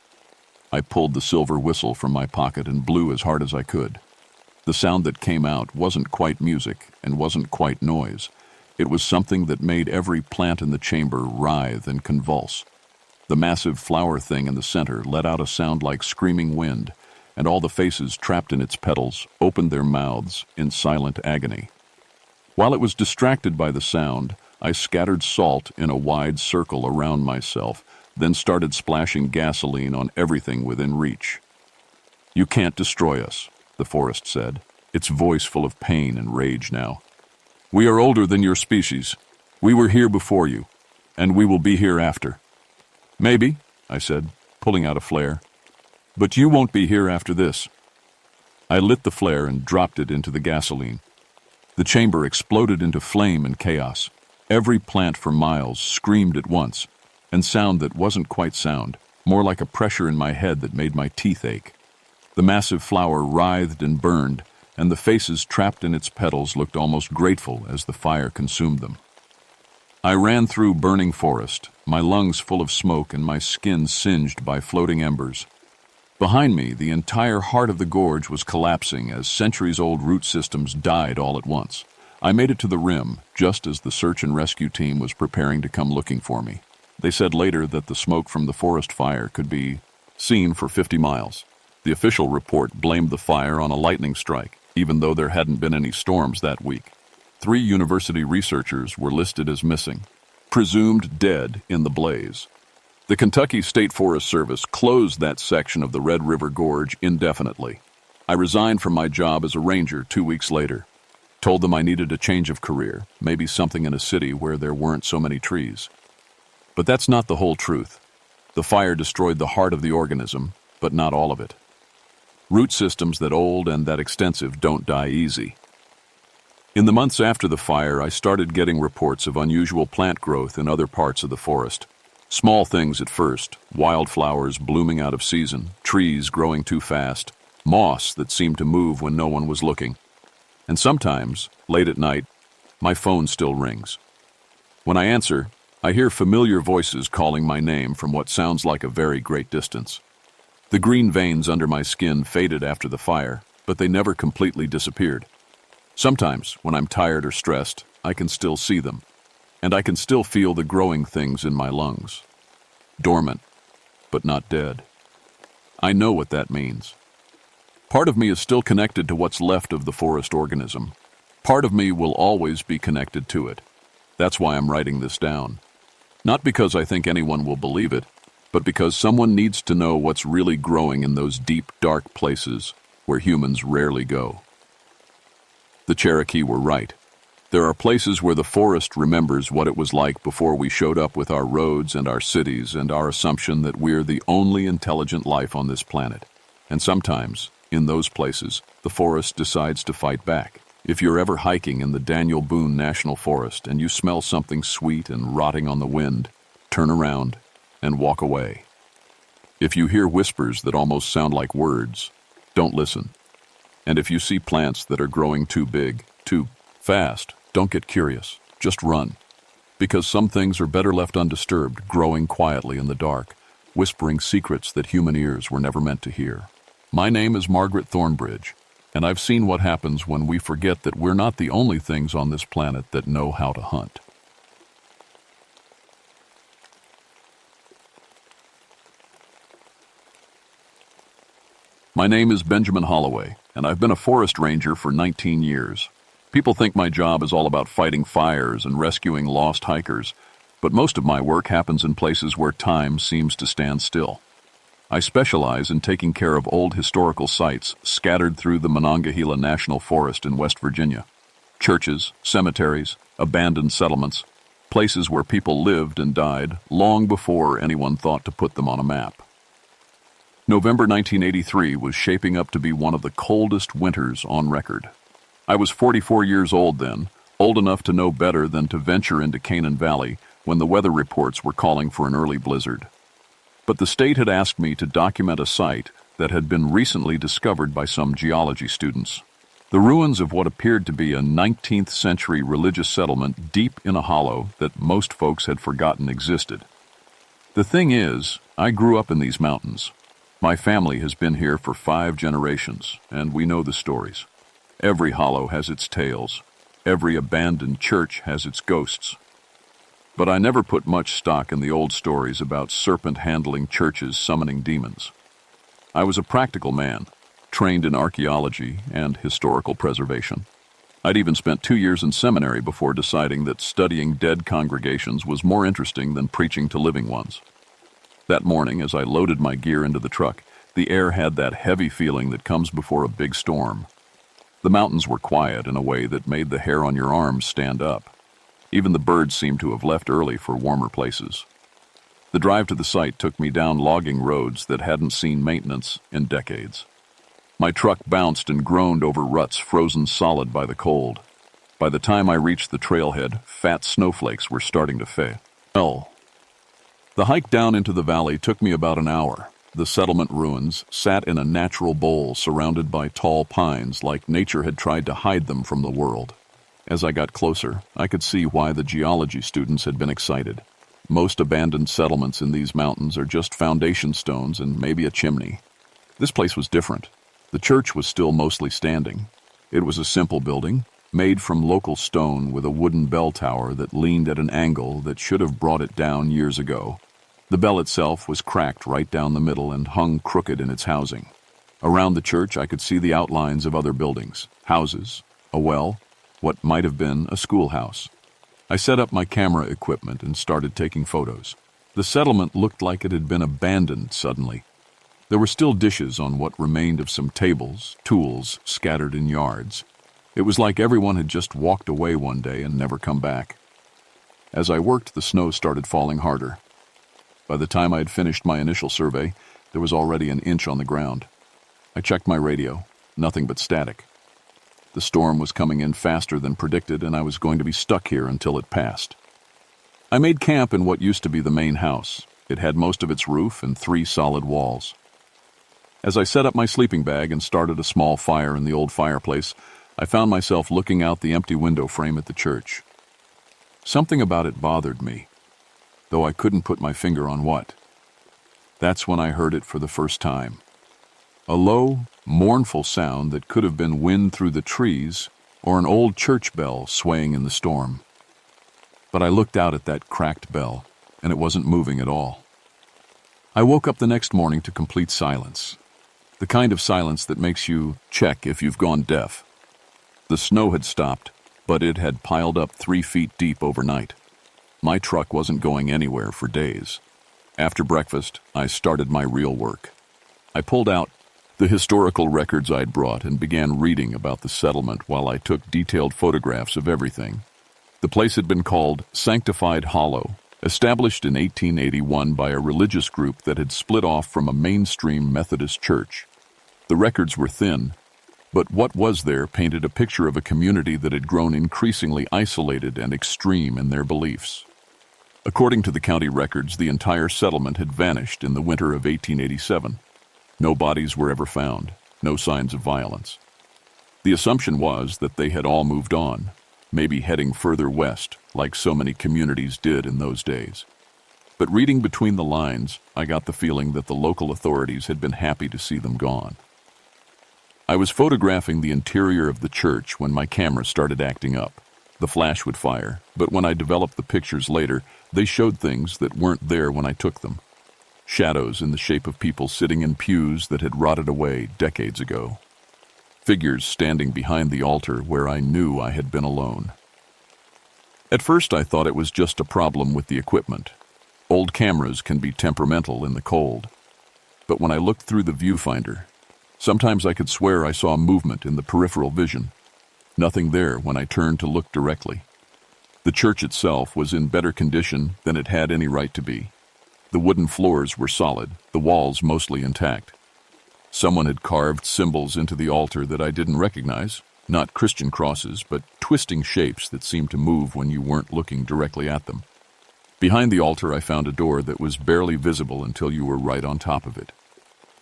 I pulled the silver whistle from my pocket and blew as hard as I could. The sound that came out wasn't quite music and wasn't quite noise. It was something that made every plant in the chamber writhe and convulse. The massive flower thing in the center let out a sound like screaming wind, and all the faces trapped in its petals opened their mouths in silent agony. While it was distracted by the sound, I scattered salt in a wide circle around myself, then started splashing gasoline on everything within reach. "You can't destroy us," the forest said, its voice full of pain and rage now. "We are older than your species. We were here before you, and we will be here after." "Maybe," I said, pulling out a flare. "But you won't be here after this." I lit the flare and dropped it into the gasoline. The chamber exploded into flame and chaos. Every plant for miles screamed at once, and sound that wasn't quite sound, more like a pressure in my head that made my teeth ache. The massive flower writhed and burned, and the faces trapped in its petals looked almost grateful as the fire consumed them. I ran through burning forest, my lungs full of smoke and my skin singed by floating embers. Behind me, the entire heart of the gorge was collapsing as centuries-old root systems died all at once. I made it to the rim, just as the search and rescue team was preparing to come looking for me. They said later that the smoke from the forest fire could be seen for 50 miles. The official report blamed the fire on a lightning strike, even though there hadn't been any storms that week. 3 university researchers were listed as missing, presumed dead in the blaze. The Kentucky State Forest Service closed that section of the Red River Gorge indefinitely. I resigned from my job as a ranger 2 weeks later. Told them I needed a change of career, maybe something in a city where there weren't so many trees. But that's not the whole truth. The fire destroyed the heart of the organism, but not all of it. Root systems that old and that extensive don't die easy. In the months after the fire, I started getting reports of unusual plant growth in other parts of the forest. Small things at first, wildflowers blooming out of season, trees growing too fast, moss that seemed to move when no one was looking. And sometimes, late at night, my phone still rings. When I answer, I hear familiar voices calling my name from what sounds like a very great distance. The green veins under my skin faded after the fire, but they never completely disappeared. Sometimes, when I'm tired or stressed, I can still see them, and I can still feel the growing things in my lungs. Dormant, but not dead. I know what that means. Part of me is still connected to what's left of the forest organism. Part of me will always be connected to it. That's why I'm writing this down. Not because I think anyone will believe it, but because someone needs to know what's really growing in those deep, dark places where humans rarely go. The Cherokee were right. There are places where the forest remembers what it was like before we showed up with our roads and our cities and our assumption that we're the only intelligent life on this planet. And sometimes, in those places, the forest decides to fight back. If you're ever hiking in the Daniel Boone National Forest and you smell something sweet and rotting on the wind, turn around and walk away. If you hear whispers that almost sound like words, don't listen. And if you see plants that are growing too big, too fast, don't get curious. Just run. Because some things are better left undisturbed, growing quietly in the dark, whispering secrets that human ears were never meant to hear. My name is Margaret Thornbridge, and I've seen what happens when we forget that we're not the only things on this planet that know how to hunt. My name is Benjamin Holloway, and I've been a forest ranger for 19 years. People think my job is all about fighting fires and rescuing lost hikers, but most of my work happens in places where time seems to stand still. I specialize in taking care of old historical sites scattered through the Monongahela National Forest in West Virginia. Churches, cemeteries, abandoned settlements, places where people lived and died long before anyone thought to put them on a map. November 1983 was shaping up to be one of the coldest winters on record. I was 44 years old then, old enough to know better than to venture into Canaan Valley when the weather reports were calling for an early blizzard. But the state had asked me to document a site that had been recently discovered by some geology students. The ruins of what appeared to be a 19th century religious settlement deep in a hollow that most folks had forgotten existed. The thing is, I grew up in these mountains. My family has been here for 5 generations, and we know the stories. Every hollow has its tales. Every abandoned church has its ghosts. But I never put much stock in the old stories about serpent-handling churches summoning demons. I was a practical man, trained in archaeology and historical preservation. I'd even spent 2 years in seminary before deciding that studying dead congregations was more interesting than preaching to living ones. That morning, as I loaded my gear into the truck, the air had that heavy feeling that comes before a big storm. The mountains were quiet in a way that made the hair on your arms stand up. Even the birds seemed to have left early for warmer places. The drive to the site took me down logging roads that hadn't seen maintenance in decades. My truck bounced and groaned over ruts frozen solid by the cold. By the time I reached the trailhead, fat snowflakes were starting to fall. The hike down into the valley took me about an hour. The settlement ruins sat in a natural bowl surrounded by tall pines like nature had tried to hide them from the world. As I got closer, I could see why the geology students had been excited. Most abandoned settlements in these mountains are just foundation stones and maybe a chimney. This place was different. The church was still mostly standing. It was a simple building, made from local stone with a wooden bell tower that leaned at an angle that should have brought it down years ago. The bell itself was cracked right down the middle and hung crooked in its housing. Around the church I could see the outlines of other buildings, houses, a well, what might have been a schoolhouse. I set up my camera equipment and started taking photos. The settlement looked like it had been abandoned suddenly. There were still dishes on what remained of some tables, tools scattered in yards. It was like everyone had just walked away one day and never come back. As I worked, the snow started falling harder. By the time I had finished my initial survey, there was already an inch on the ground. I checked my radio, nothing but static. The storm was coming in faster than predicted, and I was going to be stuck here until it passed. I made camp in what used to be the main house. It had most of its roof and 3 solid walls. As I set up my sleeping bag and started a small fire in the old fireplace, I found myself looking out the empty window frame at the church. Something about it bothered me, though I couldn't put my finger on what. That's when I heard it for the first time. A low, mournful sound that could have been wind through the trees or an old church bell swaying in the storm. But I looked out at that cracked bell, and it wasn't moving at all. I woke up the next morning to complete silence. The kind of silence that makes you check if you've gone deaf. The snow had stopped, but it had piled up 3 feet deep overnight. My truck wasn't going anywhere for days. After breakfast, I started my real work. I pulled out the historical records I'd brought and began reading about the settlement while I took detailed photographs of everything. The place had been called Sanctified Hollow, established in 1881 by a religious group that had split off from a mainstream Methodist church. The records were thin, but what was there painted a picture of a community that had grown increasingly isolated and extreme in their beliefs. According to the county records, the entire settlement had vanished in the winter of 1887. No bodies were ever found, no signs of violence. The assumption was that they had all moved on, maybe heading further west, like so many communities did in those days. But reading between the lines, I got the feeling that the local authorities had been happy to see them gone. I was photographing the interior of the church when my camera started acting up. The flash would fire, but when I developed the pictures later, they showed things that weren't there when I took them. Shadows in the shape of people sitting in pews that had rotted away decades ago. Figures standing behind the altar where I knew I had been alone. At first I thought it was just a problem with the equipment. Old cameras can be temperamental in the cold. But when I looked through the viewfinder, sometimes I could swear I saw movement in the peripheral vision. Nothing there when I turned to look directly. The church itself was in better condition than it had any right to be. The wooden floors were solid, the walls mostly intact. Someone had carved symbols into the altar that I didn't recognize, not Christian crosses, but twisting shapes that seemed to move when you weren't looking directly at them. Behind the altar I found a door that was barely visible until you were right on top of it.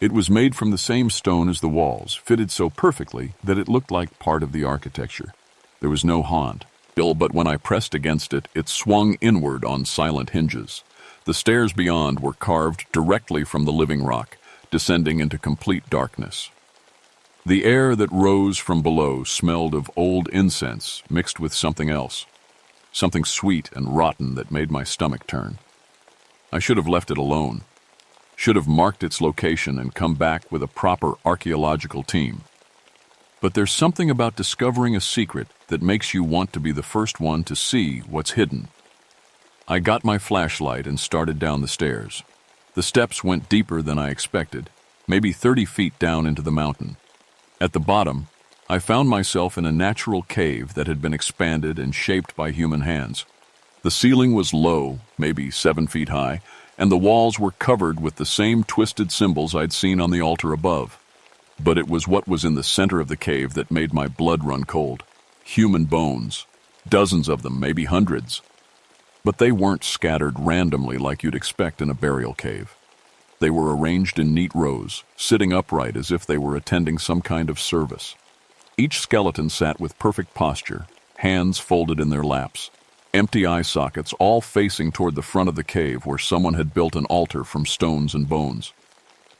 It was made from the same stone as the walls, fitted so perfectly that it looked like part of the architecture. There was no haunt, but when I pressed against it, it swung inward on silent hinges. The stairs beyond were carved directly from the living rock, descending into complete darkness. The air that rose from below smelled of old incense mixed with something else, something sweet and rotten that made my stomach turn. I should have left it alone, should have marked its location and come back with a proper archaeological team. But there's something about discovering a secret that makes you want to be the first one to see what's hidden. I got my flashlight and started down the stairs. The steps went deeper than I expected, maybe 30 feet down into the mountain. At the bottom, I found myself in a natural cave that had been expanded and shaped by human hands. The ceiling was low, maybe 7 feet high, and the walls were covered with the same twisted symbols I'd seen on the altar above. But it was what was in the center of the cave that made my blood run cold. Human bones. Dozens of them, maybe hundreds. But they weren't scattered randomly like you'd expect in a burial cave. They were arranged in neat rows, sitting upright as if they were attending some kind of service. Each skeleton sat with perfect posture, hands folded in their laps, empty eye sockets all facing toward the front of the cave where someone had built an altar from stones and bones.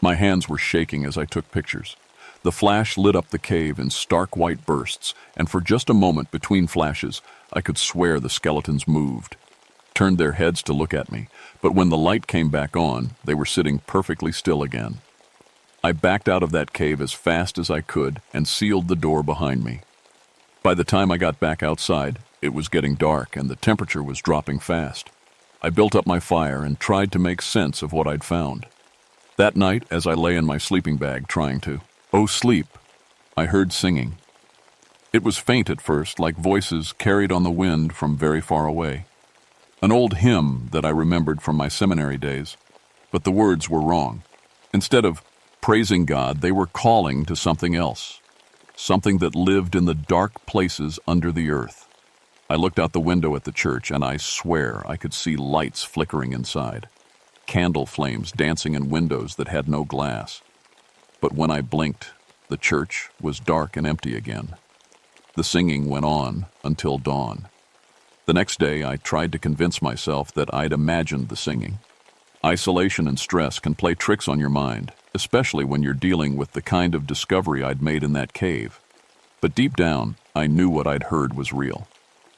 My hands were shaking as I took pictures. The flash lit up the cave in stark white bursts, and for just a moment between flashes, I could swear the skeletons moved. Turned their heads to look at me, but when the light came back on, they were sitting perfectly still again. I backed out of that cave as fast as I could and sealed the door behind me. By the time I got back outside, it was getting dark and the temperature was dropping fast. I built up my fire and tried to make sense of what I'd found. That night, as I lay in my sleeping bag trying to sleep, I heard singing. It was faint at first, like voices carried on the wind from very far away. An old hymn that I remembered from my seminary days, but the words were wrong. Instead of praising God, they were calling to something else, something that lived in the dark places under the earth. I looked out the window at the church, and I swear I could see lights flickering inside, candle flames dancing in windows that had no glass. But when I blinked, the church was dark and empty again. The singing went on until dawn. The next day, I tried to convince myself that I'd imagined the singing. Isolation and stress can play tricks on your mind, especially when you're dealing with the kind of discovery I'd made in that cave. But deep down, I knew what I'd heard was real.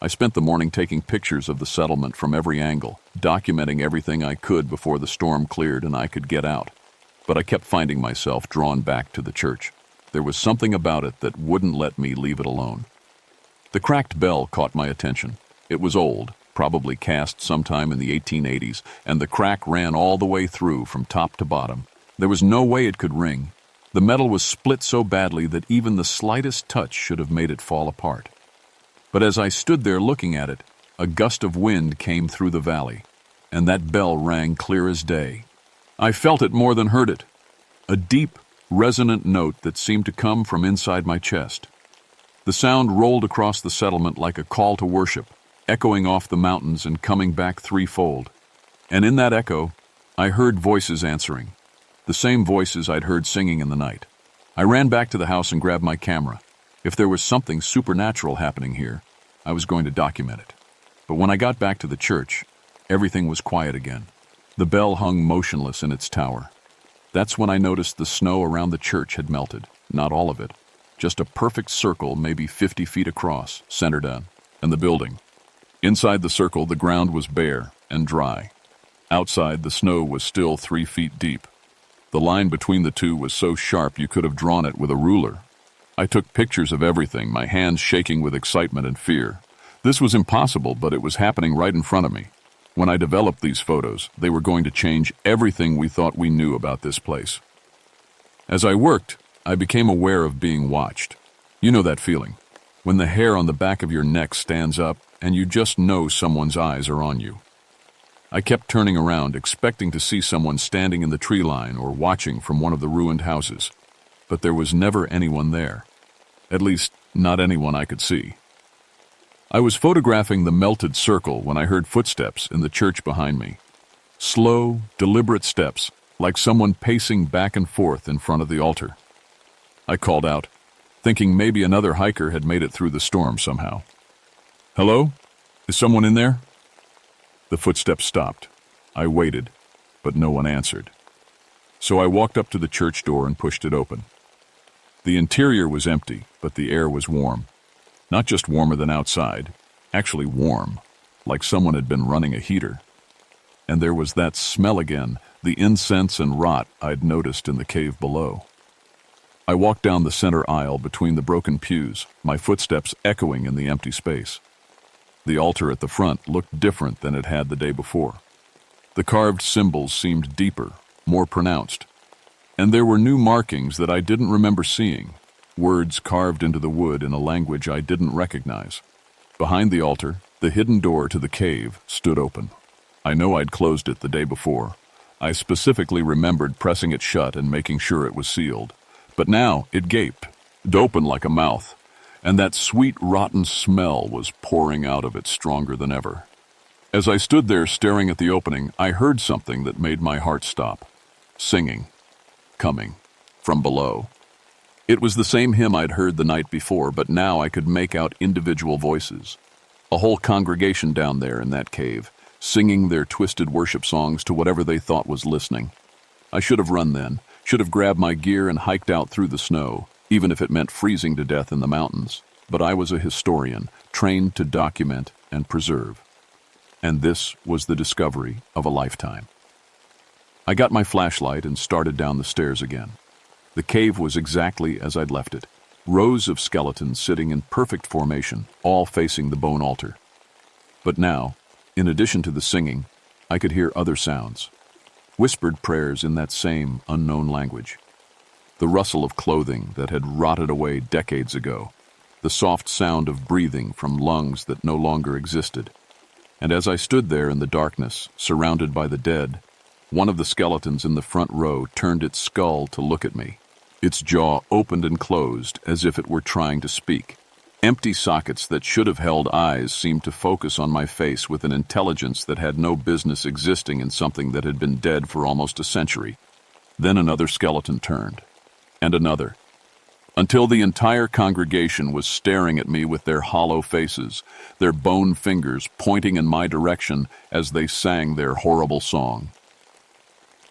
I spent the morning taking pictures of the settlement from every angle, documenting everything I could before the storm cleared and I could get out. But I kept finding myself drawn back to the church. There was something about it that wouldn't let me leave it alone. The cracked bell caught my attention. It was old, probably cast sometime in the 1880s, and the crack ran all the way through from top to bottom. There was no way it could ring. The metal was split so badly that even the slightest touch should have made it fall apart. But as I stood there looking at it, a gust of wind came through the valley, and that bell rang clear as day. I felt it more than heard it, a deep, resonant note that seemed to come from inside my chest. The sound rolled across the settlement like a call to worship, echoing off the mountains and coming back threefold. And in that echo, I heard voices answering, the same voices I'd heard singing in the night. I ran back to the house and grabbed my camera. If there was something supernatural happening here, I was going to document it. But when I got back to the church, everything was quiet again. The bell hung motionless in its tower. That's when I noticed the snow around the church had melted, not all of it, just a perfect circle maybe 50 feet across, centered on, and the building. Inside the circle, the ground was bare and dry. Outside, the snow was still 3 feet deep. The line between the two was so sharp you could have drawn it with a ruler. I took pictures of everything, my hands shaking with excitement and fear. This was impossible, but it was happening right in front of me. When I developed these photos, they were going to change everything we thought we knew about this place. As I worked, I became aware of being watched. You know that feeling, when the hair on the back of your neck stands up and you just know someone's eyes are on you. I kept turning around, expecting to see someone standing in the tree line or watching from one of the ruined houses, but there was never anyone there. At least, not anyone I could see. I was photographing the melted circle when I heard footsteps in the church behind me. Slow, deliberate steps, like someone pacing back and forth in front of the altar. I called out, thinking maybe another hiker had made it through the storm somehow. "Hello? Is someone in there?" The footsteps stopped. I waited, but no one answered. So I walked up to the church door and pushed it open. The interior was empty, but the air was warm. Not just warmer than outside, actually warm, like someone had been running a heater. And there was that smell again, the incense and rot I'd noticed in the cave below. I walked down the center aisle between the broken pews, my footsteps echoing in the empty space. The altar at the front looked different than it had the day before. The carved symbols seemed deeper, more pronounced. And there were new markings that I didn't remember seeing. Words carved into the wood in a language I didn't recognize. Behind the altar, the hidden door to the cave stood open. I know I'd closed it the day before. I specifically remembered pressing it shut and making sure it was sealed. But now it gaped, open like a mouth, and that sweet, rotten smell was pouring out of it stronger than ever. As I stood there staring at the opening, I heard something that made my heart stop. Singing. Coming. From below. It was the same hymn I'd heard the night before, but now I could make out individual voices. A whole congregation down there in that cave, singing their twisted worship songs to whatever they thought was listening. I should have run then, should have grabbed my gear and hiked out through the snow, even if it meant freezing to death in the mountains. But I was a historian, trained to document and preserve. And this was the discovery of a lifetime. I got my flashlight and started down the stairs again. The cave was exactly as I'd left it. Rows of skeletons sitting in perfect formation, all facing the bone altar. But now, in addition to the singing, I could hear other sounds. Whispered prayers in that same unknown language. The rustle of clothing that had rotted away decades ago. The soft sound of breathing from lungs that no longer existed. And as I stood there in the darkness, surrounded by the dead, one of the skeletons in the front row turned its skull to look at me. Its jaw opened and closed as if it were trying to speak. Empty sockets that should have held eyes seemed to focus on my face with an intelligence that had no business existing in something that had been dead for almost a century. Then another skeleton turned. And another. Until the entire congregation was staring at me with their hollow faces, their bone fingers pointing in my direction as they sang their horrible song.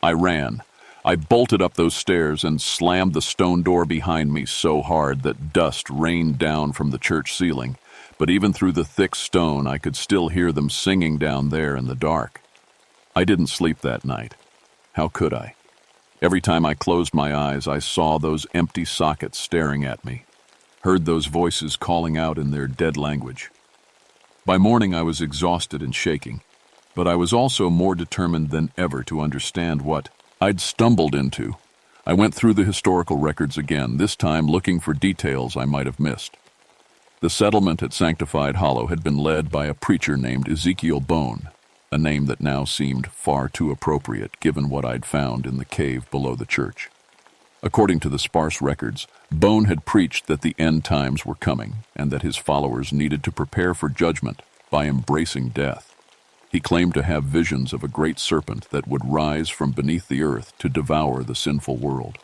I ran. I bolted up those stairs and slammed the stone door behind me so hard that dust rained down from the church ceiling. But even through the thick stone, I could still hear them singing down there in the dark. I didn't sleep that night. How could I? Every time I closed my eyes, I saw those empty sockets staring at me, heard those voices calling out in their dead language. By morning I was exhausted and shaking, but I was also more determined than ever to understand what I'd stumbled into. I went through the historical records again, this time looking for details I might have missed. The settlement at Sanctified Hollow had been led by a preacher named Ezekiel Bone, a name that now seemed far too appropriate given what I'd found in the cave below the church. According to the sparse records, Bone had preached that the end times were coming and that his followers needed to prepare for judgment by embracing death. He claimed to have visions of a great serpent that would rise from beneath the earth to devour the sinful world.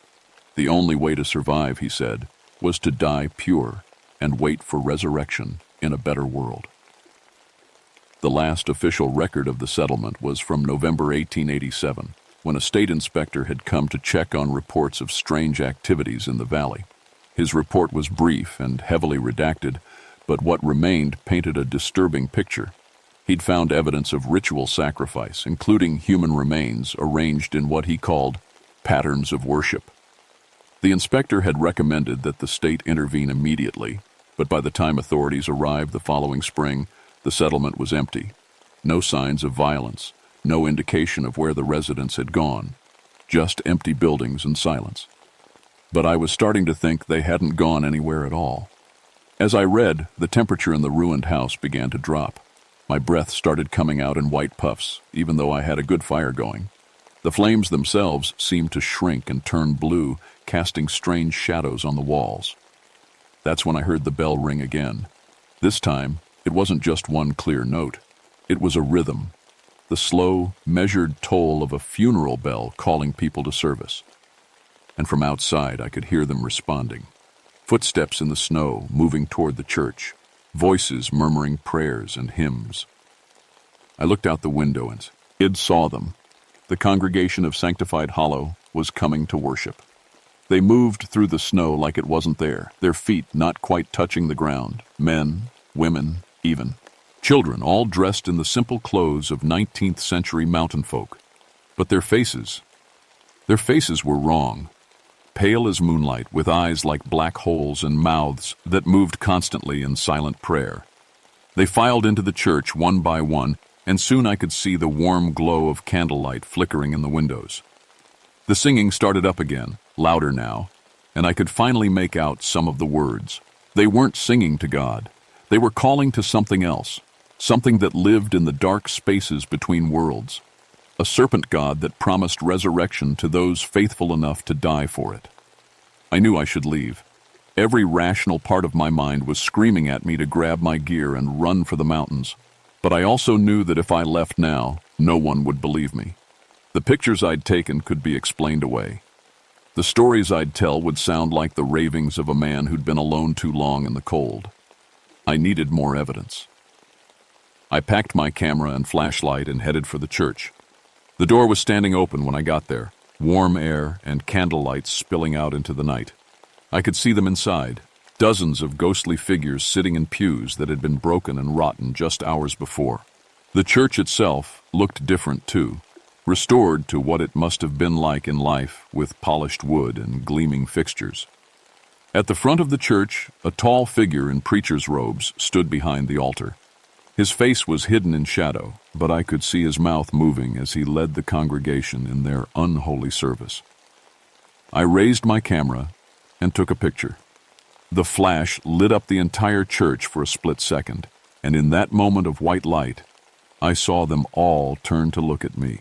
The only way to survive, he said, was to die pure and wait for resurrection in a better world. The last official record of the settlement was from November 1887, when a state inspector had come to check on reports of strange activities in the valley. His report was brief and heavily redacted, but what remained painted a disturbing picture. He'd found evidence of ritual sacrifice, including human remains arranged in what he called patterns of worship. The inspector had recommended that the state intervene immediately, but by the time authorities arrived the following spring, the settlement was empty. No signs of violence, no indication of where the residents had gone, just empty buildings and silence. But I was starting to think they hadn't gone anywhere at all. As I read, the temperature in the ruined house began to drop. My breath started coming out in white puffs, even though I had a good fire going. The flames themselves seemed to shrink and turn blue, casting strange shadows on the walls. That's when I heard the bell ring again. This time, it wasn't just one clear note. It was a rhythm, the slow, measured toll of a funeral bell calling people to service. And from outside, I could hear them responding. Footsteps in the snow moving toward the church, voices murmuring prayers and hymns. I looked out the window and saw them. The congregation of Sanctified Hollow was coming to worship. They moved through the snow like it wasn't there, their feet not quite touching the ground. Men, women, even children, all dressed in the simple clothes of 19th century mountain folk. But their faces were wrong. Pale as moonlight, with eyes like black holes and mouths that moved constantly in silent prayer. They filed into the church one by one, and soon I could see the warm glow of candlelight flickering in the windows. The singing started up again, louder now, and I could finally make out some of the words. They weren't singing to God. They were calling to something else, something that lived in the dark spaces between worlds. A serpent god that promised resurrection to those faithful enough to die for it. I knew I should leave. Every rational part of my mind was screaming at me to grab my gear and run for the mountains. But I also knew that if I left now, no one would believe me. The pictures I'd taken could be explained away. The stories I'd tell would sound like the ravings of a man who'd been alone too long in the cold. I needed more evidence. I packed my camera and flashlight and headed for the church. The door was standing open when I got there, warm air and candlelight spilling out into the night. I could see them inside, dozens of ghostly figures sitting in pews that had been broken and rotten just hours before. The church itself looked different too, restored to what it must have been like in life with polished wood and gleaming fixtures. At the front of the church, a tall figure in preacher's robes stood behind the altar. His face was hidden in shadow, but I could see his mouth moving as he led the congregation in their unholy service. I raised my camera and took a picture. The flash lit up the entire church for a split second, and in that moment of white light, I saw them all turn to look at me.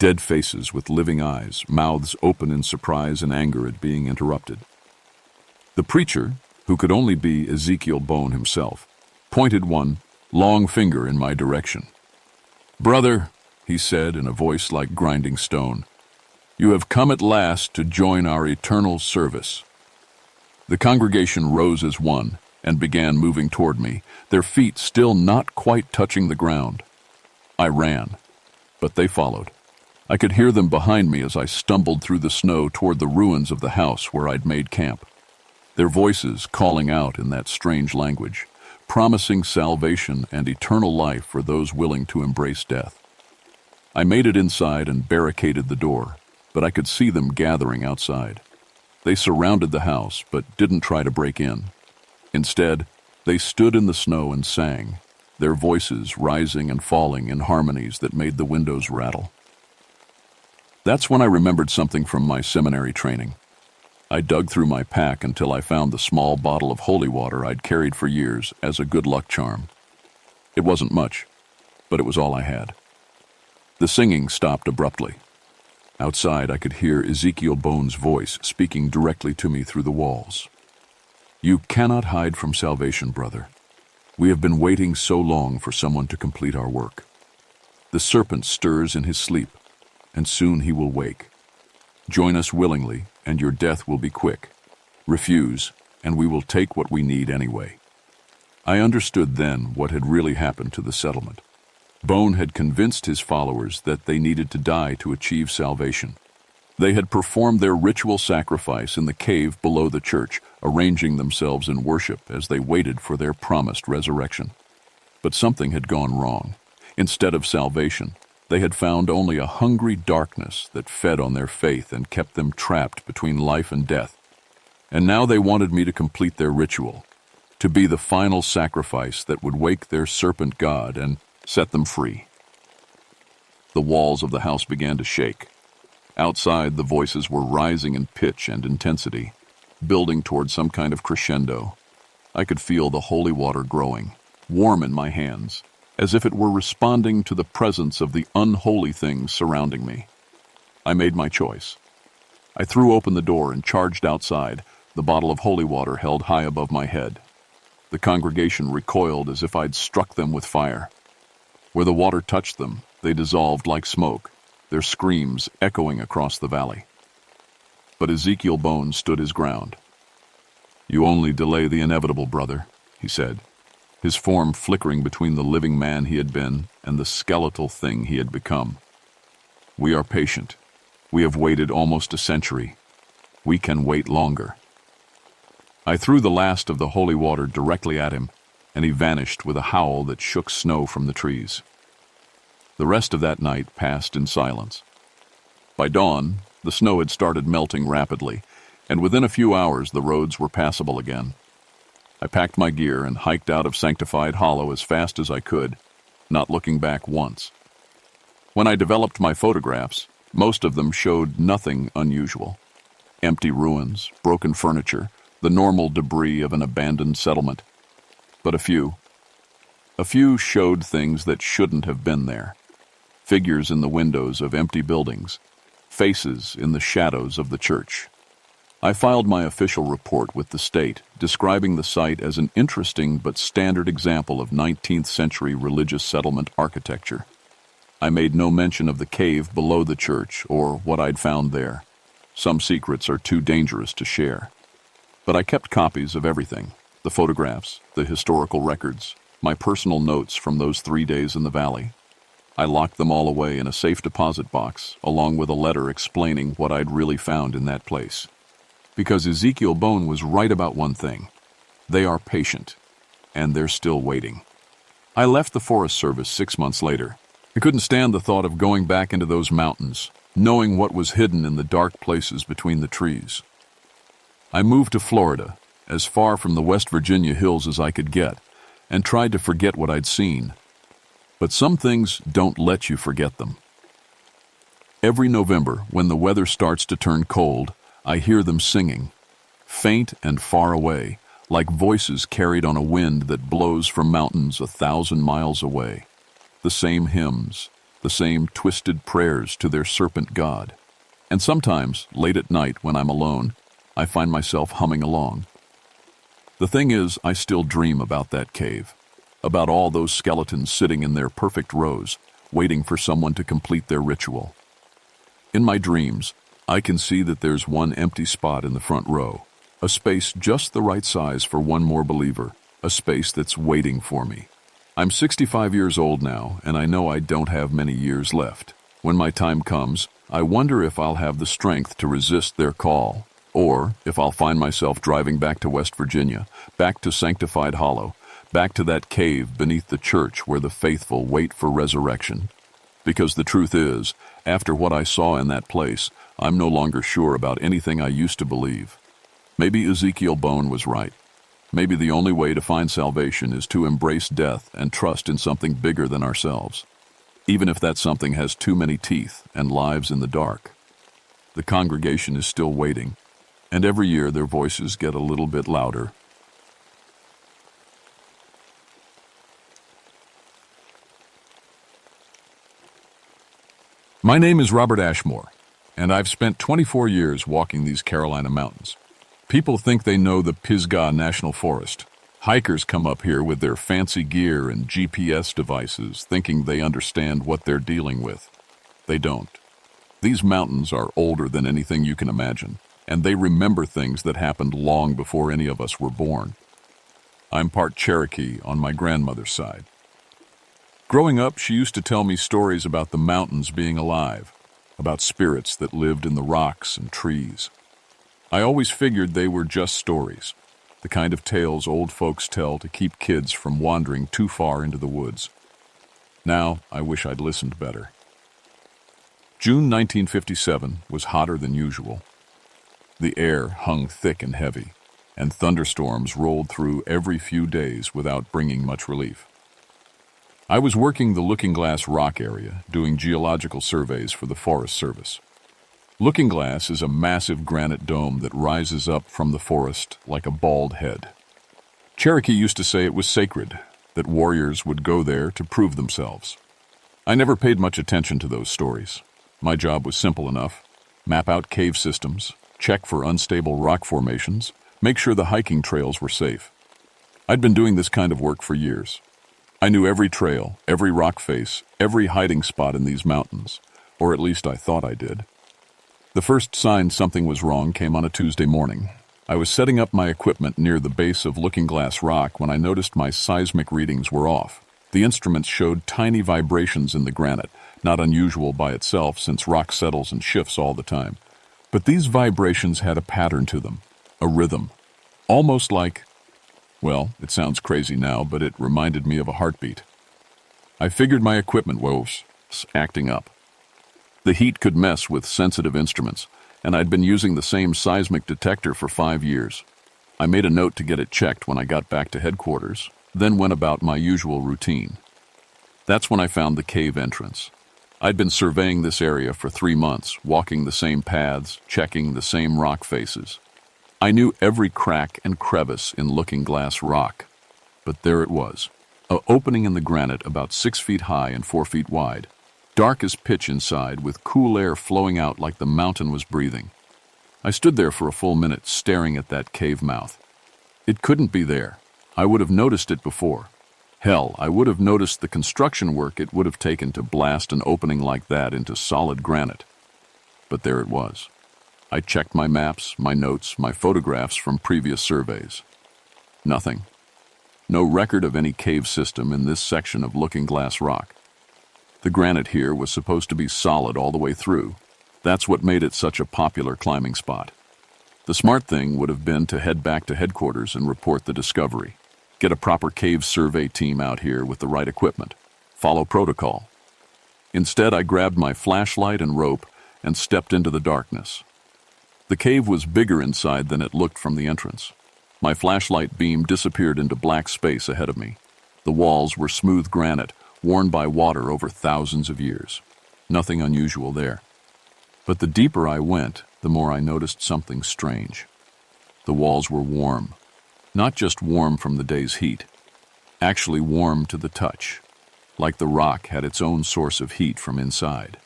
Dead faces with living eyes, mouths open in surprise and anger at being interrupted. The preacher, who could only be Ezekiel Bone himself, pointed one long finger in my direction. "Brother," he said in a voice like grinding stone, "you have come at last to join our eternal service." The congregation rose as one and began moving toward me, their feet still not quite touching the ground. I ran, but they followed. I could hear them behind me as I stumbled through the snow toward the ruins of the house where I'd made camp. Their voices calling out in that strange language, promising salvation and eternal life for those willing to embrace death. I made it inside and barricaded the door, but I could see them gathering outside. They surrounded the house, but didn't try to break in. Instead, they stood in the snow and sang, their voices rising and falling in harmonies that made the windows rattle. That's when I remembered something from my seminary training. I dug through my pack until I found the small bottle of holy water I'd carried for years as a good luck charm. It wasn't much, but it was all I had. The singing stopped abruptly. Outside, I could hear Ezekiel Bone's voice speaking directly to me through the walls. "You cannot hide from salvation, brother. We have been waiting so long for someone to complete our work. The serpent stirs in his sleep, and soon he will wake. Join us willingly, and your death will be quick. Refuse, and we will take what we need anyway." I understood then what had really happened to the settlement. Bone had convinced his followers that they needed to die to achieve salvation. They had performed their ritual sacrifice in the cave below the church, arranging themselves in worship as they waited for their promised resurrection. But something had gone wrong. Instead of salvation, they had found only a hungry darkness that fed on their faith and kept them trapped between life and death. And now they wanted me to complete their ritual, to be the final sacrifice that would wake their serpent god and set them free. The walls of the house began to shake. Outside, the voices were rising in pitch and intensity, building toward some kind of crescendo. I could feel the holy water growing, warm in my hands, as if it were responding to the presence of the unholy things surrounding me. I made my choice. I threw open the door and charged outside, the bottle of holy water held high above my head. The congregation recoiled as if I'd struck them with fire. Where the water touched them, they dissolved like smoke, their screams echoing across the valley. But Ezekiel Bone stood his ground. "You only delay the inevitable, brother," he said, his form flickering between the living man he had been and the skeletal thing he had become. "We are patient. We have waited almost a century. We can wait longer." I threw the last of the holy water directly at him, and he vanished with a howl that shook snow from the trees. The rest of that night passed in silence. By dawn, the snow had started melting rapidly, and within a few hours the roads were passable again. I packed my gear and hiked out of Sanctified Hollow as fast as I could, not looking back once. When I developed my photographs, most of them showed nothing unusual. Empty ruins, broken furniture, the normal debris of an abandoned settlement. But a few showed things that shouldn't have been there. Figures in the windows of empty buildings, faces in the shadows of the church. I filed my official report with the state, describing the site as an interesting but standard example of 19th century religious settlement architecture. I made no mention of the cave below the church or what I'd found there. Some secrets are too dangerous to share. But I kept copies of everything: the photographs, the historical records, my personal notes from those 3 days in the valley. I locked them all away in a safe deposit box, along with a letter explaining what I'd really found in that place. Because Ezekiel Bone was right about one thing. They are patient, and they're still waiting. I left the Forest Service 6 months later. I couldn't stand the thought of going back into those mountains, knowing what was hidden in the dark places between the trees. I moved to Florida, as far from the West Virginia hills as I could get, and tried to forget what I'd seen. But some things don't let you forget them. Every November, when the weather starts to turn cold, I hear them singing, faint and far away, like voices carried on a wind that blows from mountains 1,000 miles away. The same hymns, the same twisted prayers to their serpent god. And sometimes, late at night when I'm alone, I find myself humming along. The thing is, I still dream about that cave, about all those skeletons sitting in their perfect rows, waiting for someone to complete their ritual. In my dreams, I can see that there's one empty spot in the front row, a space just the right size for one more believer, a space that's waiting for me. I'm 65 years old now, and I know I don't have many years left. When my time comes, I wonder if I'll have the strength to resist their call, or if I'll find myself driving back to West Virginia, back to Sanctified Hollow, back to that cave beneath the church where the faithful wait for resurrection. Because the truth is, after what I saw in that place, I'm no longer sure about anything I used to believe. Maybe Ezekiel Bone was right. Maybe the only way to find salvation is to embrace death and trust in something bigger than ourselves, even if that something has too many teeth and lives in the dark. The congregation is still waiting, and every year their voices get a little bit louder. My name is Robert Ashmore, and I've spent 24 years walking these Carolina mountains. People think they know the Pisgah National Forest. Hikers come up here with their fancy gear and GPS devices, thinking they understand what they're dealing with. They don't. These mountains are older than anything you can imagine, and they remember things that happened long before any of us were born. I'm part Cherokee on my grandmother's side. Growing up, she used to tell me stories about the mountains being alive, about spirits that lived in the rocks and trees. I always figured they were just stories, the kind of tales old folks tell to keep kids from wandering too far into the woods. Now, I wish I'd listened better. June 1957 was hotter than usual. The air hung thick and heavy, and thunderstorms rolled through every few days without bringing much relief. I was working the Looking Glass Rock area, doing geological surveys for the Forest Service. Looking Glass is a massive granite dome that rises up from the forest like a bald head. Cherokee used to say it was sacred, that warriors would go there to prove themselves. I never paid much attention to those stories. My job was simple enough: map out cave systems, check for unstable rock formations, make sure the hiking trails were safe. I'd been doing this kind of work for years. I knew every trail, every rock face, every hiding spot in these mountains, or at least I thought I did. The first sign something was wrong came on a Tuesday morning. I was setting up my equipment near the base of Looking Glass Rock when I noticed my seismic readings were off. The instruments showed tiny vibrations in the granite, not unusual by itself since rock settles and shifts all the time. But these vibrations had a pattern to them, a rhythm, almost like, well, it sounds crazy now, but it reminded me of a heartbeat. I figured my equipment was acting up. The heat could mess with sensitive instruments, and I'd been using the same seismic detector for 5 years. I made a note to get it checked when I got back to headquarters, then went about my usual routine. That's when I found the cave entrance. I'd been surveying this area for 3 months, walking the same paths, checking the same rock faces. I knew every crack and crevice in Looking Glass Rock, but there it was, an opening in the granite about 6 feet high and 4 feet wide, dark as pitch inside with cool air flowing out like the mountain was breathing. I stood there for a full minute staring at that cave mouth. It couldn't be there. I would have noticed it before. Hell, I would have noticed the construction work it would have taken to blast an opening like that into solid granite. But there it was. I checked my maps, my notes, my photographs from previous surveys. Nothing. No record of any cave system in this section of Looking Glass Rock. The granite here was supposed to be solid all the way through. That's what made it such a popular climbing spot. The smart thing would have been to head back to headquarters and report the discovery. Get a proper cave survey team out here with the right equipment. Follow protocol. Instead, I grabbed my flashlight and rope and stepped into the darkness. The cave was bigger inside than it looked from the entrance. My flashlight beam disappeared into black space ahead of me. The walls were smooth granite, worn by water over thousands of years. Nothing unusual there. But the deeper I went, the more I noticed something strange. The walls were warm. Not just warm from the day's heat, actually warm to the touch, like the rock had its own source of heat from inside.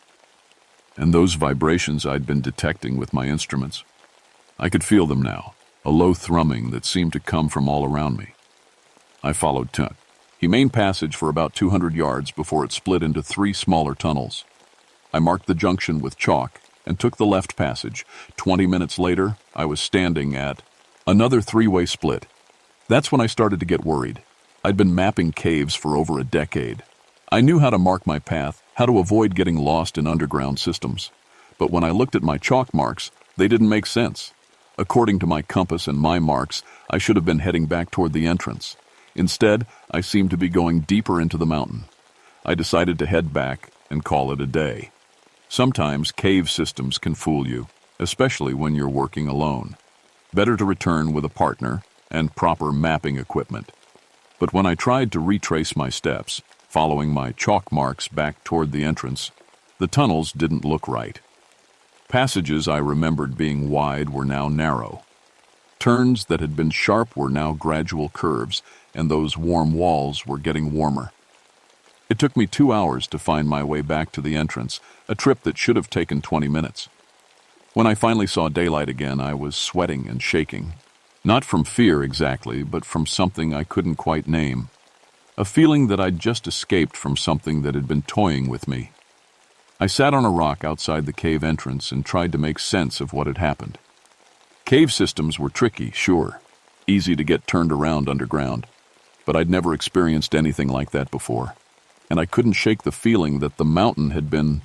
And those vibrations I'd been detecting with my instruments, I could feel them now, a low thrumming that seemed to come from all around me. I followed the main passage for about 200 yards before it split into 3 smaller tunnels. I marked the junction with chalk and took the left passage. 20 minutes later, I was standing at another 3-way split. That's when I started to get worried. I'd been mapping caves for over a decade. I knew how to mark my path, how to avoid getting lost in underground systems. But when I looked at my chalk marks, they didn't make sense. According to my compass and my marks, I should have been heading back toward the entrance. Instead, I seemed to be going deeper into the mountain. I decided to head back and call it a day. Sometimes cave systems can fool you, especially when you're working alone. Better to return with a partner and proper mapping equipment. But when I tried to retrace my steps, following my chalk marks back toward the entrance, the tunnels didn't look right. Passages I remembered being wide were now narrow. Turns that had been sharp were now gradual curves, and those warm walls were getting warmer. It took me 2 hours to find my way back to the entrance, a trip that should have taken 20 minutes. When I finally saw daylight again, I was sweating and shaking. Not from fear exactly, but from something I couldn't quite name. A feeling that I'd just escaped from something that had been toying with me. I sat on a rock outside the cave entrance and tried to make sense of what had happened. Cave systems were tricky, sure, easy to get turned around underground, but I'd never experienced anything like that before, and I couldn't shake the feeling that the mountain had been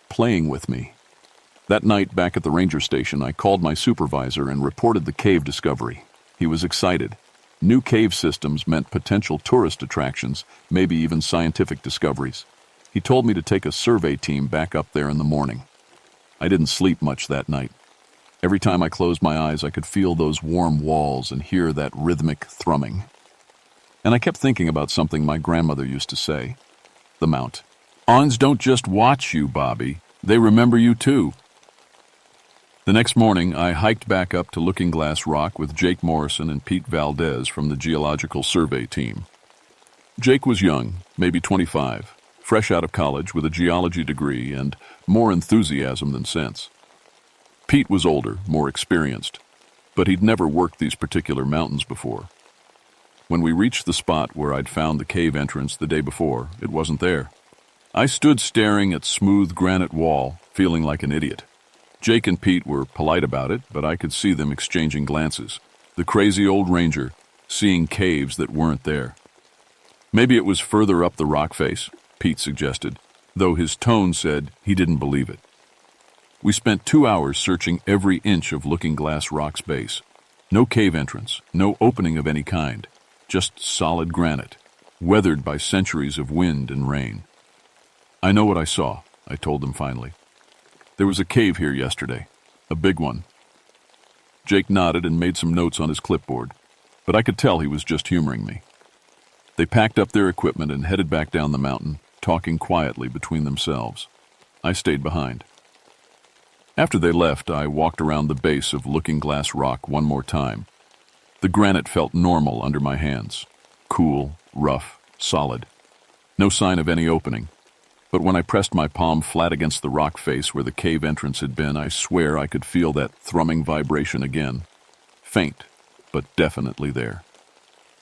playing with me. That night back at the ranger station, I called my supervisor and reported the cave discovery. He was excited. New cave systems meant potential tourist attractions, maybe even scientific discoveries. He told me to take a survey team back up there in the morning. I didn't sleep much that night. Every time I closed my eyes, I could feel those warm walls and hear that rhythmic thrumming. And I kept thinking about something my grandmother used to say. The Mount. Ons don't just watch you, Bobby. They remember you too. The next morning, I hiked back up to Looking Glass Rock with Jake Morrison and Pete Valdez from the Geological Survey team. Jake was young, maybe 25, fresh out of college with a geology degree and more enthusiasm than sense. Pete was older, more experienced, but he'd never worked these particular mountains before. When we reached the spot where I'd found the cave entrance the day before, it wasn't there. I stood staring at smooth granite wall, feeling like an idiot. Jake and Pete were polite about it, but I could see them exchanging glances. The crazy old ranger, seeing caves that weren't there. Maybe it was further up the rock face, Pete suggested, though his tone said he didn't believe it. We spent 2 hours searching every inch of Looking Glass Rock's base. No cave entrance, no opening of any kind, just solid granite, weathered by centuries of wind and rain. I know what I saw, I told them finally. There was a cave here yesterday, a big one. Jake nodded and made some notes on his clipboard, but I could tell he was just humoring me. They packed up their equipment and headed back down the mountain, talking quietly between themselves. I stayed behind. After they left, I walked around the base of Looking Glass Rock one more time. The granite felt normal under my hands. Cool, rough, solid. No sign of any opening. But when I pressed my palm flat against the rock face where the cave entrance had been, I swear I could feel that thrumming vibration again. Faint, but definitely there.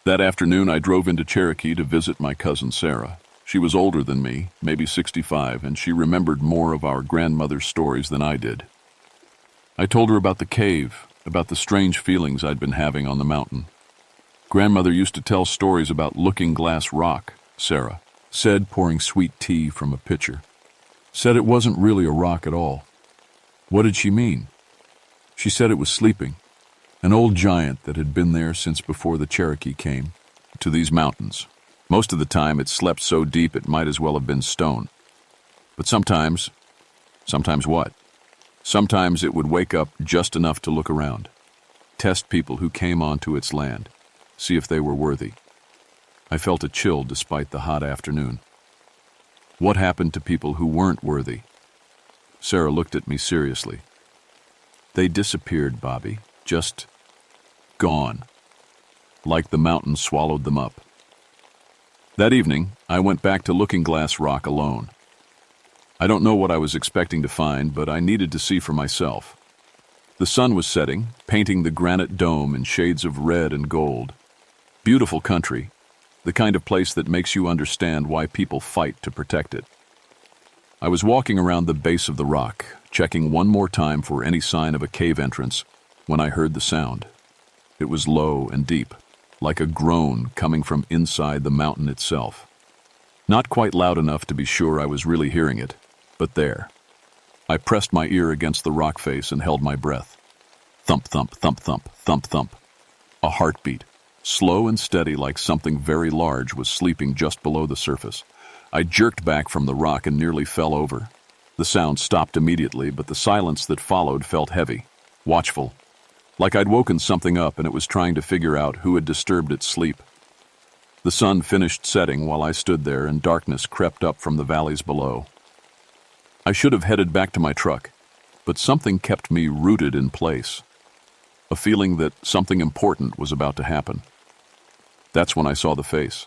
That afternoon, I drove into Cherokee to visit my cousin Sarah. She was older than me, maybe 65, and she remembered more of our grandmother's stories than I did. I told her about the cave, about the strange feelings I'd been having on the mountain. Grandmother used to tell stories about Looking Glass Rock, Sarah said, pouring sweet tea from a pitcher. Said it wasn't really a rock at all. What did she mean? She said it was sleeping, an old giant that had been there since before the Cherokee came to these mountains. Most of the time it slept so deep it might as well have been stone. But sometimes what? Sometimes it would wake up just enough to look around, test people who came onto its land, see if they were worthy. I felt a chill despite the hot afternoon. What happened to people who weren't worthy? Sarah looked at me seriously. They disappeared, Bobby. Just gone. Like the mountain swallowed them up. That evening, I went back to Looking Glass Rock alone. I don't know what I was expecting to find, but I needed to see for myself. The sun was setting, painting the granite dome in shades of red and gold. Beautiful country. The kind of place that makes you understand why people fight to protect it. I was walking around the base of the rock, checking one more time for any sign of a cave entrance, when I heard the sound. It was low and deep, like a groan coming from inside the mountain itself. Not quite loud enough to be sure I was really hearing it, but there. I pressed my ear against the rock face and held my breath. Thump, thump, thump, thump, thump, thump. A heartbeat. Slow and steady like something very large was sleeping just below the surface. I jerked back from the rock and nearly fell over. The sound stopped immediately, but the silence that followed felt heavy, watchful, like I'd woken something up and it was trying to figure out who had disturbed its sleep. The sun finished setting while I stood there, and darkness crept up from the valleys below. I should have headed back to my truck, but something kept me rooted in place. A feeling that something important was about to happen. That's when I saw the face.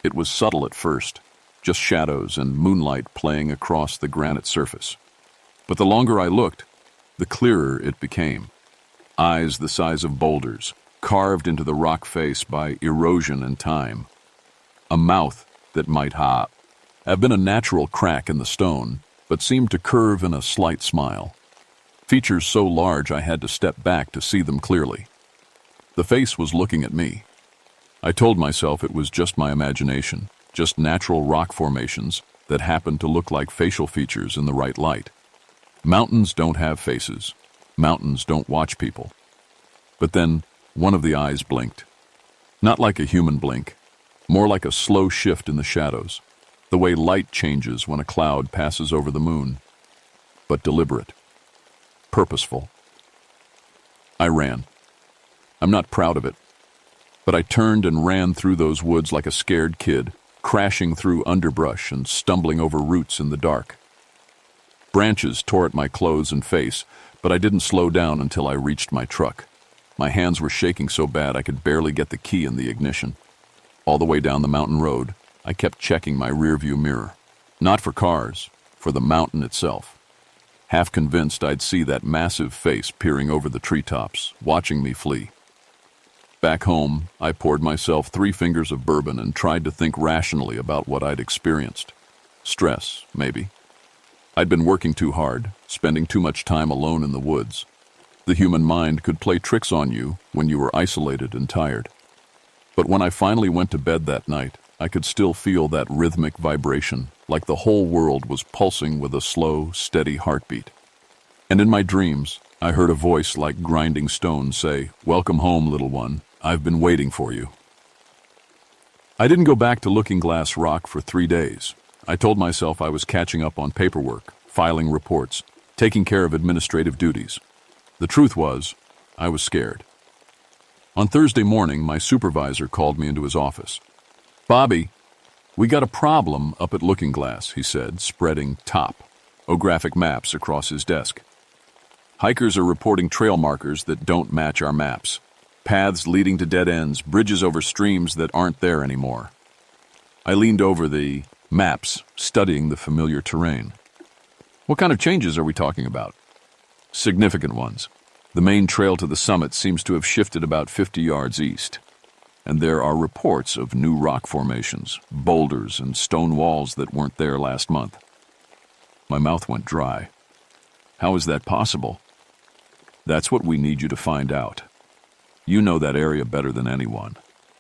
It was subtle at first, just shadows and moonlight playing across the granite surface. But the longer I looked, the clearer it became. Eyes the size of boulders, carved into the rock face by erosion and time. A mouth that might have been a natural crack in the stone, but seemed to curve in a slight smile. Features so large I had to step back to see them clearly. The face was looking at me. I told myself it was just my imagination, just natural rock formations that happened to look like facial features in the right light. Mountains don't have faces. Mountains don't watch people. But then one of the eyes blinked. Not like a human blink, more like a slow shift in the shadows, the way light changes when a cloud passes over the moon. But deliberate. Purposeful. I ran. I'm not proud of it, but I turned and ran through those woods like a scared kid, crashing through underbrush and stumbling over roots in the dark. Branches tore at my clothes and face, but I didn't slow down until I reached my truck. My hands were shaking so bad I could barely get the key in the ignition. All the way down the mountain road, I kept checking my rearview mirror. Not for cars, for the mountain itself. Half convinced I'd see that massive face peering over the treetops, watching me flee. Back home, I poured myself 3 fingers of bourbon and tried to think rationally about what I'd experienced. Stress, maybe. I'd been working too hard, spending too much time alone in the woods. The human mind could play tricks on you when you were isolated and tired. But when I finally went to bed that night, I could still feel that rhythmic vibration, like the whole world was pulsing with a slow, steady heartbeat. And in my dreams, I heard a voice like grinding stone say, "Welcome home, little one. I've been waiting for you." I didn't go back to Looking Glass Rock for 3 days. I told myself I was catching up on paperwork, filing reports, taking care of administrative duties. The truth was, I was scared. On Thursday morning, my supervisor called me into his office. "Bobby, we got a problem up at Looking Glass," he said, spreading topographic maps across his desk. "Hikers are reporting trail markers that don't match our maps. Paths leading to dead ends, bridges over streams that aren't there anymore." I leaned over the maps, studying the familiar terrain. "What kind of changes are we talking about?" "Significant ones. The main trail to the summit seems to have shifted about 50 yards east. And there are reports of new rock formations, boulders, and stone walls that weren't there last month." My mouth went dry. "How is that possible?" "That's what we need you to find out. You know that area better than anyone.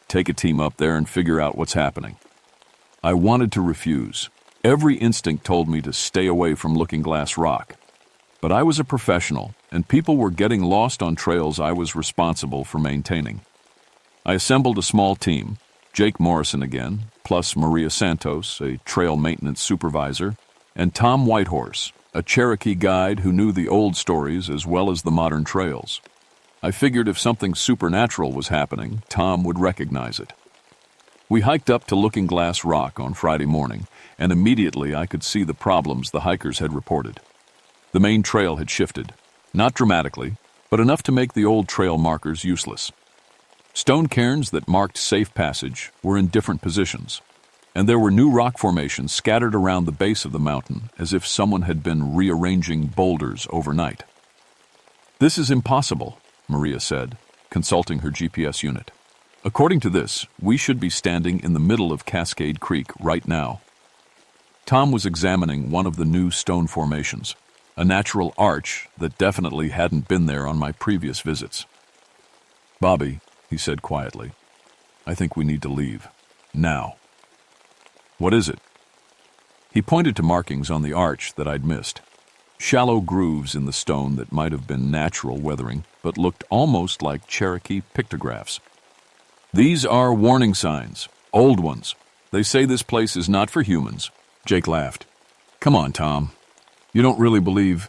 Take a team up there and figure out what's happening." I wanted to refuse. Every instinct told me to stay away from Looking Glass Rock. But I was a professional, and people were getting lost on trails I was responsible for maintaining. I assembled a small team, Jake Morrison again, plus Maria Santos, a trail maintenance supervisor, and Tom Whitehorse, a Cherokee guide who knew the old stories as well as the modern trails. I figured if something supernatural was happening, Tom would recognize it. We hiked up to Looking Glass Rock on Friday morning, and immediately I could see the problems the hikers had reported. The main trail had shifted, not dramatically, but enough to make the old trail markers useless. Stone cairns that marked safe passage were in different positions, and there were new rock formations scattered around the base of the mountain as if someone had been rearranging boulders overnight. "This is impossible," Maria said, consulting her GPS unit. "According to this, we should be standing in the middle of Cascade Creek right now." Tom was examining one of the new stone formations, a natural arch that definitely hadn't been there on my previous visits. "Bobby," he said quietly, "I think we need to leave. Now." "What is it?" He pointed to markings on the arch that I'd missed. Shallow grooves in the stone that might have been natural weathering, but looked almost like Cherokee pictographs. "These are warning signs, old ones. They say this place is not for humans." Jake laughed. "Come on, Tom. You don't really believe..."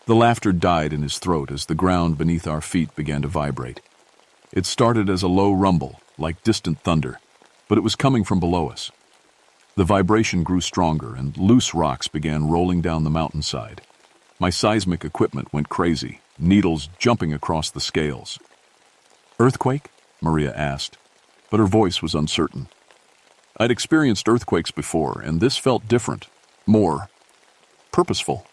The laughter died in his throat as the ground beneath our feet began to vibrate. It started as a low rumble, like distant thunder, but it was coming from below us. The vibration grew stronger, and loose rocks began rolling down the mountainside. My seismic equipment went crazy, needles jumping across the scales. "Earthquake?" Maria asked, but her voice was uncertain. I'd experienced earthquakes before, and this felt different, more purposeful.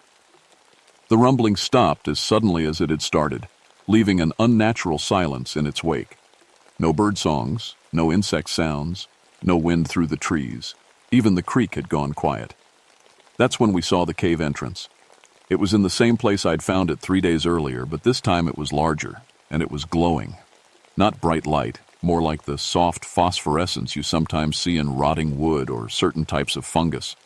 The rumbling stopped as suddenly as it had started, leaving an unnatural silence in its wake. No bird songs, no insect sounds, no wind through the trees. Even the creek had gone quiet. That's when we saw the cave entrance. It was in the same place I'd found it 3 days earlier, but this time it was larger, and it was glowing. Not bright light, more like the soft phosphorescence you sometimes see in rotting wood or certain types of fungus.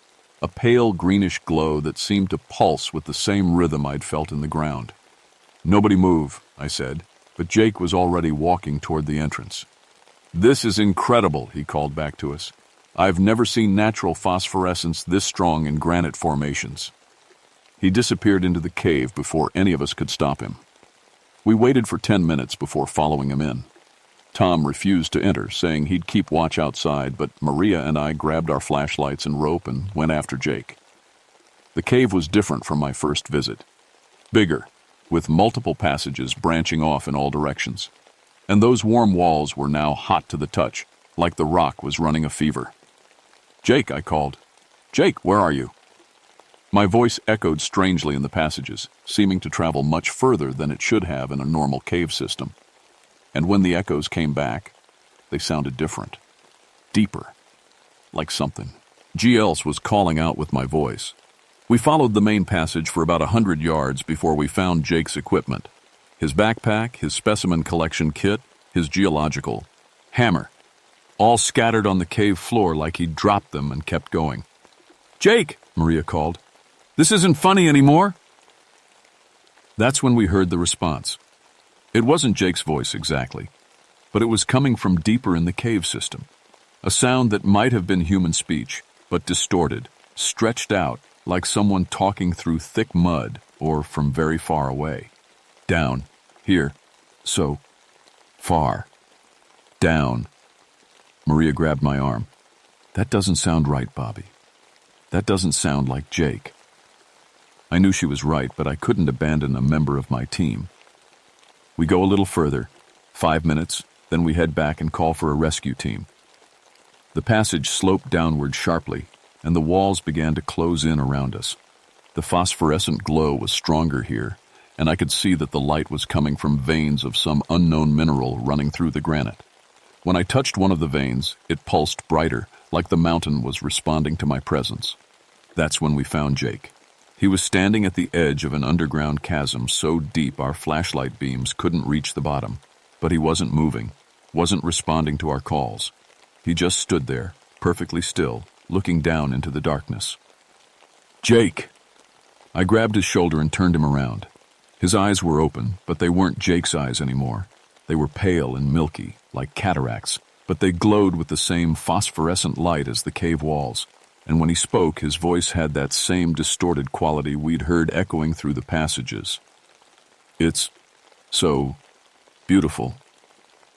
A pale greenish glow that seemed to pulse with the same rhythm I'd felt in the ground. "Nobody move," I said, but Jake was already walking toward the entrance. "This is incredible," he called back to us. "I've never seen natural phosphorescence this strong in granite formations." He disappeared into the cave before any of us could stop him. We waited for 10 minutes before following him in. Tom refused to enter, saying he'd keep watch outside, but Maria and I grabbed our flashlights and rope and went after Jake. The cave was different from my first visit. Bigger, with multiple passages branching off in all directions. And those warm walls were now hot to the touch, like the rock was running a fever. "Jake," I called. "Jake, where are you?" My voice echoed strangely in the passages, seeming to travel much further than it should have in a normal cave system. And when the echoes came back, they sounded different, deeper, like something else was calling out with my voice. We followed the main passage for about 100 yards before we found Jake's equipment. His backpack, his specimen collection kit, his geological hammer, all scattered on the cave floor like he'd dropped them and kept going. "Jake," Maria called, "this isn't funny anymore." That's when we heard the response. It wasn't Jake's voice exactly, but it was coming from deeper in the cave system. A sound that might have been human speech, but distorted, stretched out like someone talking through thick mud or from very far away. "Down, here, so far, down." Maria grabbed my arm. "That doesn't sound right, Bobby. That doesn't sound like Jake." I knew she was right, but I couldn't abandon a member of my team. We go a little further, 5 minutes, then we head back and call for a rescue team. The passage sloped downward sharply, and the walls began to close in around us. The phosphorescent glow was stronger here, and I could see that the light was coming from veins of some unknown mineral running through the granite. When I touched one of the veins, it pulsed brighter, like the mountain was responding to my presence. That's when we found Jake. He was standing at the edge of an underground chasm so deep our flashlight beams couldn't reach the bottom. But he wasn't moving, wasn't responding to our calls. He just stood there, perfectly still, looking down into the darkness. "Jake!" I grabbed his shoulder and turned him around. His eyes were open, but they weren't Jake's eyes anymore. They were pale and milky, like cataracts, but they glowed with the same phosphorescent light as the cave walls. And when he spoke, his voice had that same distorted quality we'd heard echoing through the passages. "It's so beautiful.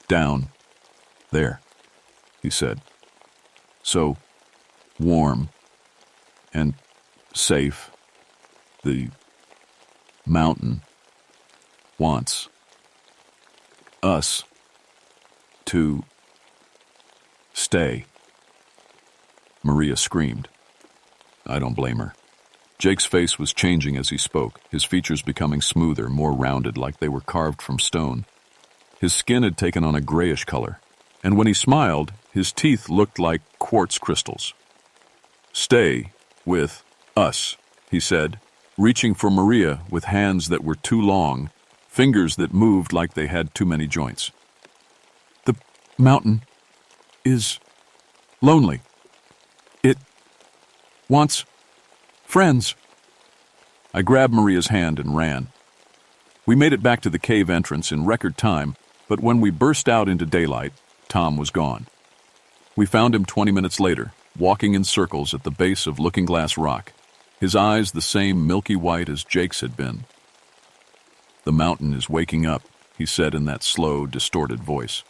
Down there," he said. "So warm and safe. The mountain wants us to stay." Maria screamed. I don't blame her. Jake's face was changing as he spoke, his features becoming smoother, more rounded, like they were carved from stone. His skin had taken on a grayish color, and when he smiled, his teeth looked like quartz crystals. "Stay with us," he said, reaching for Maria with hands that were too long, fingers that moved like they had too many joints. "The mountain is lonely. It wants friends." I grabbed Maria's hand and ran. We made it back to the cave entrance in record time, but when we burst out into daylight, Tom was gone. We found him 20 minutes later, walking in circles at the base of Looking Glass Rock, his eyes the same milky white as Jake's had been. "The mountain is waking up," he said in that slow, distorted voice.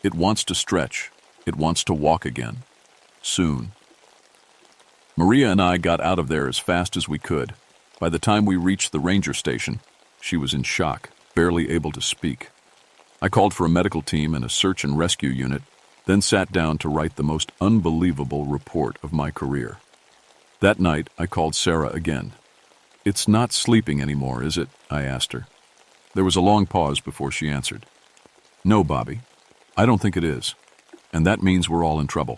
"It wants to stretch. It wants to walk again. Soon." Maria and I got out of there as fast as we could. By the time we reached the ranger station, she was in shock, barely able to speak. I called for a medical team and a search and rescue unit, then sat down to write the most unbelievable report of my career. That night, I called Sarah again. "It's not sleeping anymore, is it?" I asked her. There was a long pause before she answered. "No, Bobby, I don't think it is. And that means we're all in trouble."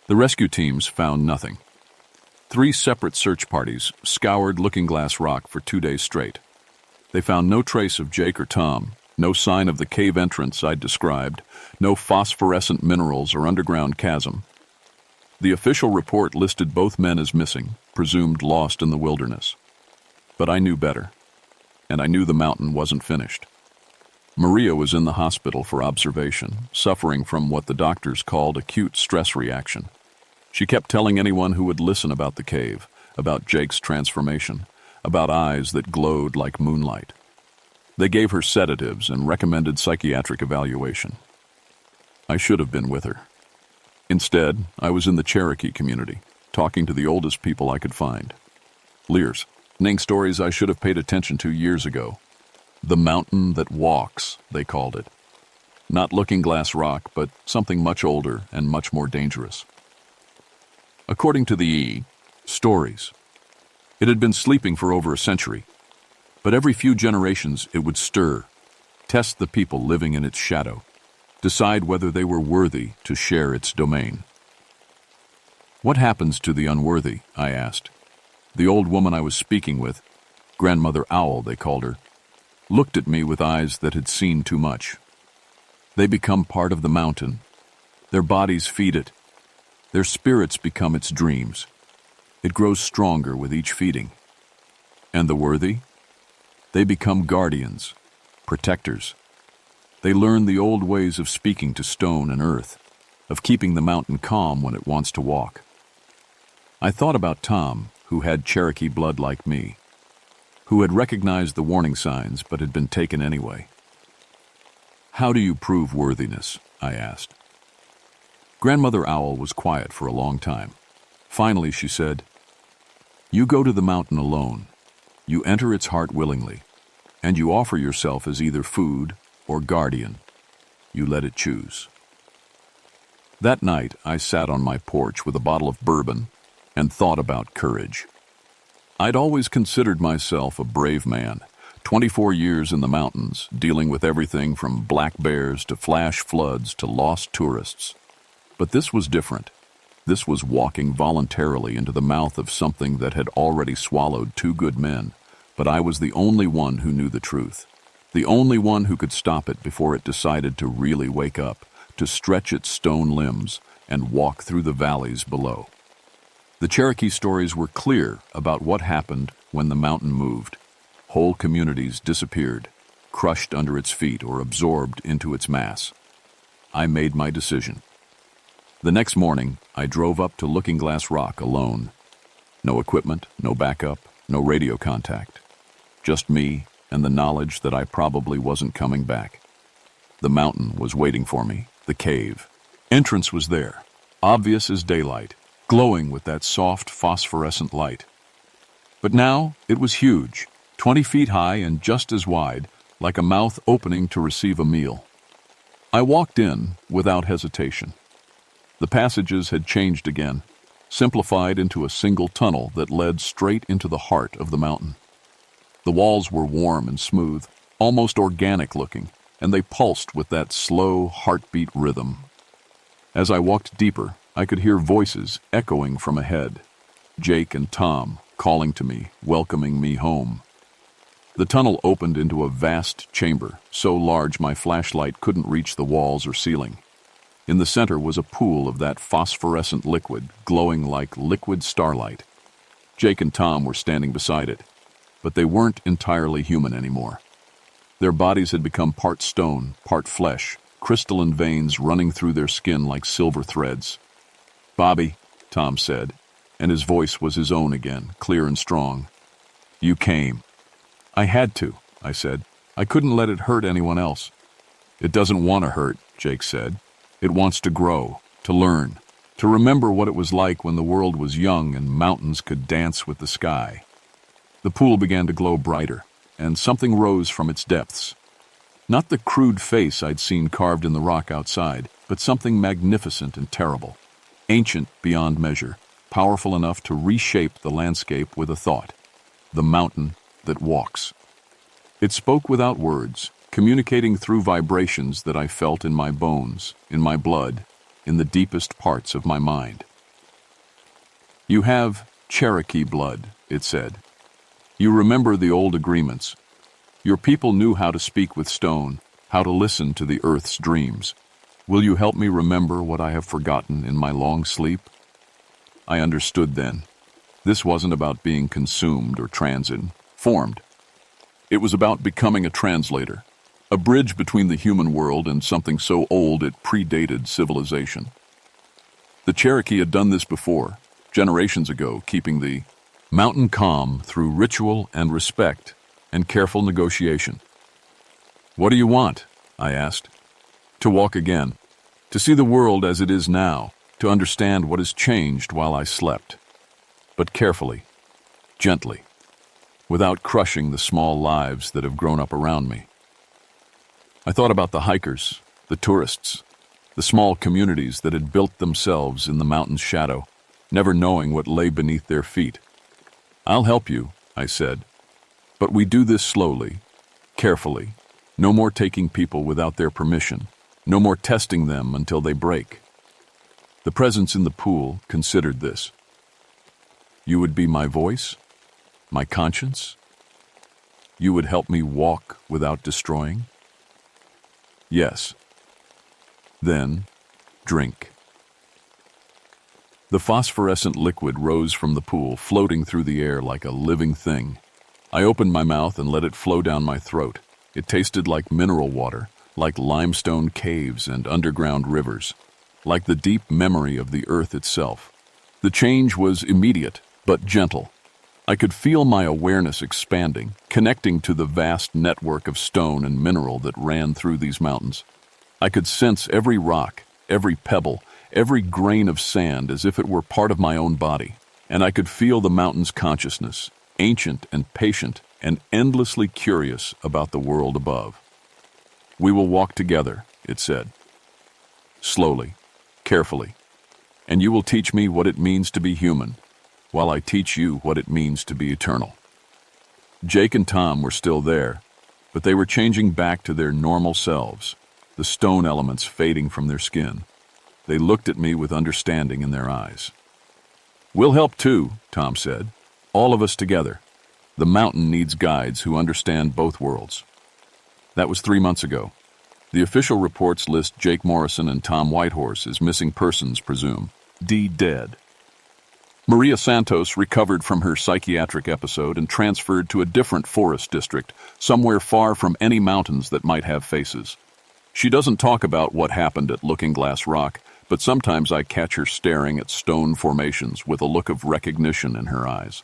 The rescue teams found nothing. 3 separate search parties scoured Looking Glass Rock for 2 days straight. They found no trace of Jake or Tom, no sign of the cave entrance I'd described, no phosphorescent minerals or underground chasm. The official report listed both men as missing, presumed lost in the wilderness. But I knew better, and I knew the mountain wasn't finished. Maria was in the hospital for observation, suffering from what the doctors called acute stress reaction. She kept telling anyone who would listen about the cave, about Jake's transformation, about eyes that glowed like moonlight. They gave her sedatives and recommended psychiatric evaluation. I should have been with her. Instead, I was in the Cherokee community, talking to the oldest people I could find. Leers, telling stories I should have paid attention to years ago. The mountain that walks, they called it. Not Looking Glass Rock, but something much older and much more dangerous. According to the stories, it had been sleeping for over a century, but every few generations it would stir, test the people living in its shadow, decide whether they were worthy to share its domain. "What happens to the unworthy?" I asked. The old woman I was speaking with, Grandmother Owl they called her, looked at me with eyes that had seen too much. "They become part of the mountain. Their bodies feed it. Their spirits become its dreams. It grows stronger with each feeding. And the worthy? They become guardians, protectors. They learn the old ways of speaking to stone and earth, of keeping the mountain calm when it wants to walk." I thought about Tom, who had Cherokee blood like me, who had recognized the warning signs but had been taken anyway. "How do you prove worthiness?" I asked. Grandmother Owl was quiet for a long time. Finally, she said, "You go to the mountain alone. You enter its heart willingly, and you offer yourself as either food or guardian. You let it choose." That night, I sat on my porch with a bottle of bourbon and thought about courage. I'd always considered myself a brave man, 24 years in the mountains, dealing with everything from black bears to flash floods to lost tourists. But this was different. This was walking voluntarily into the mouth of something that had already swallowed 2 good men, but I was the only one who knew the truth, the only one who could stop it before it decided to really wake up, to stretch its stone limbs and walk through the valleys below. The Cherokee stories were clear about what happened when the mountain moved. Whole communities disappeared, crushed under its feet or absorbed into its mass. I made my decision. The next morning, I drove up to Looking Glass Rock alone. No equipment, no backup, no radio contact. Just me and the knowledge that I probably wasn't coming back. The mountain was waiting for me, the cave. Entrance was there, obvious as daylight, glowing with that soft phosphorescent light. But now it was huge, 20 feet high and just as wide, like a mouth opening to receive a meal. I walked in without hesitation. The passages had changed again, simplified into a single tunnel that led straight into the heart of the mountain. The walls were warm and smooth, almost organic looking, and they pulsed with that slow heartbeat rhythm. As I walked deeper, I could hear voices echoing from ahead. Jake and Tom calling to me, welcoming me home. The tunnel opened into a vast chamber, so large my flashlight couldn't reach the walls or ceiling. In the center was a pool of that phosphorescent liquid, glowing like liquid starlight. Jake and Tom were standing beside it, but they weren't entirely human anymore. Their bodies had become part stone, part flesh, crystalline veins running through their skin like silver threads. "Bobby," Tom said, and his voice was his own again, clear and strong. "You came." "I had to," I said. I couldn't let it hurt anyone else. It doesn't want to hurt, Jake said. It wants to grow, to learn, to remember what it was like when the world was young and mountains could dance with the sky. The pool began to glow brighter, and something rose from its depths. Not the crude face I'd seen carved in the rock outside, but something magnificent and terrible, ancient beyond measure, powerful enough to reshape the landscape with a thought: the mountain that walks. It spoke without words, communicating through vibrations that I felt in my bones, in my blood, in the deepest parts of my mind. You have Cherokee blood, it said. You remember the old agreements. Your people knew how to speak with stone, how to listen to the earth's dreams. Will you help me remember what I have forgotten in my long sleep? I understood then. This wasn't about being consumed or transformed. It was about becoming a translator, a bridge between the human world and something so old it predated civilization. The Cherokee had done this before, generations ago, keeping the mountain calm through ritual and respect and careful negotiation. What do you want? I asked. To walk again, to see the world as it is now, to understand what has changed while I slept. But carefully, gently, without crushing the small lives that have grown up around me. I thought about the hikers, the tourists, the small communities that had built themselves in the mountain's shadow, never knowing what lay beneath their feet. I'll help you, I said. But we do this slowly, carefully. No more taking people without their permission. No more testing them until they break. The presence in the pool considered this. You would be my voice, my conscience? You would help me walk without destroying? Yes. Then, drink. The phosphorescent liquid rose from the pool, floating through the air like a living thing. I opened my mouth and let it flow down my throat. It tasted like mineral water, like limestone caves and underground rivers, like the deep memory of the earth itself. The change was immediate, but gentle. I could feel my awareness expanding, connecting to the vast network of stone and mineral that ran through these mountains. I could sense every rock, every pebble, every grain of sand as if it were part of my own body, and I could feel the mountain's consciousness, ancient and patient and endlessly curious about the world above. We will walk together, it said. Slowly, carefully, and you will teach me what it means to be human, while I teach you what it means to be eternal. Jake and Tom were still there, but they were changing back to their normal selves, the stone elements fading from their skin. They looked at me with understanding in their eyes. We'll help too, Tom said. All of us together. The mountain needs guides who understand both worlds. That was 3 months ago. The official reports list Jake Morrison and Tom Whitehorse as missing persons, presumed dead. Maria Santos recovered from her psychiatric episode and transferred to a different forest district, somewhere far from any mountains that might have faces. She doesn't talk about what happened at Looking Glass Rock, but sometimes I catch her staring at stone formations with a look of recognition in her eyes.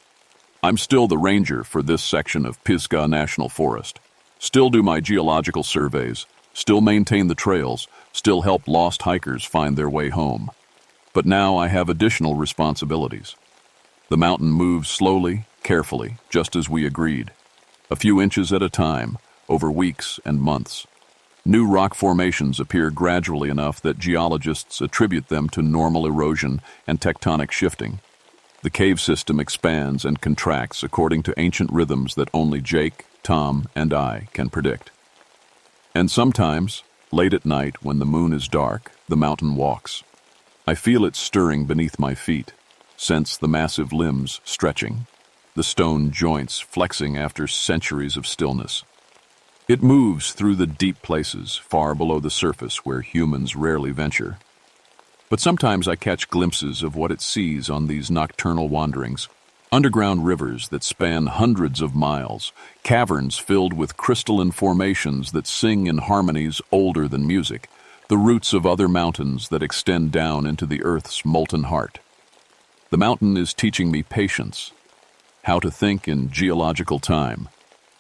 I'm still the ranger for this section of Pisgah National Forest. Still do my geological surveys, still maintain the trails, still help lost hikers find their way home. But now I have additional responsibilities. The mountain moves slowly, carefully, just as we agreed. A few inches at a time, over weeks and months. New rock formations appear gradually enough that geologists attribute them to normal erosion and tectonic shifting. The cave system expands and contracts according to ancient rhythms that only Jake, Tom, and I can predict. And sometimes, late at night when the moon is dark, the mountain walks. I feel it stirring beneath my feet, sense the massive limbs stretching, the stone joints flexing after centuries of stillness. It moves through the deep places, far below the surface where humans rarely venture. But sometimes I catch glimpses of what it sees on these nocturnal wanderings. Underground rivers that span hundreds of miles, caverns filled with crystalline formations that sing in harmonies older than music, the roots of other mountains that extend down into the earth's molten heart. The mountain is teaching me patience, how to think in geological time,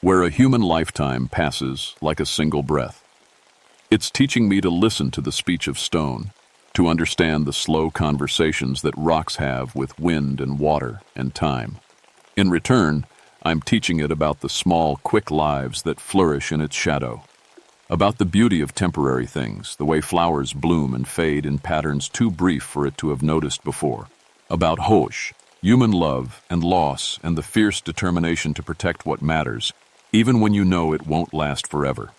where a human lifetime passes like a single breath. It's teaching me to listen to the speech of stone, to understand the slow conversations that rocks have with wind and water and time. In return, I'm teaching it about the small, quick lives that flourish in its shadow, about the beauty of temporary things, the way flowers bloom and fade in patterns too brief for it to have noticed before, about hosh, human love and loss and the fierce determination to protect what matters, even when you know it won't last forever.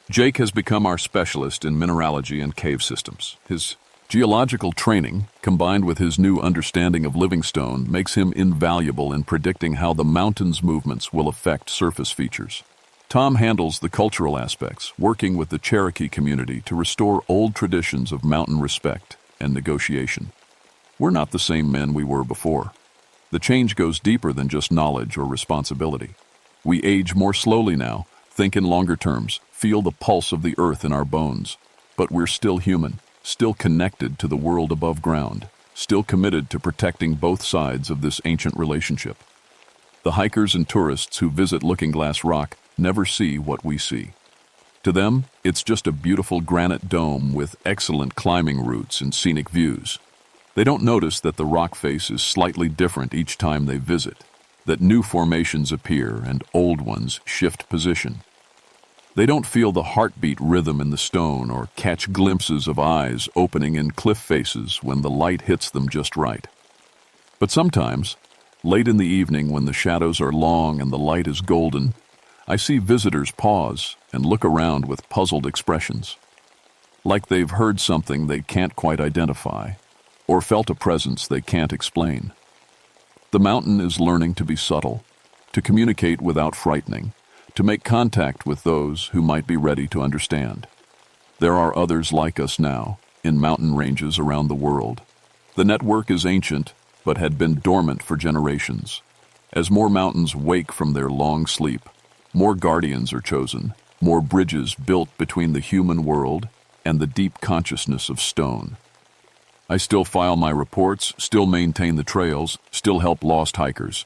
Jake has become our specialist in mineralogy and cave systems. His geological training, combined with his new understanding of living stone, makes him invaluable in predicting how the mountain's movements will affect surface features. Tom handles the cultural aspects, working with the Cherokee community to restore old traditions of mountain respect and negotiation. We're not the same men we were before. The change goes deeper than just knowledge or responsibility. We age more slowly now, think in longer terms, feel the pulse of the earth in our bones. But we're still human, still connected to the world above ground, still committed to protecting both sides of this ancient relationship. The hikers and tourists who visit Looking Glass Rock never see what we see. To them, it's just a beautiful granite dome with excellent climbing routes and scenic views. They don't notice that the rock face is slightly different each time they visit, that new formations appear and old ones shift position. They don't feel the heartbeat rhythm in the stone or catch glimpses of eyes opening in cliff faces when the light hits them just right. But sometimes, late in the evening when the shadows are long and the light is golden, I see visitors pause and look around with puzzled expressions, like they've heard something they can't quite identify, or felt a presence they can't explain. The mountain is learning to be subtle, to communicate without frightening, to make contact with those who might be ready to understand. There are others like us now, in mountain ranges around the world. The network is ancient, but had been dormant for generations. As more mountains wake from their long sleep, more guardians are chosen, more bridges built between the human world and the deep consciousness of stone. I still file my reports, still maintain the trails, still help lost hikers.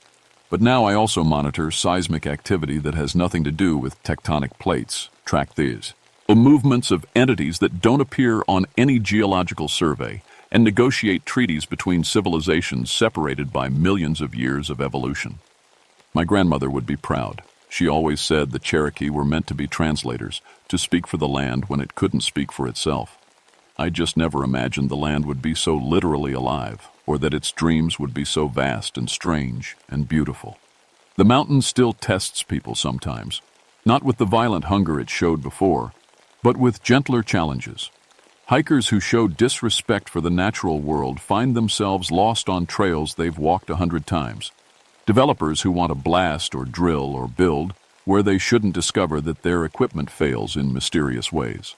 But now I also monitor seismic activity that has nothing to do with tectonic plates, track these, or movements of entities that don't appear on any geological survey, and negotiate treaties between civilizations separated by millions of years of evolution. My grandmother would be proud. She always said the Cherokee were meant to be translators, to speak for the land when it couldn't speak for itself. I just never imagined the land would be so literally alive, or that its dreams would be so vast and strange and beautiful. The mountain still tests people sometimes, not with the violent hunger it showed before, but with gentler challenges. Hikers who show disrespect for the natural world find themselves lost on trails they've walked 100 times. Developers who want to blast or drill or build where they shouldn't discover that their equipment fails in mysterious ways.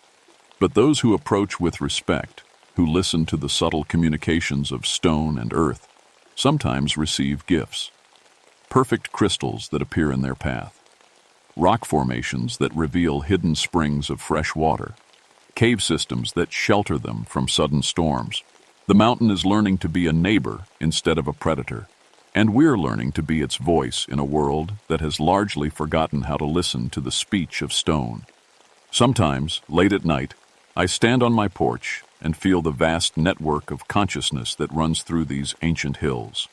But those who approach with respect, who listen to the subtle communications of stone and earth, sometimes receive gifts. Perfect crystals that appear in their path. Rock formations that reveal hidden springs of fresh water. Cave systems that shelter them from sudden storms. The mountain is learning to be a neighbor instead of a predator, and we're learning to be its voice in a world that has largely forgotten how to listen to the speech of stone. Sometimes, late at night, I stand on my porch and feel the vast network of consciousness that runs through these ancient hills.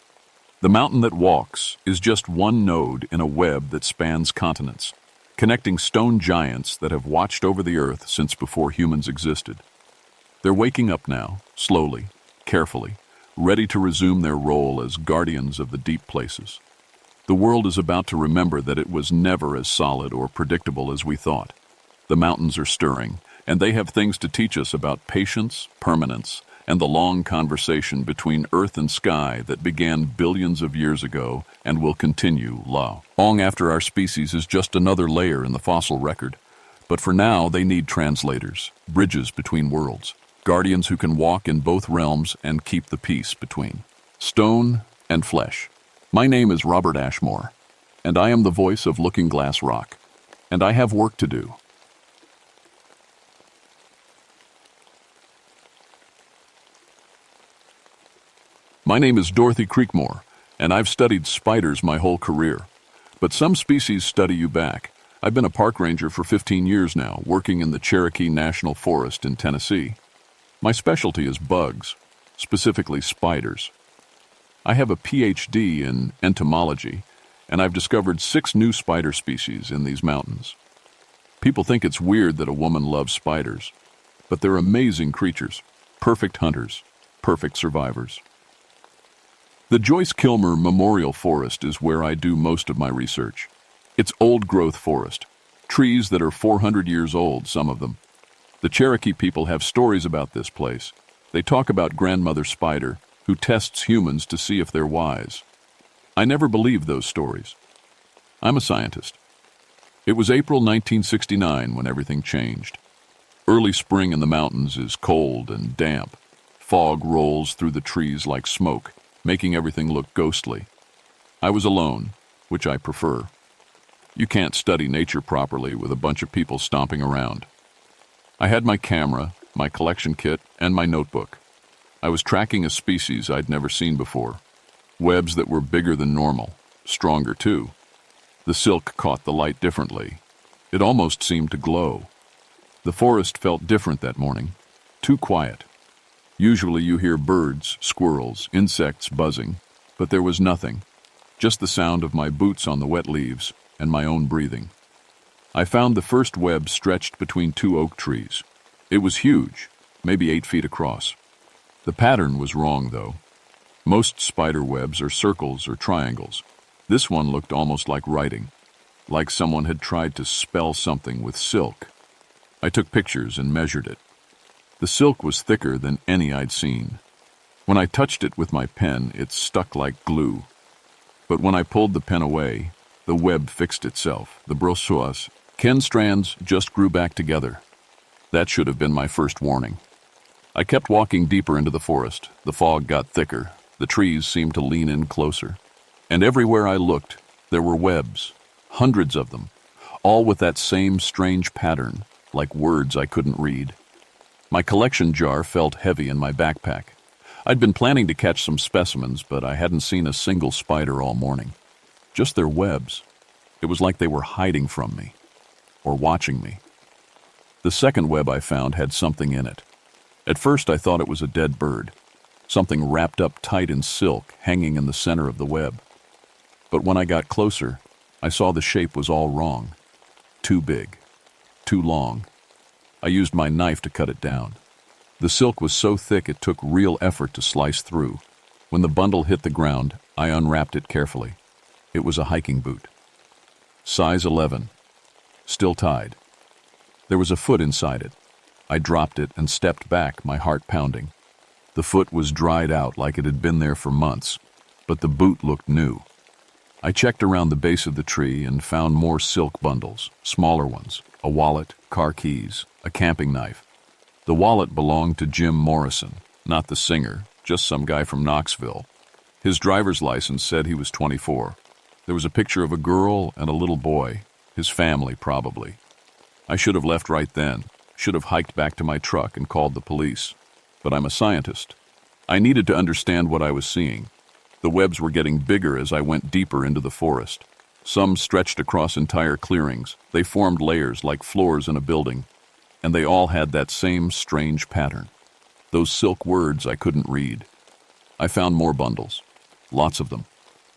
The mountain that walks is just one node in a web that spans continents, connecting stone giants that have watched over the earth since before humans existed. They're waking up now, slowly, carefully, ready to resume their role as guardians of the deep places. The world is about to remember that it was never as solid or predictable as we thought. The mountains are stirring, and they have things to teach us about patience, permanence, and the long conversation between earth and sky that began billions of years ago and will continue long after our species is just another layer in the fossil record. But for now, they need translators, bridges between worlds, guardians who can walk in both realms and keep the peace between stone and flesh. My name is Robert Ashmore, and I am the voice of Looking Glass Rock, and I have work to do. My name is Dorothy Creekmore, and I've studied spiders my whole career. But some species study you back. I've been a park ranger for 15 years now, working in the Cherokee National Forest in Tennessee. My specialty is bugs, specifically spiders. I have a PhD in entomology, and I've discovered 6 new spider species in these mountains. People think it's weird that a woman loves spiders, but they're amazing creatures, perfect hunters, perfect survivors. The Joyce Kilmer Memorial Forest is where I do most of my research. It's old-growth forest, trees that are 400 years old, some of them. The Cherokee people have stories about this place. They talk about Grandmother Spider, who tests humans to see if they're wise. I never believed those stories. I'm a scientist. It was April 1969 when everything changed. Early spring in the mountains is cold and damp. Fog rolls through the trees like smoke, making everything look ghostly. I was alone, which I prefer. You can't study nature properly with a bunch of people stomping around. I had my camera, my collection kit, and my notebook. I was tracking a species I'd never seen before. Webs that were bigger than normal, stronger too. The silk caught the light differently. It almost seemed to glow. The forest felt different that morning, too quiet. Usually you hear birds, squirrels, insects buzzing, but there was nothing, just the sound of my boots on the wet leaves and my own breathing. I found the first web stretched between 2 oak trees. It was huge, maybe 8 feet across. The pattern was wrong, though. Most spider webs are circles or triangles. This one looked almost like writing, like someone had tried to spell something with silk. I took pictures and measured it. The silk was thicker than any I'd seen. When I touched it with my pen, it stuck like glue. But when I pulled the pen away, the web fixed itself. The brossures, Ken strands, just grew back together. That should have been my first warning. I kept walking deeper into the forest. The fog got thicker. The trees seemed to lean in closer. And everywhere I looked, there were webs, hundreds of them, all with that same strange pattern, like words I couldn't read. My collection jar felt heavy in my backpack. I'd been planning to catch some specimens, but I hadn't seen a single spider all morning. Just their webs. It was like they were hiding from me, or watching me. The second web I found had something in it. At first I thought it was a dead bird, something wrapped up tight in silk hanging in the center of the web. But when I got closer, I saw the shape was all wrong. Too big, too long. I used my knife to cut it down. The silk was so thick it took real effort to slice through. When the bundle hit the ground, I unwrapped it carefully. It was a hiking boot. Size 11. Still tied. There was a foot inside it. I dropped it and stepped back, my heart pounding. The foot was dried out like it had been there for months, but the boot looked new. I checked around the base of the tree and found more silk bundles, smaller ones, a wallet, car keys, a camping knife. The wallet belonged to Jim Morrison, not the singer, just some guy from Knoxville. His driver's license said he was 24. There was a picture of a girl and a little boy, his family probably. I should have left right then, should have hiked back to my truck and called the police. But I'm a scientist. I needed to understand what I was seeing. The webs were getting bigger as I went deeper into the forest. Some stretched across entire clearings. They formed layers like floors in a building, and they all had that same strange pattern. Those silk words I couldn't read. I found more bundles, lots of them.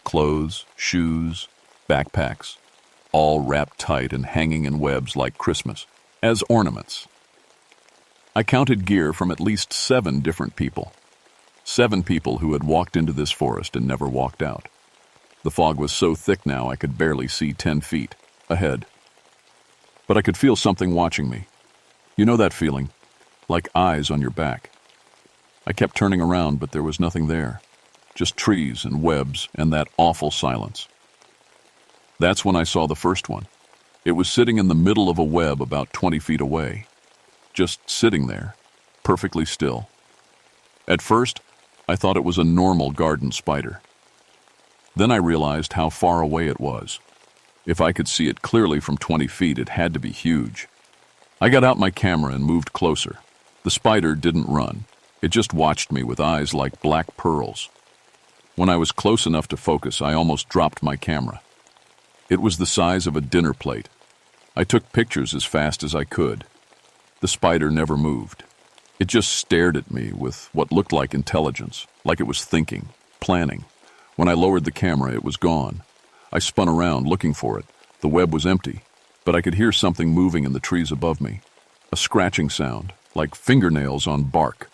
Clothes, shoes, backpacks, all wrapped tight and hanging in webs like Christmas, as ornaments. I counted gear from at least 7 different people. 7 people who had walked into this forest and never walked out. The fog was so thick now I could barely see 10 feet ahead. But I could feel something watching me. You know that feeling, like eyes on your back. I kept turning around, but there was nothing there. Just trees and webs and that awful silence. That's when I saw the first one. It was sitting in the middle of a web about 20 feet away. Just sitting there, perfectly still. At first, I thought it was a normal garden spider. Then I realized how far away it was. If I could see it clearly from 20 feet, it had to be huge. I got out my camera and moved closer. The spider didn't run. It just watched me with eyes like black pearls. When I was close enough to focus, I almost dropped my camera. It was the size of a dinner plate. I took pictures as fast as I could. The spider never moved. It just stared at me with what looked like intelligence, like it was thinking, planning. When I lowered the camera, it was gone. I spun around, looking for it. The web was empty, but I could hear something moving in the trees above me. A scratching sound, like fingernails on bark.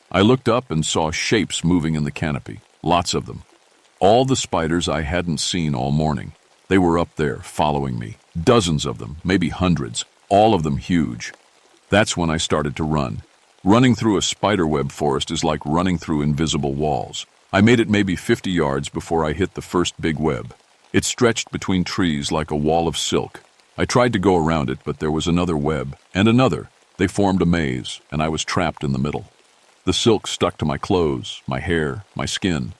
I looked up and saw shapes moving in the canopy, lots of them. All the spiders I hadn't seen all morning. They were up there, following me. Dozens of them, maybe hundreds, all of them huge. That's when I started to run. Running through a spiderweb forest is like running through invisible walls. I made it maybe 50 yards before I hit the first big web. It stretched between trees like a wall of silk. I tried to go around it, but there was another web, and another. They formed a maze, and I was trapped in the middle. The silk stuck to my clothes, my hair, my skin.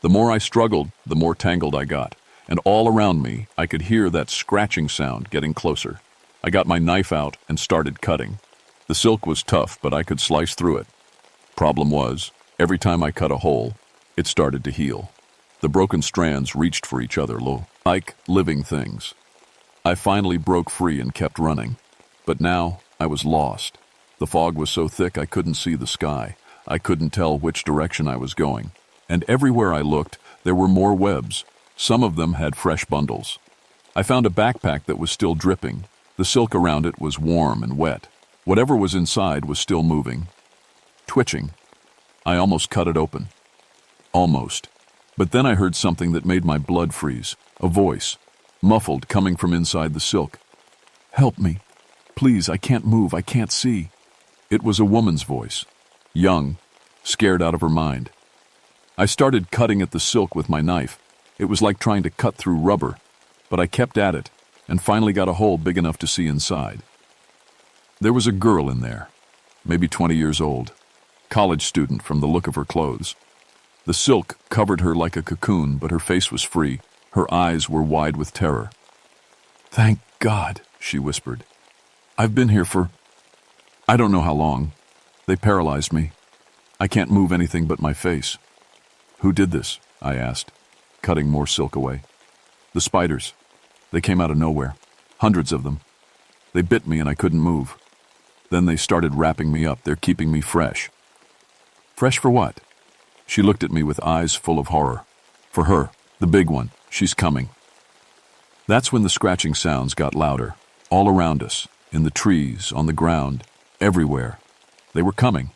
The more I struggled, the more tangled I got, and all around me I could hear that scratching sound getting closer. I got my knife out and started cutting. The silk was tough, but I could slice through it. Problem was, every time I cut a hole, it started to heal. The broken strands reached for each other, like living things. I finally broke free and kept running. But now I was lost. The fog was so thick I couldn't see the sky. I couldn't tell which direction I was going. And everywhere I looked, there were more webs. Some of them had fresh bundles. I found a backpack that was still dripping. The silk around it was warm and wet. Whatever was inside was still moving, twitching. I almost cut it open. Almost. But then I heard something that made my blood freeze. A voice, muffled, coming from inside the silk. "Help me. Please, I can't move, I can't see." It was a woman's voice. Young, scared out of her mind. I started cutting at the silk with my knife. It was like trying to cut through rubber, but I kept at it and finally got a hole big enough to see inside. There was a girl in there, maybe 20 years old, college student from the look of her clothes. The silk covered her like a cocoon, but her face was free. Her eyes were wide with terror. "Thank God," she whispered. "I've been here for I don't know how long. They paralyzed me. I can't move anything but my face." "Who did this?" I asked, cutting more silk away. "The spiders. They came out of nowhere. Hundreds of them. They bit me and I couldn't move. Then they started wrapping me up. They're keeping me fresh." "Fresh for what?" She looked at me with eyes full of horror. "For her, the big one. She's coming." That's when the scratching sounds got louder, all around us, in the trees, on the ground, everywhere. They were coming.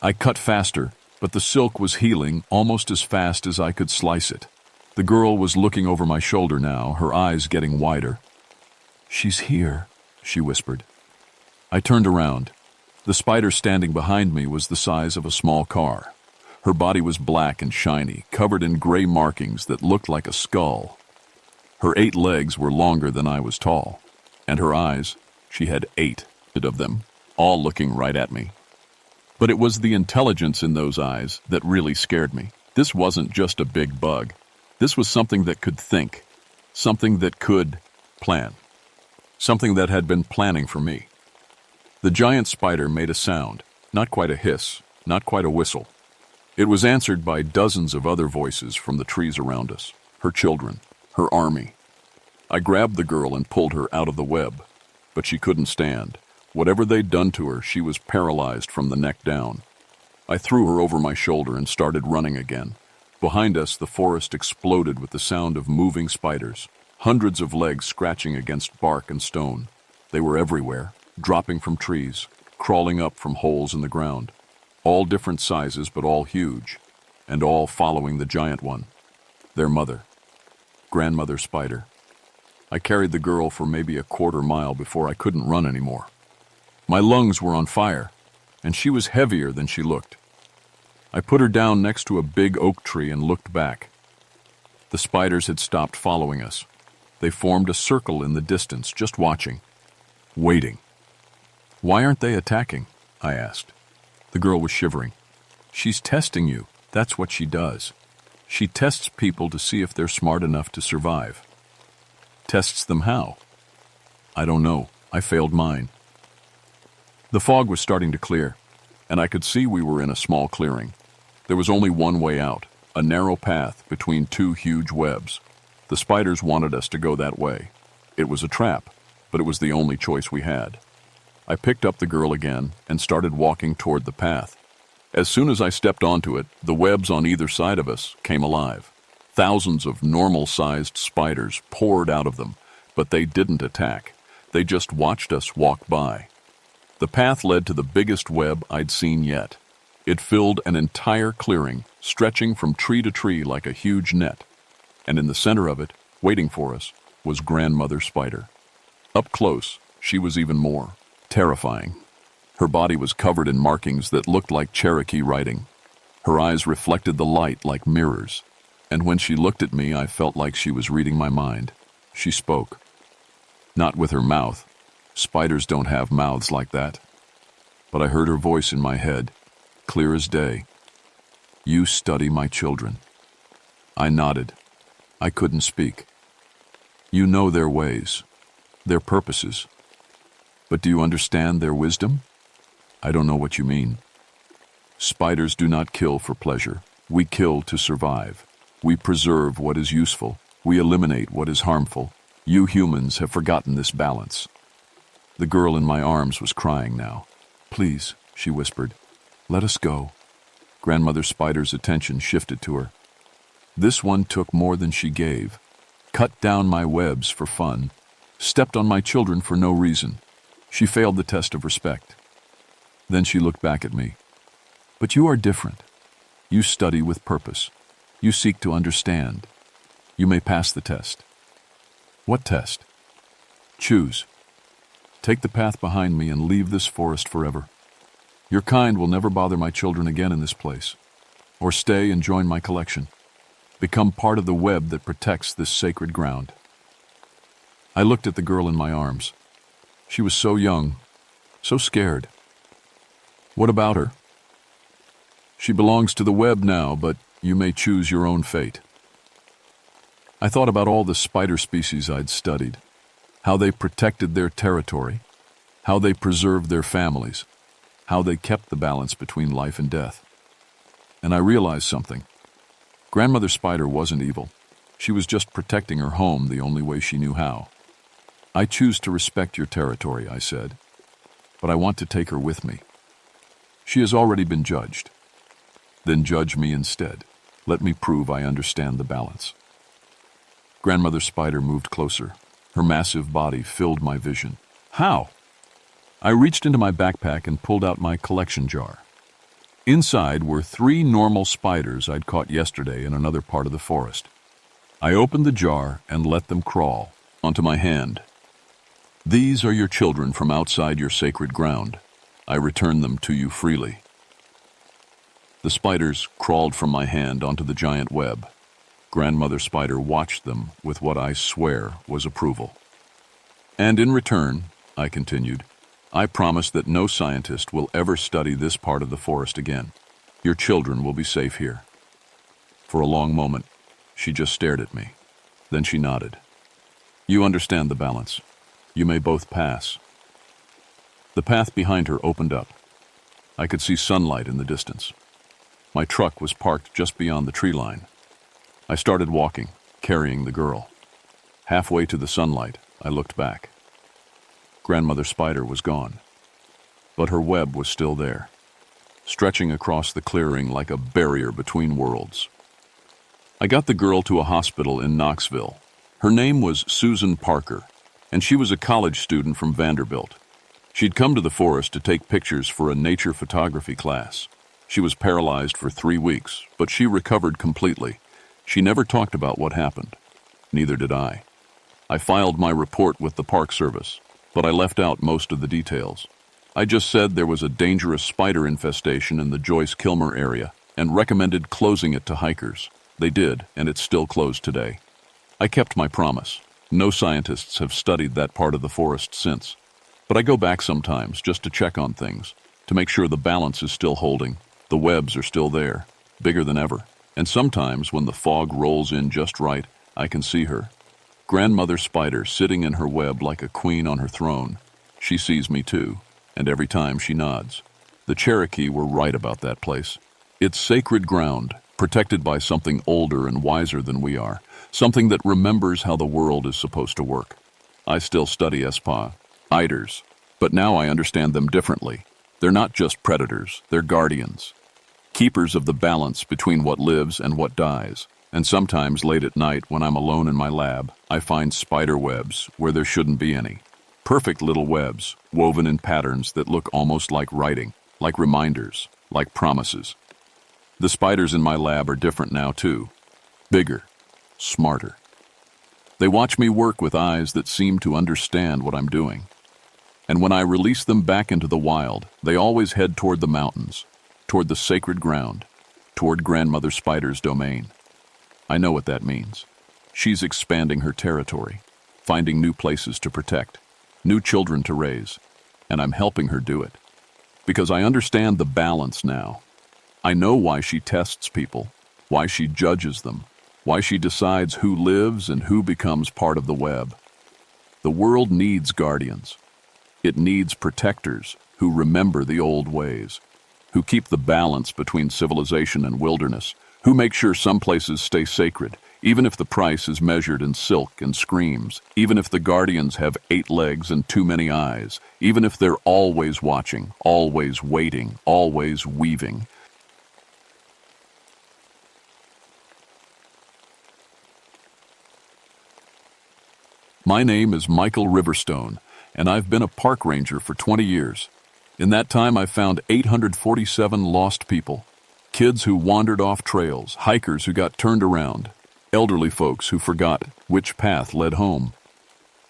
I cut faster, but the silk was healing almost as fast as I could slice it. The girl was looking over my shoulder now, her eyes getting wider. "She's here," she whispered. I turned around. The spider standing behind me was the size of a small car. Her body was black and shiny, covered in gray markings that looked like a skull. Her 8 legs were longer than I was tall, and her eyes, she had 8 of them, all looking right at me. But it was the intelligence in those eyes that really scared me. This wasn't just a big bug. This was something that could think, something that could plan, something that had been planning for me. The giant spider made a sound, not quite a hiss, not quite a whistle. It was answered by dozens of other voices from the trees around us, her children, her army. I grabbed the girl and pulled her out of the web, but she couldn't stand. Whatever they'd done to her, she was paralyzed from the neck down. I threw her over my shoulder and started running again. Behind us, the forest exploded with the sound of moving spiders, hundreds of legs scratching against bark and stone. They were everywhere, dropping from trees, crawling up from holes in the ground. All different sizes, but all huge, and all following the giant one, their mother, grandmother spider. I carried the girl for maybe a quarter mile before I couldn't run anymore. My lungs were on fire, and she was heavier than she looked. I put her down next to a big oak tree and looked back. The spiders had stopped following us. They formed a circle in the distance, just watching, waiting. "Why aren't they attacking?" I asked. The girl was shivering. "She's testing you. That's what she does. She tests people to see if they're smart enough to survive." "Tests them how?" "I don't know. I failed mine." The fog was starting to clear, and I could see we were in a small clearing. There was only one way out, a narrow path between 2 huge webs. The The spiders wanted us to go that way. It was a trap, but it was the only choice we had. I picked up the girl again and started walking toward the path. As soon as I stepped onto it, the webs on either side of us came alive. Thousands of normal-sized spiders poured out of them, but they didn't attack. They just watched us walk by. The path led to the biggest web I'd seen yet. It filled an entire clearing, stretching from tree to tree like a huge net. And in the center of it, waiting for us, was Grandmother Spider. Up close, she was even more terrifying. Her body was covered in markings that looked like Cherokee writing. Her eyes reflected the light like mirrors. And when she looked at me, I felt like she was reading my mind. She spoke. Not with her mouth. Spiders don't have mouths like that. But I heard her voice in my head, clear as day. "You study my children." I nodded. I couldn't speak. "You know their ways, their purposes. But do you understand their wisdom?" "I don't know what you mean." "Spiders do not kill for pleasure. We kill to survive. We preserve what is useful. We eliminate what is harmful. You humans have forgotten this balance." The girl in my arms was crying now. "Please," she whispered, "let us go." Grandmother Spider's attention shifted to her. This one took more than she gave, cut down my webs for fun, stepped on my children for no reason. She failed the test of respect. Then she looked back at me. "But you are different. You study with purpose. You seek to understand. You may pass the test." "What test?" "Choose. Take the path behind me and leave this forest forever. Your kind will never bother my children again in this place. Or stay and join my collection. Become part of the web that protects this sacred ground." I looked at the girl in my arms. She was so young, so scared. "What about her?" "She belongs to the web now, but you may choose your own fate." I thought about all the spider species I'd studied, how they protected their territory, how they preserved their families, how they kept the balance between life and death. And I realized something. Grandmother Spider wasn't evil. She was just protecting her home the only way she knew how. "I choose to respect your territory," I said, "but I want to take her with me. She has already been judged. Then judge me instead. Let me prove I understand the balance." Grandmother Spider moved closer. Her massive body filled my vision. "How?" I reached into my backpack and pulled out my collection jar. Inside were 3 normal spiders I'd caught yesterday in another part of the forest. I opened the jar and let them crawl onto my hand. "These are your children from outside your sacred ground. I return them to you freely." The spiders crawled from my hand onto the giant web. Grandmother Spider watched them with what I swear was approval. "And in return," I continued, "I promise that no scientist will ever study this part of the forest again. Your children will be safe here." For a long moment, she just stared at me. Then she nodded. "You understand the balance. You may both pass." The path behind her opened up. I could see sunlight in the distance. My truck was parked just beyond the tree line. I started walking, carrying the girl. Halfway to the sunlight, I looked back. Grandmother Spider was gone, but her web was still there, stretching across the clearing like a barrier between worlds. I got the girl to a hospital in Knoxville. Her name was Susan Parker, and she was a college student from Vanderbilt. She'd come to the forest to take pictures for a nature photography class. She was paralyzed for 3 weeks, but she recovered completely. She never talked about what happened. Neither did I. I filed my report with the Park Service, but I left out most of the details. I just said there was a dangerous spider infestation in the Joyce-Kilmer area and recommended closing it to hikers. They did, and it's still closed today. I kept my promise. No scientists have studied that part of the forest since. But I go back sometimes just to check on things, to make sure the balance is still holding. The webs are still there, bigger than ever. And sometimes, when the fog rolls in just right, I can see her. Grandmother Spider sitting in her web like a queen on her throne. She sees me too, and every time she nods. The Cherokee were right about that place. It's sacred ground, protected by something older and wiser than we are, something that remembers how the world is supposed to work. I still study eiders, but now I understand them differently. They're not just predators, they're guardians, keepers of the balance between what lives and what dies. And sometimes late at night when I'm alone in my lab, I find spider webs where there shouldn't be any. Perfect little webs, woven in patterns that look almost like writing, like reminders, like promises. The spiders in my lab are different now too. Bigger, smarter. They watch me work with eyes that seem to understand what I'm doing. And when I release them back into the wild, they always head toward the mountains, toward the sacred ground, toward Grandmother Spider's domain. I know what that means. She's expanding her territory, finding new places to protect, new children to raise, and I'm helping her do it. Because I understand the balance now. I know why she tests people, why she judges them, why she decides who lives and who becomes part of the web. The world needs guardians. It needs protectors who remember the old ways, who keep the balance between civilization and wilderness, who make sure some places stay sacred, even if the price is measured in silk and screams, even if the guardians have 8 legs and too many eyes, even if they're always watching, always waiting, always weaving. My name is Michael Riverstone, and I've been a park ranger for 20 years. In that time, I've found 847 lost people. Kids who wandered off trails, hikers who got turned around, elderly folks who forgot which path led home.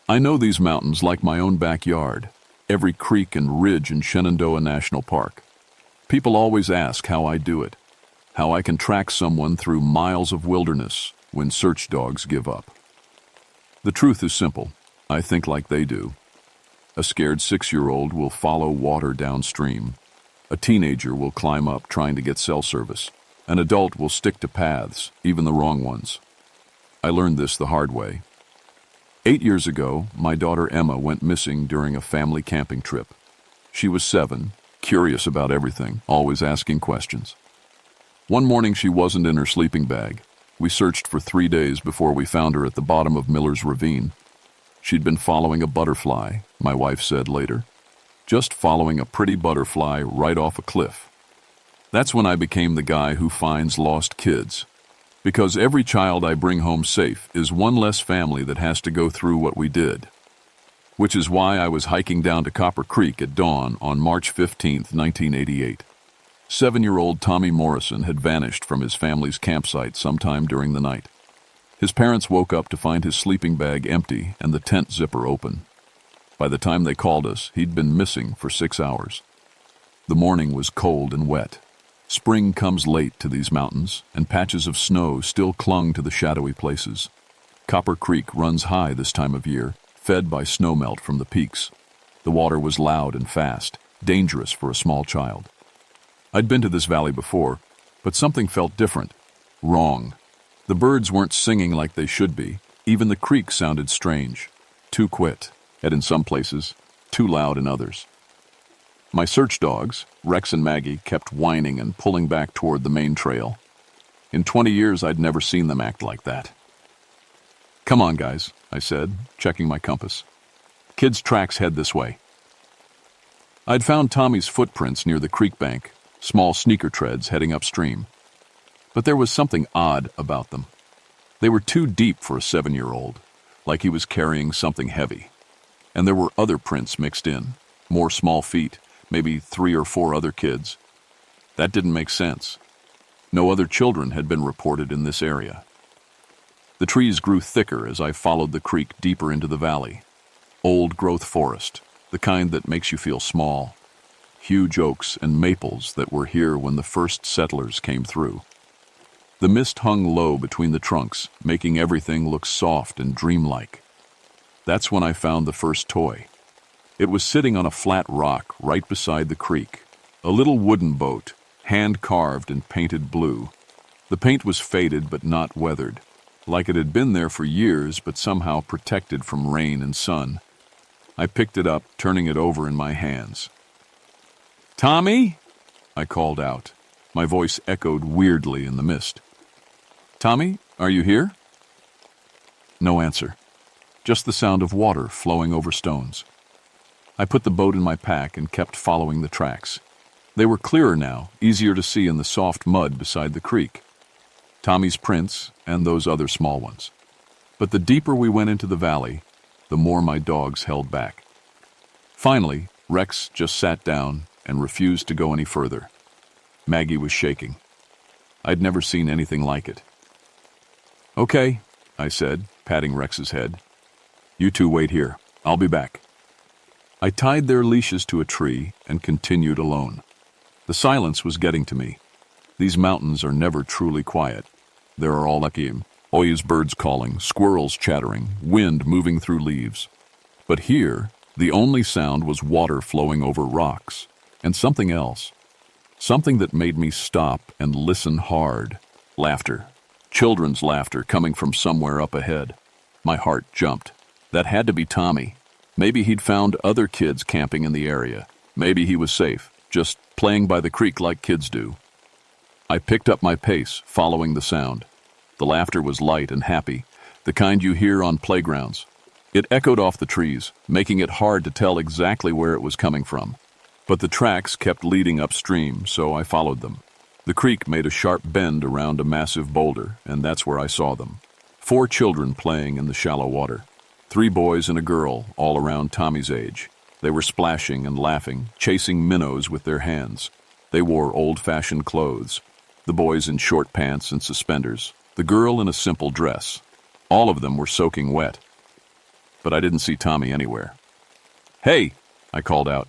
I know these mountains like my own backyard, every creek and ridge in Shenandoah National Park. People always ask how I do it, how I can track someone through miles of wilderness when search dogs give up. The truth is simple. I think like they do. A scared 6-year-old will follow water downstream. A teenager will climb up trying to get cell service. An adult will stick to paths, even the wrong ones. I learned this the hard way. 8 years ago, my daughter Emma went missing during a family camping trip. She was 7, curious about everything, always asking questions. One morning she wasn't in her sleeping bag. We searched for 3 days before we found her at the bottom of Miller's Ravine. She'd been following a butterfly, my wife said later. Just following a pretty butterfly right off a cliff. That's when I became the guy who finds lost kids. Because every child I bring home safe is one less family that has to go through what we did. Which is why I was hiking down to Copper Creek at dawn on March 15, 1988. 7-year-old Tommy Morrison had vanished from his family's campsite sometime during the night. His parents woke up to find his sleeping bag empty and the tent zipper open. By the time they called us, he'd been missing for 6 hours. The morning was cold and wet. Spring comes late to these mountains, and patches of snow still clung to the shadowy places. Copper Creek runs high this time of year, fed by snowmelt from the peaks. The water was loud and fast, dangerous for a small child. I'd been to this valley before, but something felt different, wrong. The birds weren't singing like they should be. Even the creek sounded strange, too quiet, and in some places, too loud in others. My search dogs, Rex and Maggie, kept whining and pulling back toward the main trail. In 20 years, I'd never seen them act like that. "Come on, guys," I said, checking my compass. "Kids' tracks head this way." I'd found Tommy's footprints near the creek bank, small sneaker treads heading upstream. But there was something odd about them. They were too deep for a 7-year-old, like he was carrying something heavy. And there were other prints mixed in, more small feet, maybe 3 or 4 other kids. That didn't make sense. No other children had been reported in this area. The trees grew thicker as I followed the creek deeper into the valley. Old-growth forest, the kind that makes you feel small. Huge oaks and maples that were here when the first settlers came through. The mist hung low between the trunks, making everything look soft and dreamlike. That's when I found the first toy. It was sitting on a flat rock right beside the creek, a little wooden boat, hand-carved and painted blue. The paint was faded but not weathered, like it had been there for years but somehow protected from rain and sun. I picked it up, turning it over in my hands. "Tommy?" I called out. My voice echoed weirdly in the mist. "Tommy, are you here?" No answer. Just the sound of water flowing over stones. I put the boat in my pack and kept following the tracks. They were clearer now, easier to see in the soft mud beside the creek. Tommy's prints and those other small ones. But the deeper we went into the valley, the more my dogs held back. Finally, Rex just sat down and refused to go any further. Maggie was shaking. I'd never seen anything like it. "Okay," I said, patting Rex's head. "You two wait here. I'll be back." I tied their leashes to a tree and continued alone. The silence was getting to me. These mountains are never truly quiet. There are all always birds calling, squirrels chattering, wind moving through leaves. But here, the only sound was water flowing over rocks, and something else. Something that made me stop and listen hard. Laughter. Children's laughter coming from somewhere up ahead. My heart jumped. That had to be Tommy. Maybe he'd found other kids camping in the area. Maybe he was safe, just playing by the creek like kids do. I picked up my pace, following the sound. The laughter was light and happy, the kind you hear on playgrounds. It echoed off the trees, making it hard to tell exactly where it was coming from. But the tracks kept leading upstream, so I followed them. The creek made a sharp bend around a massive boulder, and that's where I saw them. 4 children playing in the shallow water. 3 boys and a girl, all around Tommy's age. They were splashing and laughing, chasing minnows with their hands. They wore old-fashioned clothes. The boys in short pants and suspenders. The girl in a simple dress. All of them were soaking wet. But I didn't see Tommy anywhere. "Hey," I called out.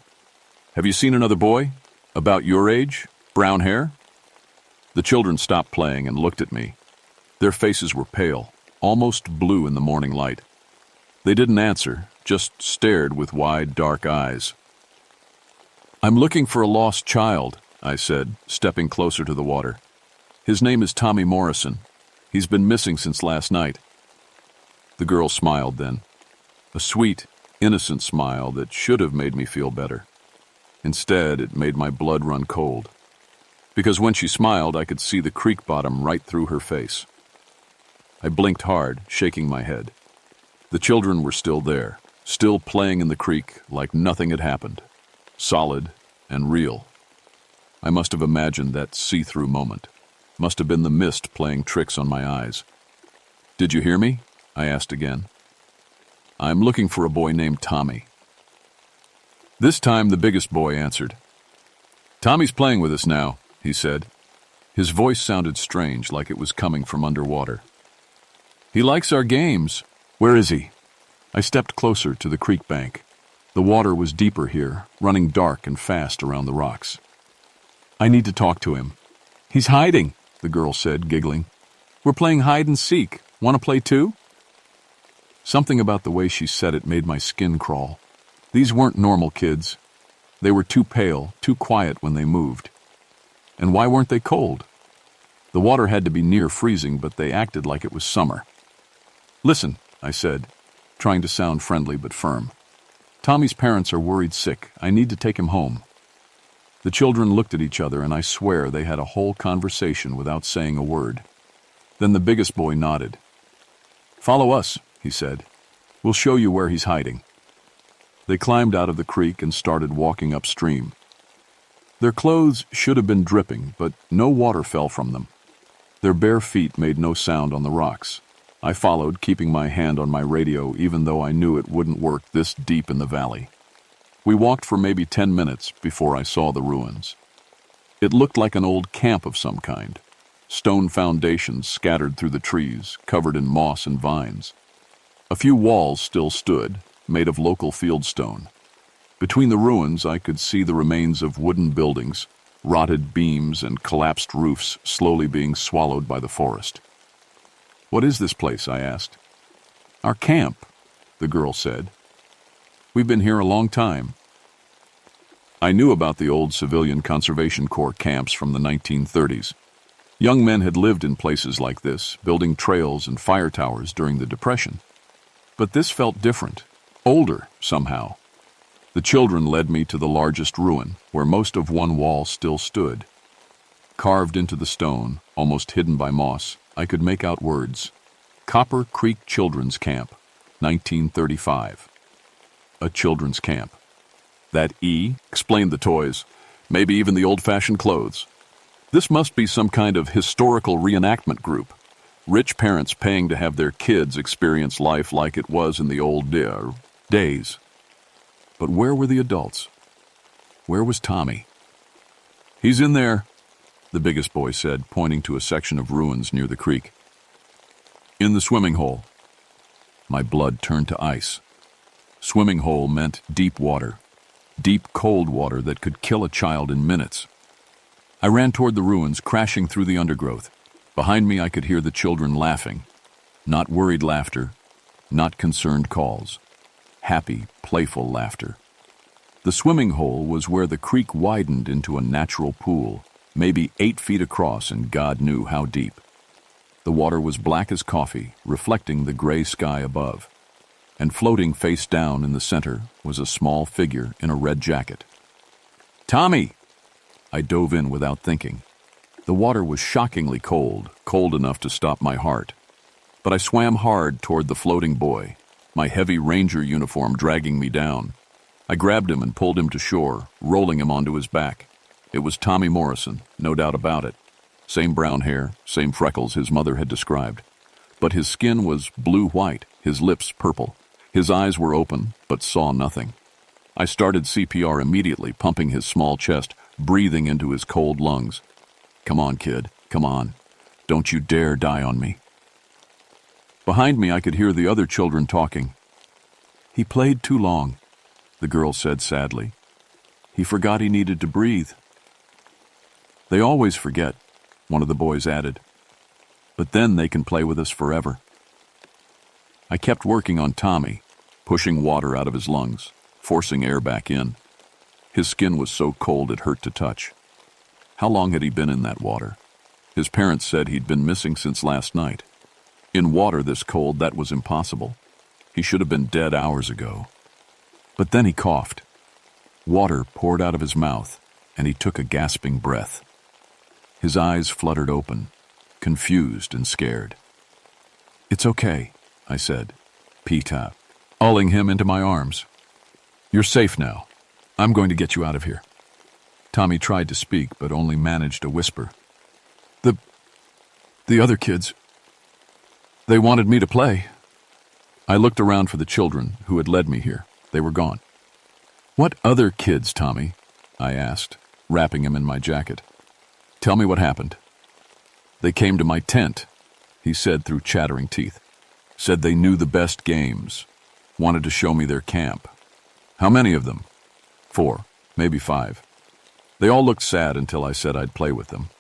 "Have you seen another boy? About your age? Brown hair?" The children stopped playing and looked at me. Their faces were pale, almost blue in the morning light. They didn't answer, just stared with wide, dark eyes. "I'm looking for a lost child," I said, stepping closer to the water. "His name is Tommy Morrison. He's been missing since last night." The girl smiled then. A sweet, innocent smile that should have made me feel better. Instead, it made my blood run cold. Because when she smiled, I could see the creek bottom right through her face. I blinked hard, shaking my head. The children were still there, still playing in the creek like nothing had happened. Solid and real. I must have imagined that see-through moment. Must have been the mist playing tricks on my eyes. "Did you hear me?" I asked again. "I'm looking for a boy named Tommy." This time the biggest boy answered. "Tommy's playing with us now," he said. His voice sounded strange, like it was coming from underwater. "He likes our games. Where is he?" I stepped closer to the creek bank. The water was deeper here, running dark and fast around the rocks. "I need to talk to him." "He's hiding," the girl said, giggling. "We're playing hide and seek. Want to play too?" Something about the way she said it made my skin crawl. These weren't normal kids. They were too pale, too quiet when they moved. And why weren't they cold? The water had to be near freezing, but they acted like it was summer. "Listen," I said, trying to sound friendly but firm. "Tommy's parents are worried sick. I need to take him home." The children looked at each other, and I swear they had a whole conversation without saying a word. Then the biggest boy nodded. "Follow us," he said. "We'll show you where he's hiding." They climbed out of the creek and started walking upstream. Their clothes should have been dripping, but no water fell from them. Their bare feet made no sound on the rocks. I followed, keeping my hand on my radio, even though I knew it wouldn't work this deep in the valley. We walked for maybe 10 minutes before I saw the ruins. It looked like an old camp of some kind. Stone foundations scattered through the trees, covered in moss and vines. A few walls still stood, made of local fieldstone. Between the ruins, I could see the remains of wooden buildings, rotted beams and collapsed roofs slowly being swallowed by the forest. "What is this place?" I asked. "Our camp," the girl said. "We've been here a long time." I knew about the old Civilian Conservation Corps camps from the 1930s. Young men had lived in places like this, building trails and fire towers during the Depression. But this felt different, older somehow. The children led me to the largest ruin, where most of one wall still stood. Carved into the stone, almost hidden by moss, I could make out words. Copper Creek Children's Camp, 1935. A children's camp. That E explained the toys, maybe even the old-fashioned clothes. This must be some kind of historical reenactment group. Rich parents paying to have their kids experience life like it was in the old days. But where were the adults? Where was Tommy? "He's in there," the biggest boy said, pointing to a section of ruins near the creek. "In the swimming hole." My blood turned to ice. Swimming hole meant deep water. Deep, cold water that could kill a child in minutes. I ran toward the ruins, crashing through the undergrowth. Behind me, I could hear the children laughing. Not worried laughter, not concerned calls. Happy, playful laughter. The swimming hole was where the creek widened into a natural pool, maybe 8 feet across and God knew how deep. The water was black as coffee, reflecting the gray sky above. And floating face down in the center was a small figure in a red jacket. "Tommy!" I dove in without thinking. The water was shockingly cold, cold enough to stop my heart. But I swam hard toward the floating boy, my heavy ranger uniform dragging me down. I grabbed him and pulled him to shore, rolling him onto his back. It was Tommy Morrison, no doubt about it. Same brown hair, same freckles his mother had described. But his skin was blue-white, his lips purple. His eyes were open, but saw nothing. I started CPR immediately, pumping his small chest, breathing into his cold lungs. "Come on, kid, come on. Don't you dare die on me." Behind me, I could hear the other children talking. "He played too long," the girl said sadly. "He forgot he needed to breathe." "They always forget," one of the boys added. "But then they can play with us forever." I kept working on Tommy, pushing water out of his lungs, forcing air back in. His skin was so cold it hurt to touch. How long had he been in that water? His parents said he'd been missing since last night. In water this cold, that was impossible. He should have been dead hours ago. But then he coughed. Water poured out of his mouth, and he took a gasping breath. His eyes fluttered open, confused and scared. "It's okay," I said, Pita, hauling him into my arms. "You're safe now. I'm going to get you out of here." Tommy tried to speak, but only managed a whisper. The other kids, they wanted me to play." I looked around for the children who had led me here. They were gone. "What other kids, Tommy?" I asked, wrapping him in my jacket. "Tell me what happened." "They came to my tent," he said through chattering teeth. "Said they knew the best games. Wanted to show me their camp." "How many of them?" 4, maybe 5. They all looked sad until I said I'd play with them.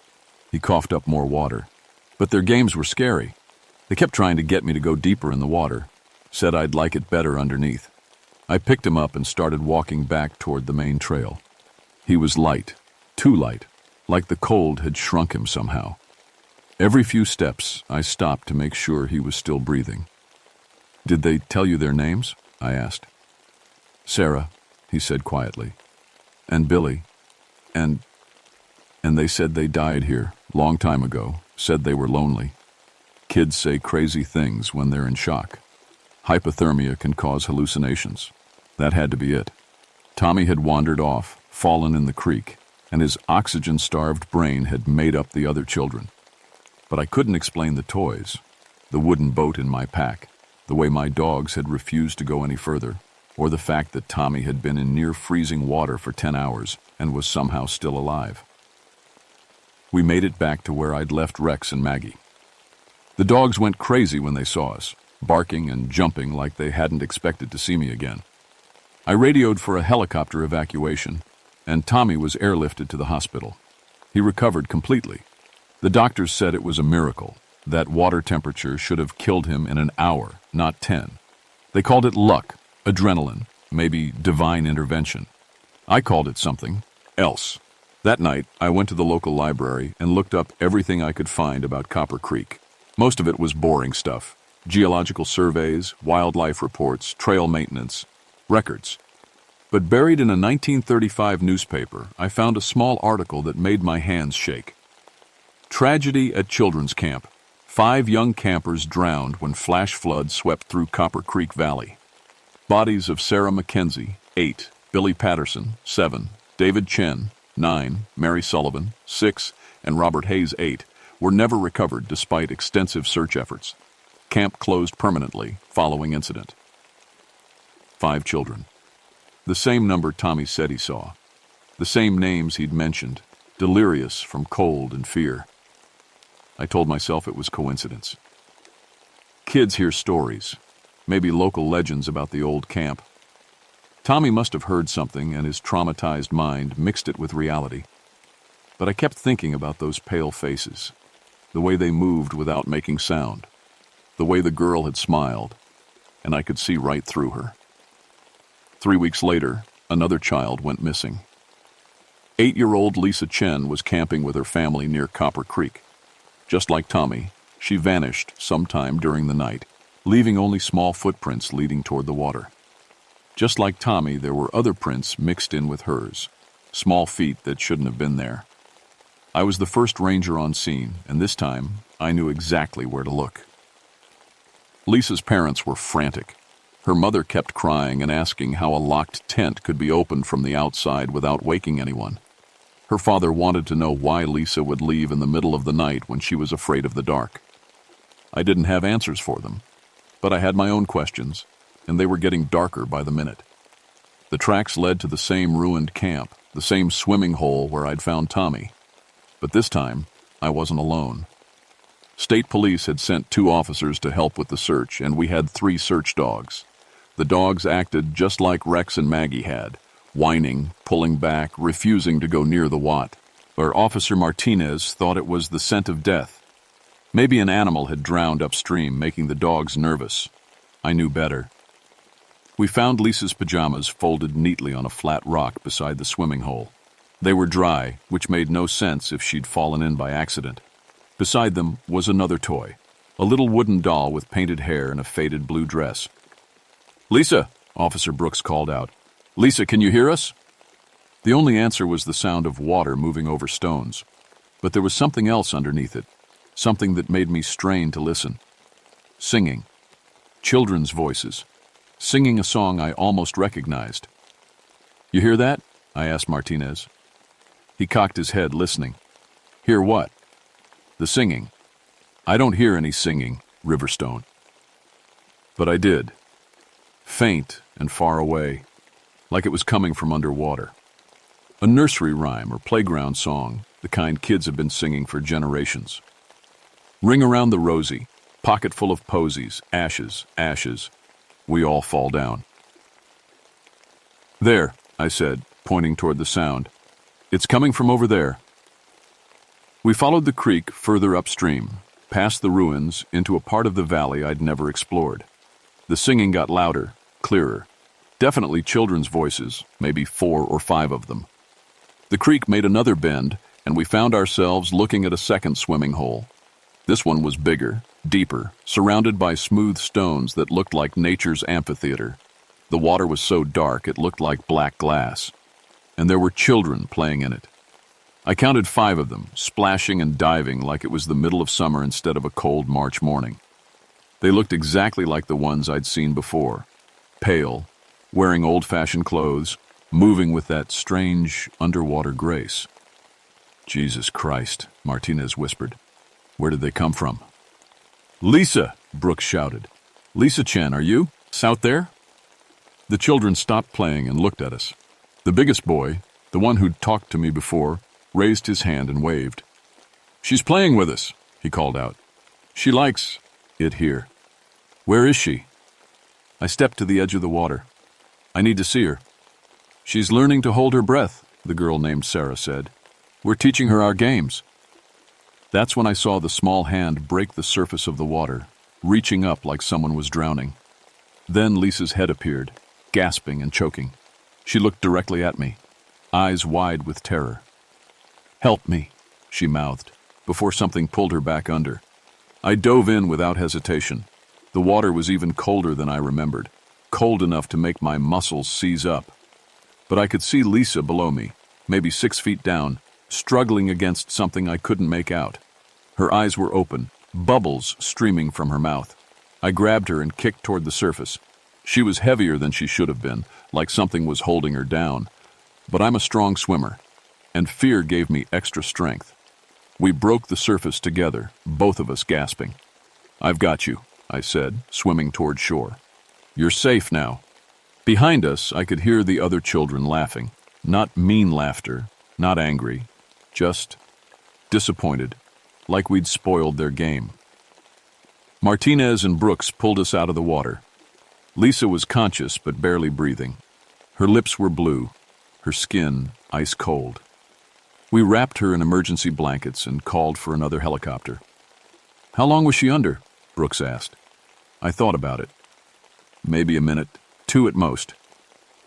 He coughed up more water. But their games were scary. They kept trying to get me to go deeper in the water. Said I'd like it better underneath. I picked him up and started walking back toward the main trail. He was light, too light, like the cold had shrunk him somehow. Every few steps, I stopped to make sure he was still breathing. "Did they tell you their names?" I asked. "Sarah," he said quietly, "and Billy, and they said they died here, long time ago, said they were lonely. Kids say crazy things when they're in shock. Hypothermia can cause hallucinations. That had to be it. Tommy had wandered off, fallen in the creek, and his oxygen-starved brain had made up the other children. But I couldn't explain the toys, the wooden boat in my pack, the way my dogs had refused to go any further, or the fact that Tommy had been in near-freezing water for 10 hours and was somehow still alive. We made it back to where I'd left Rex and Maggie. The dogs went crazy when they saw us, barking and jumping like they hadn't expected to see me again. I radioed for a helicopter evacuation, and Tommy was airlifted to the hospital. He recovered completely. The doctors said it was a miracle, that water temperature should have killed him in an hour, not 10. They called it luck, adrenaline, maybe divine intervention. I called it something else. That night, I went to the local library and looked up everything I could find about Copper Creek. Most of it was boring stuff. Geological surveys, wildlife reports, trail maintenance, records. But buried in a 1935 newspaper, I found a small article that made my hands shake. Tragedy at children's camp. 5 young campers drowned when flash flood swept through Copper Creek Valley. Bodies of Sarah McKenzie, 8, Billy Patterson, 7, David Chen, 9, Mary Sullivan, 6, and Robert Hayes, 8, were never recovered despite extensive search efforts. Camp closed permanently following incident. 5 children. The same number Tommy said he saw. The same names he'd mentioned, delirious from cold and fear. I told myself it was coincidence. Kids hear stories, maybe local legends about the old camp. Tommy must have heard something and his traumatized mind mixed it with reality. But I kept thinking about those pale faces, the way they moved without making sound, the way the girl had smiled, and I could see right through her. 3 weeks later, another child went missing. 8-year-old Lisa Chen was camping with her family near Copper Creek. Just like Tommy, she vanished sometime during the night, leaving only small footprints leading toward the water. Just like Tommy, there were other prints mixed in with hers, small feet that shouldn't have been there. I was the first ranger on scene, and this time, I knew exactly where to look. Lisa's parents were frantic. Her mother kept crying and asking how a locked tent could be opened from the outside without waking anyone. Her father wanted to know why Lisa would leave in the middle of the night when she was afraid of the dark. I didn't have answers for them, but I had my own questions, and they were getting darker by the minute. The tracks led to the same ruined camp, the same swimming hole where I'd found Tommy. But this time, I wasn't alone. State police had sent 2 officers to help with the search, and we had 3 search dogs. The dogs acted just like Rex and Maggie had, whining, pulling back, refusing to go near the Watt, where Officer Martinez thought it was the scent of death. Maybe an animal had drowned upstream, making the dogs nervous. I knew better. We found Lisa's pajamas folded neatly on a flat rock beside the swimming hole. They were dry, which made no sense if she'd fallen in by accident. Beside them was another toy, a little wooden doll with painted hair and a faded blue dress. "Lisa," Officer Brooks called out. "Lisa, can you hear us?" The only answer was the sound of water moving over stones. But there was something else underneath it, something that made me strain to listen. Singing. Children's voices. Singing a song I almost recognized. "You hear that?" I asked Martinez. He cocked his head, listening. "Hear what?" "The singing." "I don't hear any singing, Riverstone." But I did. Faint and far away, like it was coming from underwater. A nursery rhyme or playground song, the kind kids have been singing for generations. "Ring around the rosy, pocket full of posies, ashes, ashes. We all fall down." "There," I said, pointing toward the sound. "It's coming from over there." We followed the creek further upstream, past the ruins, into a part of the valley I'd never explored. The singing got louder, clearer. Definitely children's voices, maybe 4 or 5 of them. The creek made another bend, and we found ourselves looking at a second swimming hole. This one was bigger, deeper, surrounded by smooth stones that looked like nature's amphitheater. The water was so dark it looked like black glass. And there were children playing in it. I counted 5 of them, splashing and diving like it was the middle of summer instead of a cold March morning. They looked exactly like the ones I'd seen before. Pale, wearing old-fashioned clothes, moving with that strange underwater grace. "Jesus Christ," Martinez whispered. "Where did they come from?" "Lisa!" Brooks shouted. "Lisa Chen, are you? Out there?" The children stopped playing and looked at us. The biggest boy, the one who'd talked to me before, raised his hand and waved. "She's playing with us," he called out. "She likes it here." "Where is she?" I stepped to the edge of the water. "I need to see her." "She's learning to hold her breath," the girl named Sarah said. "We're teaching her our games." That's when I saw the small hand break the surface of the water, reaching up like someone was drowning. Then Lisa's head appeared, gasping and choking. She looked directly at me, eyes wide with terror. "Help me," she mouthed, before something pulled her back under. I dove in without hesitation. The water was even colder than I remembered, cold enough to make my muscles seize up. But I could see Lisa below me, maybe 6 feet down, struggling against something I couldn't make out. Her eyes were open, bubbles streaming from her mouth. I grabbed her and kicked toward the surface. She was heavier than she should have been, like something was holding her down. But I'm a strong swimmer, and fear gave me extra strength. We broke the surface together, both of us gasping. "I've got you," I said, swimming toward shore. "You're safe now." Behind us, I could hear the other children laughing. Not mean laughter, not angry, just disappointed, like we'd spoiled their game. Martinez and Brooks pulled us out of the water. Lisa was conscious but barely breathing. Her lips were blue, her skin ice cold. We wrapped her in emergency blankets and called for another helicopter. "How long was she under?" Brooks asked. I thought about it. Maybe a minute, 2 at most.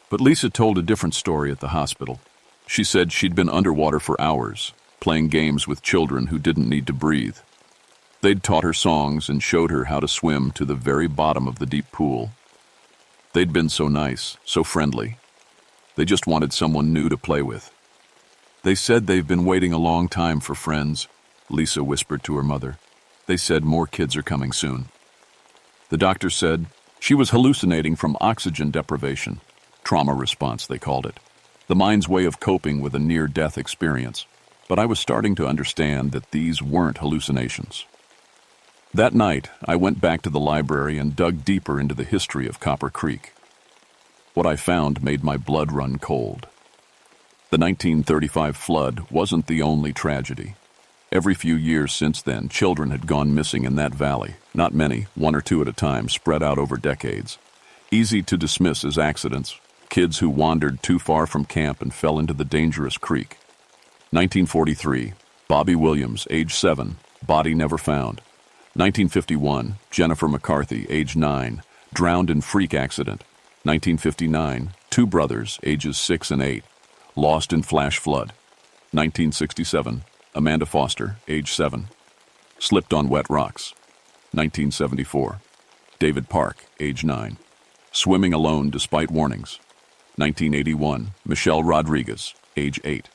But Lisa told a different story at the hospital. She said she'd been underwater for hours, playing games with children who didn't need to breathe. They'd taught her songs and showed her how to swim to the very bottom of the deep pool. They'd been so nice, so friendly. They just wanted someone new to play with. "They said they've been waiting a long time for friends," Lisa whispered to her mother. "They said more kids are coming soon." The doctor said she was hallucinating from oxygen deprivation. Trauma response, they called it. The mind's way of coping with a near-death experience. But I was starting to understand that these weren't hallucinations. That night, I went back to the library and dug deeper into the history of Copper Creek. What I found made my blood run cold. The 1935 flood wasn't the only tragedy. Every few years since then, children had gone missing in that valley. Not many, 1 or 2 at a time, spread out over decades. Easy to dismiss as accidents, kids who wandered too far from camp and fell into the dangerous creek. 1943, Bobby Williams, age 7, body never found. 1951, Jennifer McCarthy, age 9, drowned in freak accident. 1959, 2 brothers, ages 6 and 8, lost in flash flood. 1967, Amanda Foster, age 7, slipped on wet rocks. 1974, David Park, age 9, swimming alone despite warnings. 1981, Michelle Rodriguez, age 8,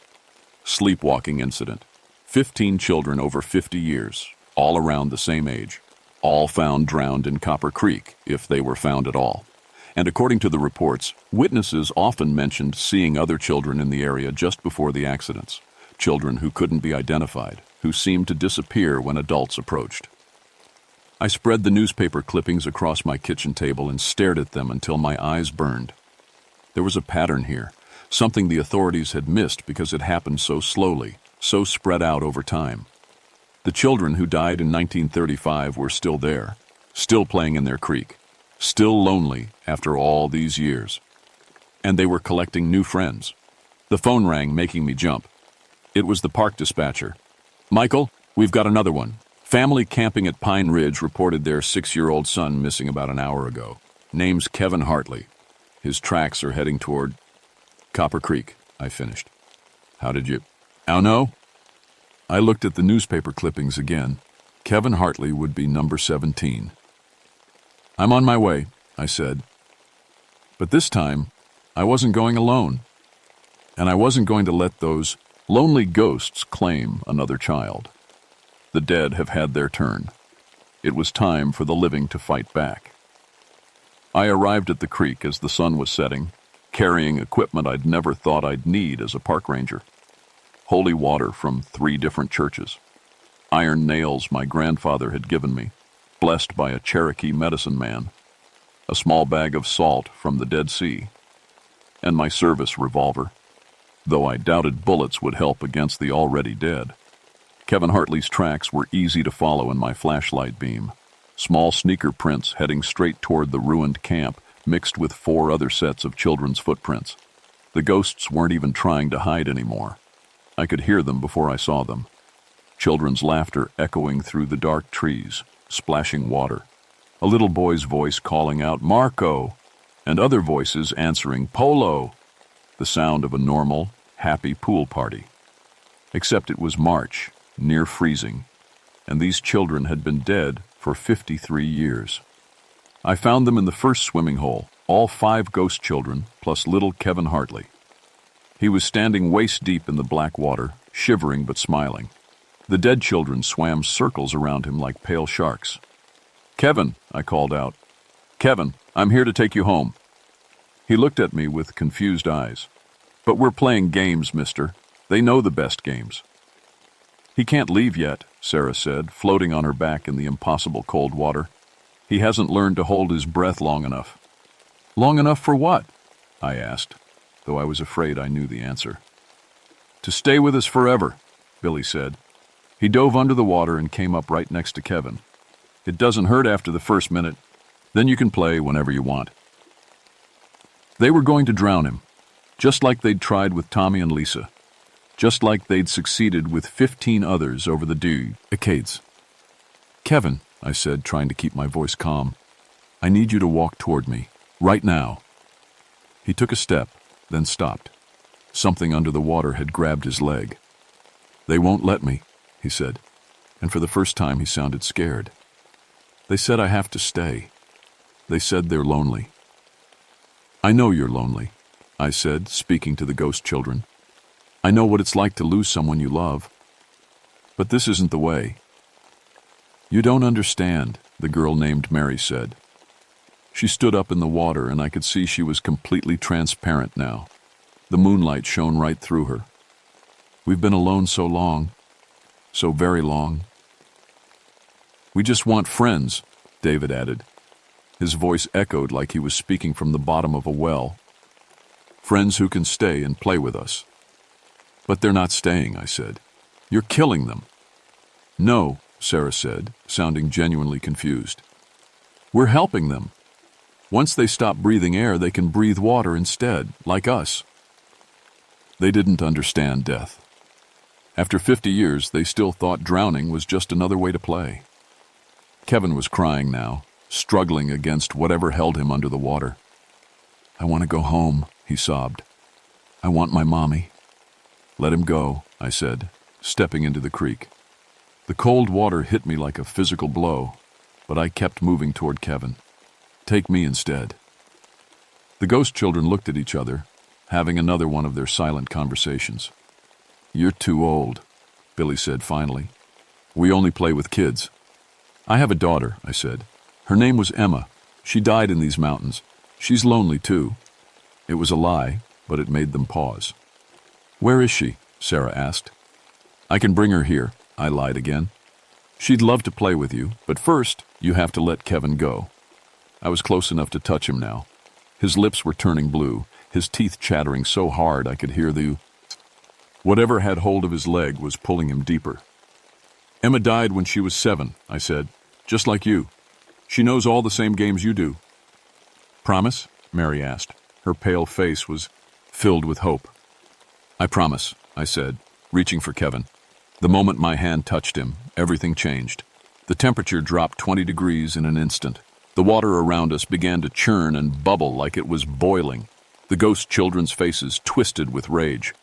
sleepwalking incident. 15 children over 50 years, all around the same age, all found drowned in Copper Creek, if they were found at all. And according to the reports, witnesses often mentioned seeing other children in the area just before the accidents, children who couldn't be identified, who seemed to disappear when adults approached. I spread the newspaper clippings across my kitchen table and stared at them until my eyes burned. There was a pattern here, something the authorities had missed because it happened so slowly, so spread out over time. The children who died in 1935 were still there, still playing in their creek, still lonely after all these years. And they were collecting new friends. The phone rang, making me jump. It was the park dispatcher. "Michael, we've got another one. Family camping at Pine Ridge reported their 6-year-old son missing about an hour ago. Name's Kevin Hartley. His tracks are heading toward Copper Creek," I finished. "How did you know?" I looked at the newspaper clippings again. Kevin Hartley would be number 17. "I'm on my way," I said. But this time, I wasn't going alone. And I wasn't going to let those lonely ghosts claim another child. The dead have had their turn. It was time for the living to fight back. I arrived at the creek as the sun was setting, carrying equipment I'd never thought I'd need as a park ranger. Holy water from 3 different churches. Iron nails my grandfather had given me, blessed by a Cherokee medicine man. A small bag of salt from the Dead Sea. And my service revolver, though I doubted bullets would help against the already dead. Kevin Hartley's tracks were easy to follow in my flashlight beam. Small sneaker prints heading straight toward the ruined camp, mixed with 4 other sets of children's footprints. The ghosts weren't even trying to hide anymore. I could hear them before I saw them. Children's laughter echoing through the dark trees, splashing water. A little boy's voice calling out, "Marco!" and other voices answering, "Polo!" The sound of a normal, happy pool party. Except it was March, near freezing, and these children had been dead for 53 years. I found them in the first swimming hole, all 5 ghost children, plus little Kevin Hartley. He was standing waist-deep in the black water, shivering but smiling. The dead children swam circles around him like pale sharks. "Kevin," I called out. "Kevin, I'm here to take you home." He looked at me with confused eyes. "But we're playing games, mister. They know the best games." "He can't leave yet," Sarah said, floating on her back in the impossible cold water. "He hasn't learned to hold his breath long enough." "Long enough for what?" I asked, though I was afraid I knew the answer. "To stay with us forever," Billy said. He dove under the water and came up right next to Kevin. "It doesn't hurt after the first minute. Then you can play whenever you want." They were going to drown him, just like they'd tried with Tommy and Lisa, just like they'd succeeded with 15 others over the decades. "Kevin," I said, trying to keep my voice calm, "I need you to walk toward me, right now." He took a step, then stopped. Something under the water had grabbed his leg. "They won't let me," he said, and for the first time he sounded scared. "They said I have to stay. They said they're lonely." "I know you're lonely," I said, speaking to the ghost children. "I know what it's like to lose someone you love. But this isn't the way." "You don't understand," the girl named Mary said. She stood up in the water, and I could see she was completely transparent now. The moonlight shone right through her. "We've been alone so long, so very long." "We just want friends," David added. His voice echoed like he was speaking from the bottom of a well. "Friends who can stay and play with us." "But they're not staying," I said. "You're killing them." "No," Sarah said, sounding genuinely confused. "We're helping them. Once they stop breathing air, they can breathe water instead, like us." They didn't understand death. After 50 years, they still thought drowning was just another way to play. Kevin was crying now, struggling against whatever held him under the water. "I want to go home," he sobbed. "I want my mommy." "Let him go," I said, stepping into the creek. The cold water hit me like a physical blow, but I kept moving toward Kevin. "Take me instead." The ghost children looked at each other, having another one of their silent conversations. "You're too old," Billy said finally. "We only play with kids." "I have a daughter," I said. "Her name was Emma. She died in these mountains. She's lonely too." It was a lie, but it made them pause. "Where is she?" Sarah asked. "I can bring her here," I lied again. "She'd love to play with you, but first you have to let Kevin go." I was close enough to touch him now. His lips were turning blue, his teeth chattering so hard I could hear the... Whatever had hold of his leg was pulling him deeper. "Emma died when she was 7, I said, "just like you. She knows all the same games you do." "Promise?" Mary asked. Her pale face was filled with hope. "I promise," I said, reaching for Kevin. The moment my hand touched him, everything changed. The temperature dropped 20 degrees in an instant. The water around us began to churn and bubble like it was boiling. The ghost children's faces twisted with rage.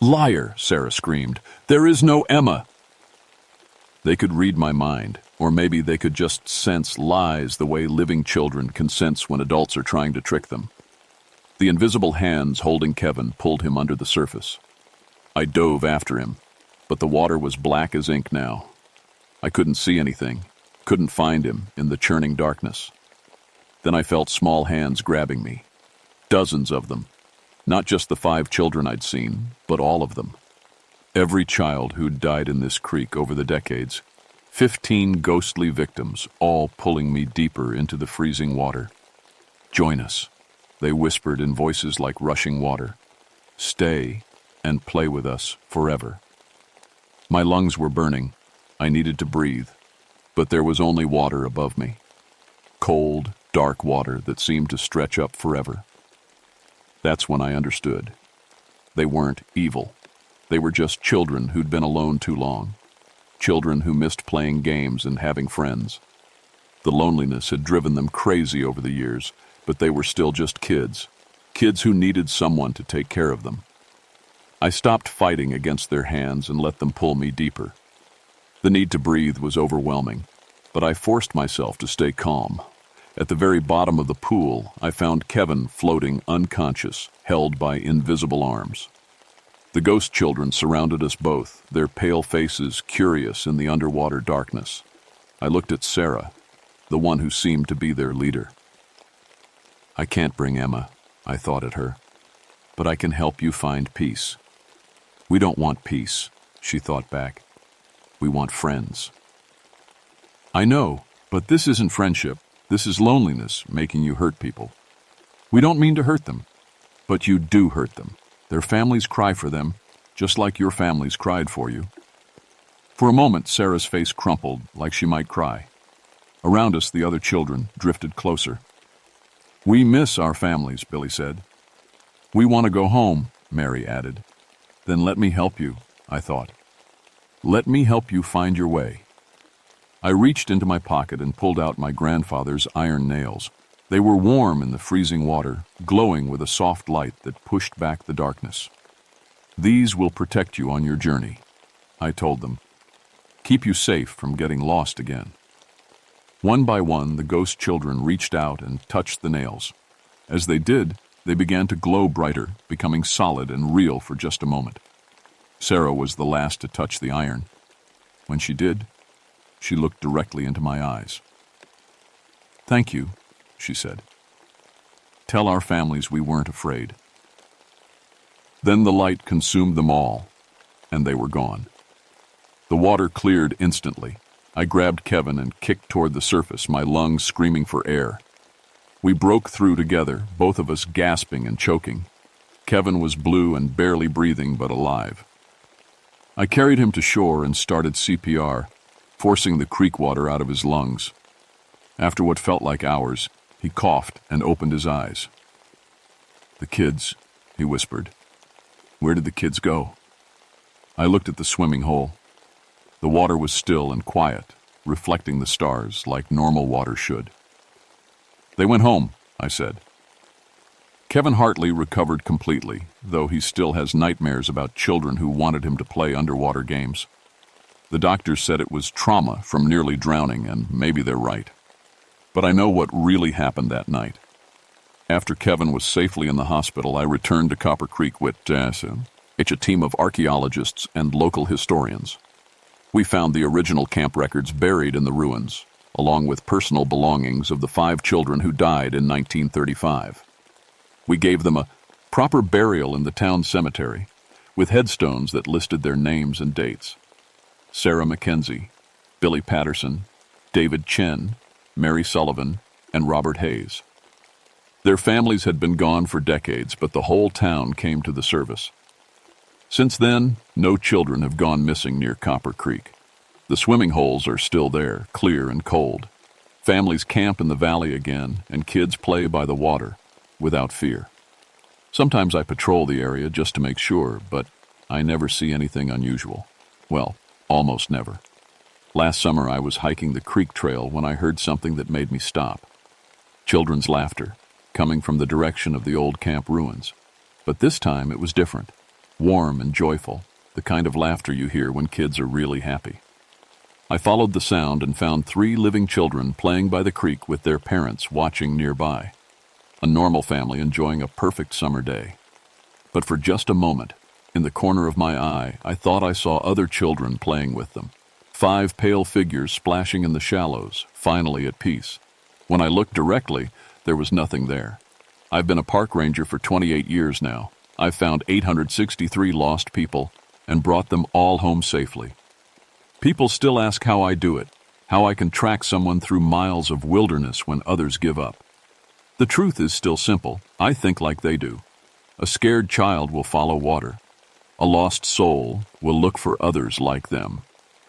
"Liar!" Sarah screamed. "There is no Emma!" They could read my mind, or maybe they could just sense lies the way living children can sense when adults are trying to trick them. The invisible hands holding Kevin pulled him under the surface. I dove after him, but the water was black as ink now. I couldn't see anything, couldn't find him in the churning darkness. Then I felt small hands grabbing me. Dozens of them. Not just the 5 children I'd seen, but all of them. Every child who'd died in this creek over the decades. 15 ghostly victims, all pulling me deeper into the freezing water. "Join us," they whispered in voices like rushing water. "Stay and play with us forever." My lungs were burning. I needed to breathe, but there was only water above me. Cold, dark water that seemed to stretch up forever. That's when I understood. They weren't evil. They were just children who'd been alone too long. Children who missed playing games and having friends. The loneliness had driven them crazy over the years, but they were still just kids. Kids who needed someone to take care of them. I stopped fighting against their hands and let them pull me deeper. The need to breathe was overwhelming, but I forced myself to stay calm. At the very bottom of the pool, I found Kevin floating unconscious, held by invisible arms. The ghost children surrounded us both, their pale faces curious in the underwater darkness. I looked at Sarah, the one who seemed to be their leader. I can't bring Emma, I thought at her, but I can help you find peace. We don't want peace, she thought back. We want friends. I know, but this isn't friendship. This is loneliness, making you hurt people. We don't mean to hurt them, but you do hurt them. Their families cry for them, just like your families cried for you. For a moment, Sarah's face crumpled, like she might cry. Around us, the other children drifted closer. We miss our families, Billy said. We want to go home, Mary added. Then let me help you, I thought. Let me help you find your way. I reached into my pocket and pulled out my grandfather's iron nails. They were warm in the freezing water, glowing with a soft light that pushed back the darkness. These will protect you on your journey, I told them. Keep you safe from getting lost again. One by one, the ghost children reached out and touched the nails. As they did, they began to glow brighter, becoming solid and real for just a moment. Sarah was the last to touch the iron. When she did, she looked directly into my eyes. Thank you, she said. Tell our families we weren't afraid. Then the light consumed them all, and they were gone. The water cleared instantly. I grabbed Kevin and kicked toward the surface, my lungs screaming for air. We broke through together, both of us gasping and choking. Kevin was blue and barely breathing, but alive. I carried him to shore and started CPR, forcing the creek water out of his lungs. After what felt like hours, he coughed and opened his eyes. The kids, he whispered. Where did the kids go? I looked at the swimming hole. The water was still and quiet, reflecting the stars like normal water should. They went home, I said. Kevin Hartley recovered completely, though he still has nightmares about children who wanted him to play underwater games. The doctors said it was trauma from nearly drowning, and maybe they're right. But I know what really happened that night. After Kevin was safely in the hospital, I returned to Copper Creek with a team of archaeologists and local historians. We found the original camp records buried in the ruins, along with personal belongings of the 5 children who died in 1935. We gave them a proper burial in the town cemetery, with headstones that listed their names and dates. Sarah Mackenzie, Billy Patterson, David Chen, Mary Sullivan, and Robert Hayes. Their families had been gone for decades, but the whole town came to the service. Since then, no children have gone missing near Copper Creek. The swimming holes are still there, clear and cold. Families camp in the valley again, and kids play by the water, without fear. Sometimes I patrol the area just to make sure, but I never see anything unusual. Well, almost never. Last summer I was hiking the creek trail when I heard something that made me stop. Children's laughter, coming from the direction of the old camp ruins. But this time it was different, warm and joyful, the kind of laughter you hear when kids are really happy. I followed the sound and found 3 living children playing by the creek with their parents watching nearby. A normal family enjoying a perfect summer day. But for just a moment, in the corner of my eye, I thought I saw other children playing with them. 5 pale figures splashing in the shallows, finally at peace. When I looked directly, there was nothing there. I've been a park ranger for 28 years now. I've found 863 lost people and brought them all home safely. People still ask how I do it, how I can track someone through miles of wilderness when others give up. The truth is still simple. I think like they do. A scared child will follow water. A lost soul will look for others like them.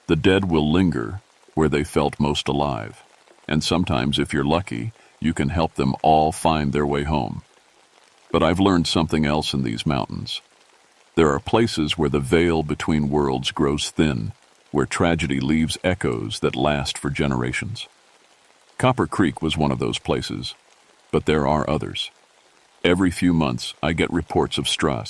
The dead will linger where they felt most alive. And sometimes, if you're lucky, you can help them all find their way home. But I've learned something else in these mountains. There are places where the veil between worlds grows thin, where tragedy leaves echoes that last for generations. Copper Creek was one of those places, but there are others. Every few months, I get reports of strong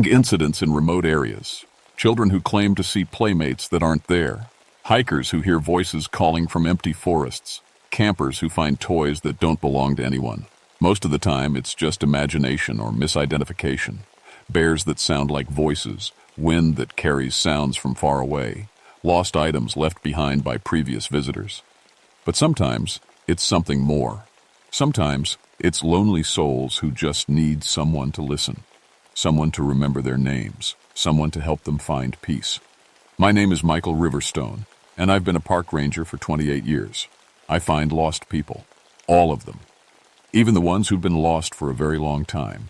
incidents in remote areas. Children who claim to see playmates that aren't there. Hikers who hear voices calling from empty forests. Campers who find toys that don't belong to anyone. Most of the time, it's just imagination or misidentification. Bears that sound like voices, wind that carries sounds from far away, lost items left behind by previous visitors. But sometimes it's something more. Sometimes it's lonely souls who just need someone to listen, someone to remember their names, someone to help them find peace. My name is Michael Riverstone, and I've been a park ranger for 28 years. I find lost people, all of them, even the ones who've been lost for a very long time.